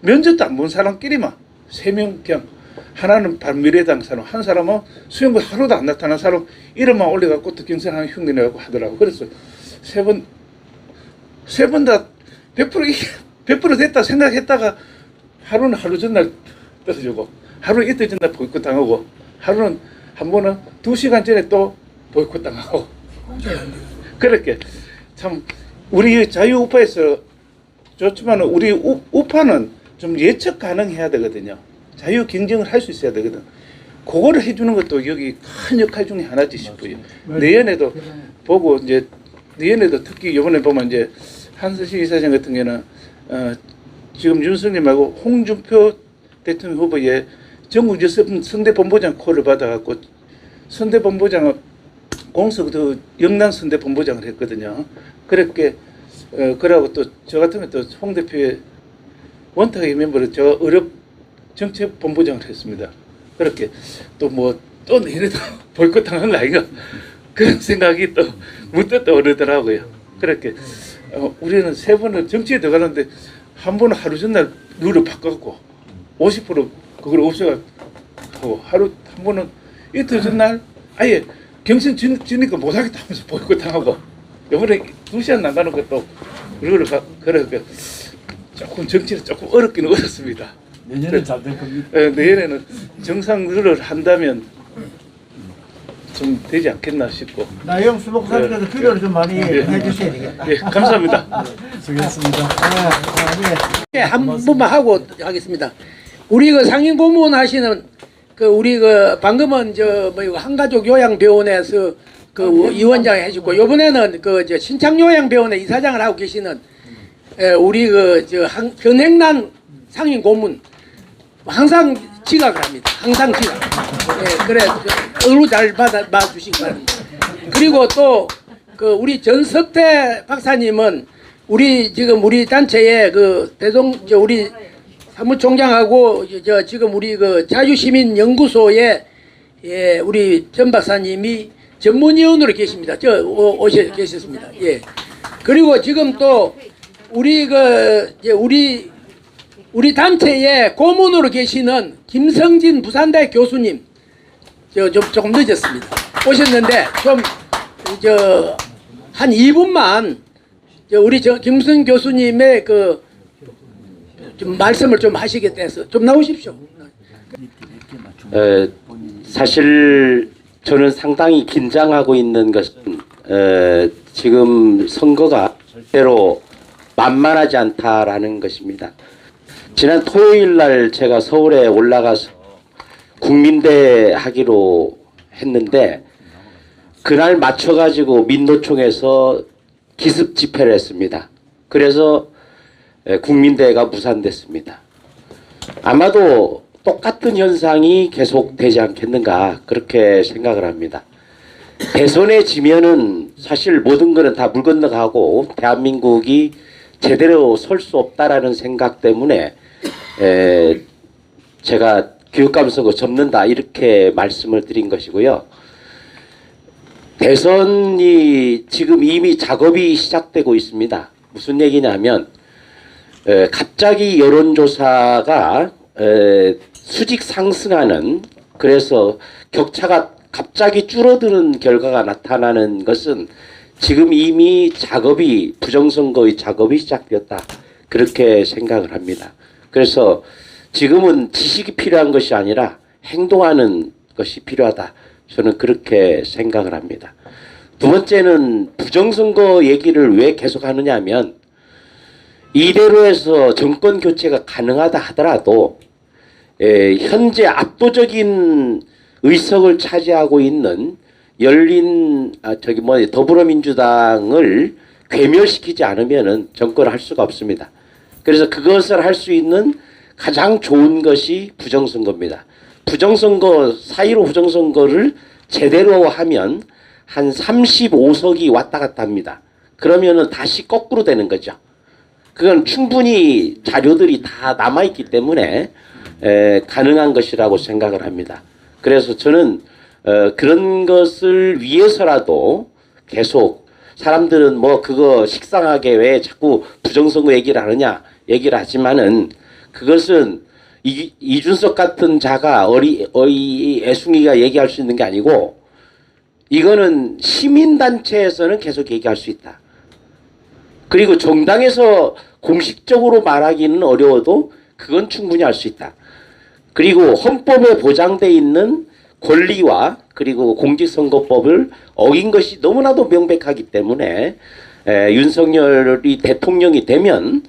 면접도 안 본 사람끼리만 3명 그냥 하나는 반미래당 사람, 한 사람은 수영구 하루도 안 나타난 사람 이름만 올려갖고 또 경선하는 흉내내라고 하더라고. 그래서 세 번 다 100% 됐다 생각했다가 하루는 하루 전날 떨어지고 하루는 이틀 전날 보이콧 당하고 하루는 한 번은 2시간 전에 또 보이콧 당하고 그렇게 참 우리 자유우파에서 좋지만 우리 우파는 좀 예측 가능해야 되거든요. 자유 경쟁을 할 수 있어야 되거든. 그거를 해주는 것도 여기 큰 역할 중에 하나지 싶어요. 내년에도 보고 이제 내년에도 특히 이번에 보면 이제 한선시 이사장 같은 경우는 지금 윤석열하고 홍준표 대통령 후보의 전국 선대본부장 콜을 받아갖고 선대본부장을 공석도 영남 선대본부장을 했거든요. 그렇게 그러고 또 저 같은 경우 또 홍 대표의 원탁의 멤버를 저 의료 정책 본부장을 했습니다. 그렇게 또 내년에도 보이콧 당한 거 아닌가 그런 생각이 또 문득 떠오르더라고요. 그렇게 우리는 3번을 정치에 들어가는데 한 번은 하루 전날 룰을 바꿔갖고 50% 그걸 없애가고 하루 한 번은 이틀 전날 아예 경선 지니까 못하겠다 하면서 보이콧 당하고 이번에 2시간 나가는 것도 룰을 그러니까 조금 정치는 조금 어렵기는 어렵습니다. 내년은 잘 될 겁니다. 내년에는 정상 룰을 한다면 좀 되지 않겠나 싶고. 나영 수목사님께서 필요를 좀 많이 해주셔야 되겠다. 예, 감사합니다. 수고했습니다. 네, 한 번만 하고 하겠습니다. 우리 그 상임 고문 하시는 그 우리 그 방금은 한가족 요양병원에서 그 위원장 해주고 이번에는 그 신창 요양병원에 이사장을 하고 계시는 우리 그 변행란 상임 고문 항상 지각을 합니다. 항상 지각. 예, 그래 의로 잘 봐주시기 바랍니다. 그리고 또 그 우리 전석태 박사님은 지금 우리 단체에 그 우리 사무총장하고 지금 우리 그 자유시민연구소에 우리 전 박사님이 전문위원으로 계십니다. 계셨습니다. 예. 그리고 지금 또 우리 우리 단체에 고문으로 계시는 김성진 부산대 교수님 조금 늦었습니다. 오셨는데 한 2분만 우리 김성 교수님의 좀 말씀을 좀 하시겠다 해서 좀 나오십시오. 사실 저는 상당히 긴장하고 있는 것은 지금 선거가 절대로 만만하지 않다라는 것입니다. 지난 토요일 날 제가 서울에 올라가서 국민대 하기로 했는데 그날 맞춰가지고 민노총에서 기습 집회를 했습니다. 그래서 국민대가 무산됐습니다. 아마도 똑같은 현상이 계속되지 않겠는가 그렇게 생각을 합니다. 대선에 지면은 사실 모든 것은 다 물 건너가고 대한민국이 제대로 설 수 없다라는 생각 때문에 제가 교육감선거 접는다 이렇게 말씀을 드린 것이고요. 대선이 지금 이미 작업이 시작되고 있습니다. 무슨 얘기냐면 갑자기 여론조사가 수직 상승하는 그래서 격차가 갑자기 줄어드는 결과가 나타나는 것은 지금 이미 부정선거의 작업이 시작되었다 그렇게 생각을 합니다. 그래서 지금은 지식이 필요한 것이 아니라 행동하는 것이 필요하다 저는 그렇게 생각을 합니다. 두 번째는 부정선거 얘기를 왜 계속 하느냐 하면 이대로 해서 정권 교체가 가능하다 하더라도 현재 압도적인 의석을 차지하고 있는 더불어민주당을 괴멸시키지 않으면은 정권을 할 수가 없습니다. 그래서 그것을 할 수 있는 가장 좋은 것이 부정선거입니다. 부정선거, 4.15 부정선거를 제대로 하면 한 35석이 왔다 갔다 합니다. 그러면은 다시 거꾸로 되는 거죠. 그건 충분히 자료들이 다 남아있기 때문에 가능한 것이라고 생각을 합니다. 그래서 저는 그런 것을 위해서라도 계속 사람들은 뭐 그거 식상하게 왜 자꾸 부정선거 얘기를 하느냐 얘기를 하지만은 그것은 이준석 같은 자가 애숭이가 얘기할 수 있는 게 아니고 이거는 시민단체에서는 계속 얘기할 수 있다. 그리고 정당에서 공식적으로 말하기는 어려워도 그건 충분히 할 수 있다. 그리고 헌법에 보장돼 있는 권리와 그리고 공직선거법을 어긴 것이 너무나도 명백하기 때문에 윤석열이 대통령이 되면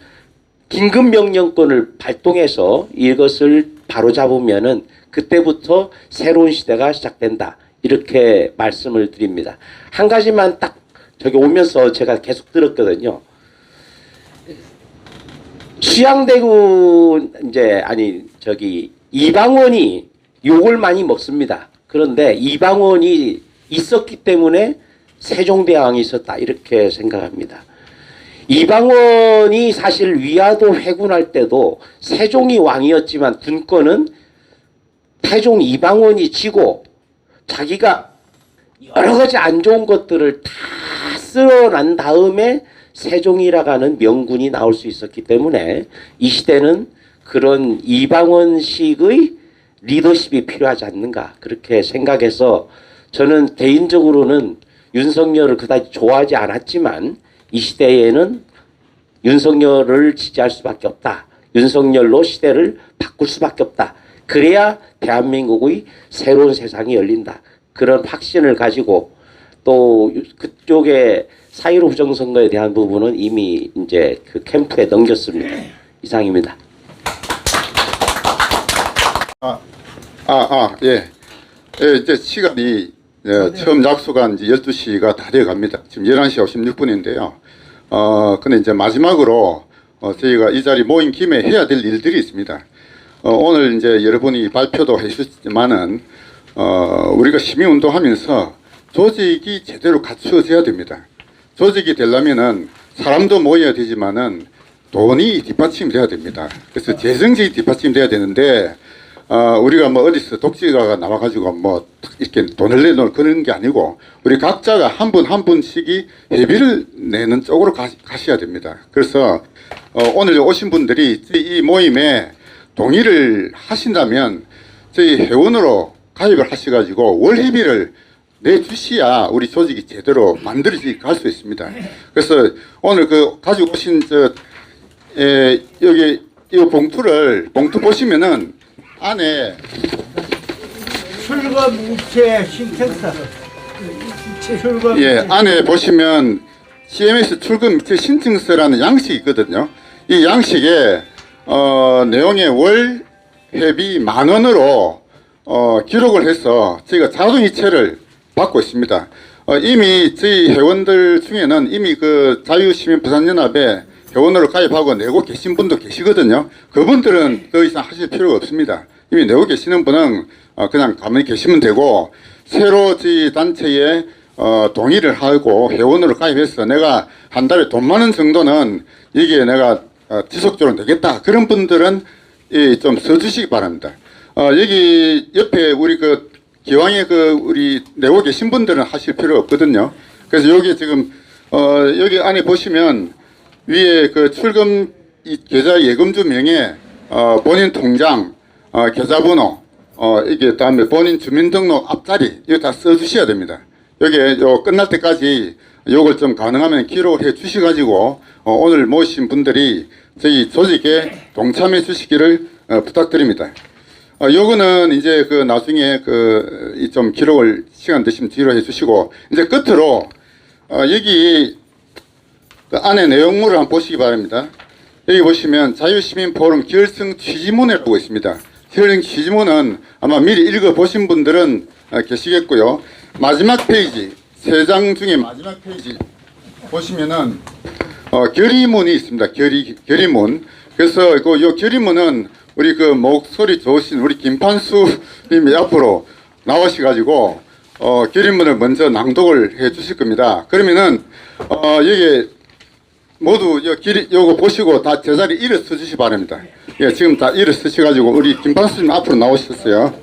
긴급명령권을 발동해서 이것을 바로잡으면은 그때부터 새로운 시대가 시작된다. 이렇게 말씀을 드립니다. 한 가지만 딱 저기 오면서 제가 계속 들었거든요. 수양대구 이방원이 욕을 많이 먹습니다. 그런데 이방원이 있었기 때문에 세종대왕이 있었다 이렇게 생각합니다. 이방원이 사실 위화도 회군할 때도 세종이 왕이었지만 군권은 태종 이방원이 쥐고 자기가 여러 가지 안 좋은 것들을 다 쓸어난 다음에 세종이라고 하는 명군이 나올 수 있었기 때문에 이 시대는 그런 이방원식의 리더십이 필요하지 않는가 그렇게 생각해서 저는 개인적으로는 윤석열을 그다지 좋아하지 않았지만 이 시대에는 윤석열을 지지할 수밖에 없다. 윤석열로 시대를 바꿀 수밖에 없다. 그래야 대한민국의 새로운 세상이 열린다. 그런 확신을 가지고 또 그쪽에 4.15 부정선거에 대한 부분은 이미 이제 그 캠프에 넘겼습니다. 이상입니다. 예. 이제 시간이 처음 약속한 이제 12시가 다 되어 갑니다. 지금 11시 56분인데요. 근데 이제 마지막으로 저희가 이 자리 모인 김에 해야 될 일들이 있습니다. 오늘 이제 여러분이 발표도 해주셨지만은 우리가 시민운동하면서 조직이 제대로 갖추어져야 됩니다. 조직이 되려면은 사람도 모여야 되지만은 돈이 뒷받침돼야 됩니다. 그래서 재정적이 뒷받침돼야 되는데 우리가 뭐 어디서 독지가가 나와가지고 뭐 이렇게 돈을 내놓을 그런 게 아니고 우리 각자가 한 분 한 분씩이 회비를 내는 쪽으로 가셔야 됩니다. 그래서 오늘 오신 분들이 이 모임에 동의를 하신다면 저희 회원으로 가입을 하셔가지고 월회비를 내주셔야 우리 조직이 제대로 만들어지게 갈 수 있습니다. 그래서 오늘 그 가지고 오신 여기 이 봉투 보시면은 안에 출금 이체 신청서 안에 보시면 CMS 출금 이체 신청서라는 양식이 있거든요. 이 양식에 내용에 월 회비 10,000원으로 기록을 해서 저희가 자동 이체를 받고 있습니다. 이미 저희 회원들 중에는 이미 그 자유시민부산연합에 회원으로 가입하고 내고 계신 분도 계시거든요. 그분들은 더 이상 하실 필요가 없습니다. 이미 내고 계시는 분은 그냥 가만히 계시면 되고 새로 저희 단체에 동의를 하고 회원으로 가입해서 내가 한 달에 돈 많은 정도는 이게 내가 지속적으로 내겠다. 그런 분들은 좀 써주시기 바랍니다. 여기 옆에 우리 그 기왕에 우리 내고 계신 분들은 하실 필요 없거든요. 그래서 여기 지금 여기 안에 보시면 위에 그 출금 계좌 예금주 명의 본인 통장 계좌번호 이게 다음에 본인 주민등록 앞자리 이거 다 써주셔야 됩니다. 여기 끝날 때까지 요걸 좀 가능하면 기록을 해 주셔가지고 오늘 모신 분들이 저희 조직에 동참해 주시기를 부탁드립니다. 요거는 이제 그 나중에 좀 기록을 시간 되시면 뒤로 해주시고 이제 끝으로 여기 그 안에 내용물을 한번 보시기 바랍니다. 여기 보시면 자유시민 포럼 결성 취지문이라고 있습니다. 결성 취지문은 아마 미리 읽어보신 분들은 계시겠고요. 마지막 페이지 3장 중에 마지막 페이지 보시면은 결의문이 있습니다. 결의문. 그래서 요 결의문은 우리 그 목소리 좋으신 우리 김판수님이 앞으로 나오셔가지고 결의문을 먼저 낭독을 해주실 겁니다. 그러면은 여기 모두 요거 보시고 다 제자리 일어서 주시기 바랍니다. 예, 지금 다 일어서셔가지고 우리 김판수님 앞으로 나오셨어요.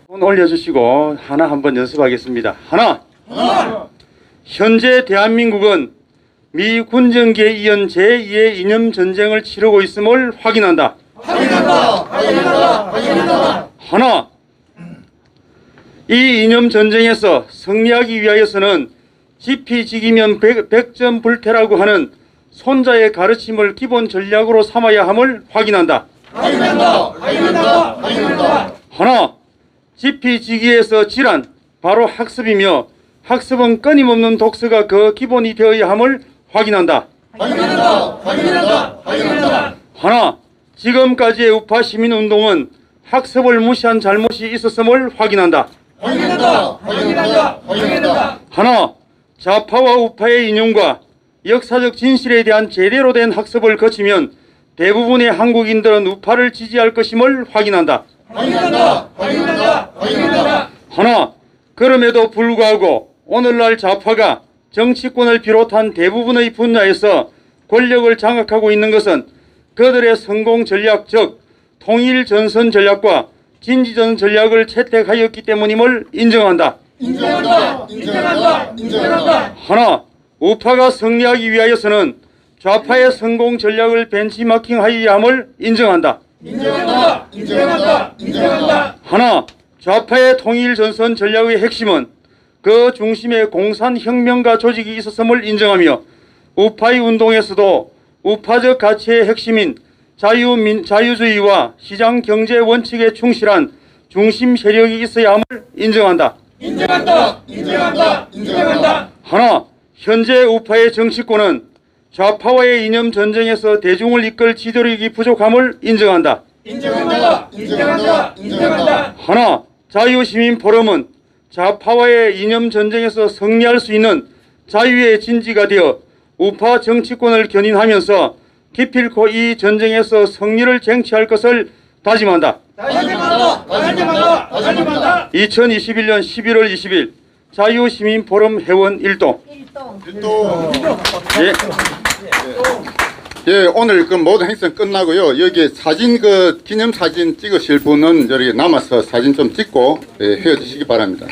손 올려주시고 하나 한번 연습하겠습니다. 하나. 현재 대한민국은 미 군정기에 이은 제2의 이념 전쟁을 치르고 있음을 확인한다. 하나. 이 이념 전쟁에서 승리하기 위하여서는 지피지기면 백전불태라고 하는 손자의 가르침을 기본 전략으로 삼아야 함을 확인한다. 하나. 지피지기에서 질환, 바로 학습이며 학습은 끊임없는 독서가 그 기본이 되어야 함을 확인한다. 하나. 지금까지의 우파 시민운동은 학습을 무시한 잘못이 있었음을 확인한다. 하나. 좌파와 우파의 인용과 역사적 진실에 대한 제대로 된 학습을 거치면 대부분의 한국인들은 우파를 지지할 것임을 확인한다. 하나. 그럼에도 불구하고 오늘날 좌파가 정치권을 비롯한 대부분의 분야에서 권력을 장악하고 있는 것은 그들의 성공 전략, 즉 통일 전선 전략과 진지전 전략을 채택하였기 때문임을 인정한다. 하나. 우파가 승리하기 위하여서는 좌파의 성공 전략을 벤치마킹하여야 함을 인정한다. 하나. 좌파의 통일 전선 전략의 핵심은 그 중심에 공산혁명가 조직이 있었음을 인정하며 우파의 운동에서도 우파적 가치의 핵심인 자유주의와 시장경제 원칙에 충실한 중심 세력이 있어야 함을 인정한다. 하나. 현재 우파의 정치권은 좌파와의 이념 전쟁에서 대중을 이끌 지도력이 부족함을 인정한다. 하나. 자유시민 포럼은 좌파와의 이념 전쟁에서 승리할 수 있는 자유의 진지가 되어 우파 정치권을 견인하면서 기필코 이 전쟁에서 승리를 쟁취할 것을 다짐한다. 2021년 11월 20일 자유시민 포럼 회원 1동. 예, 오늘 그 모든 행사 끝나고요. 여기 사진 기념사진 찍으실 분은 여기 남아서 사진 좀 찍고 헤어지시기 바랍니다.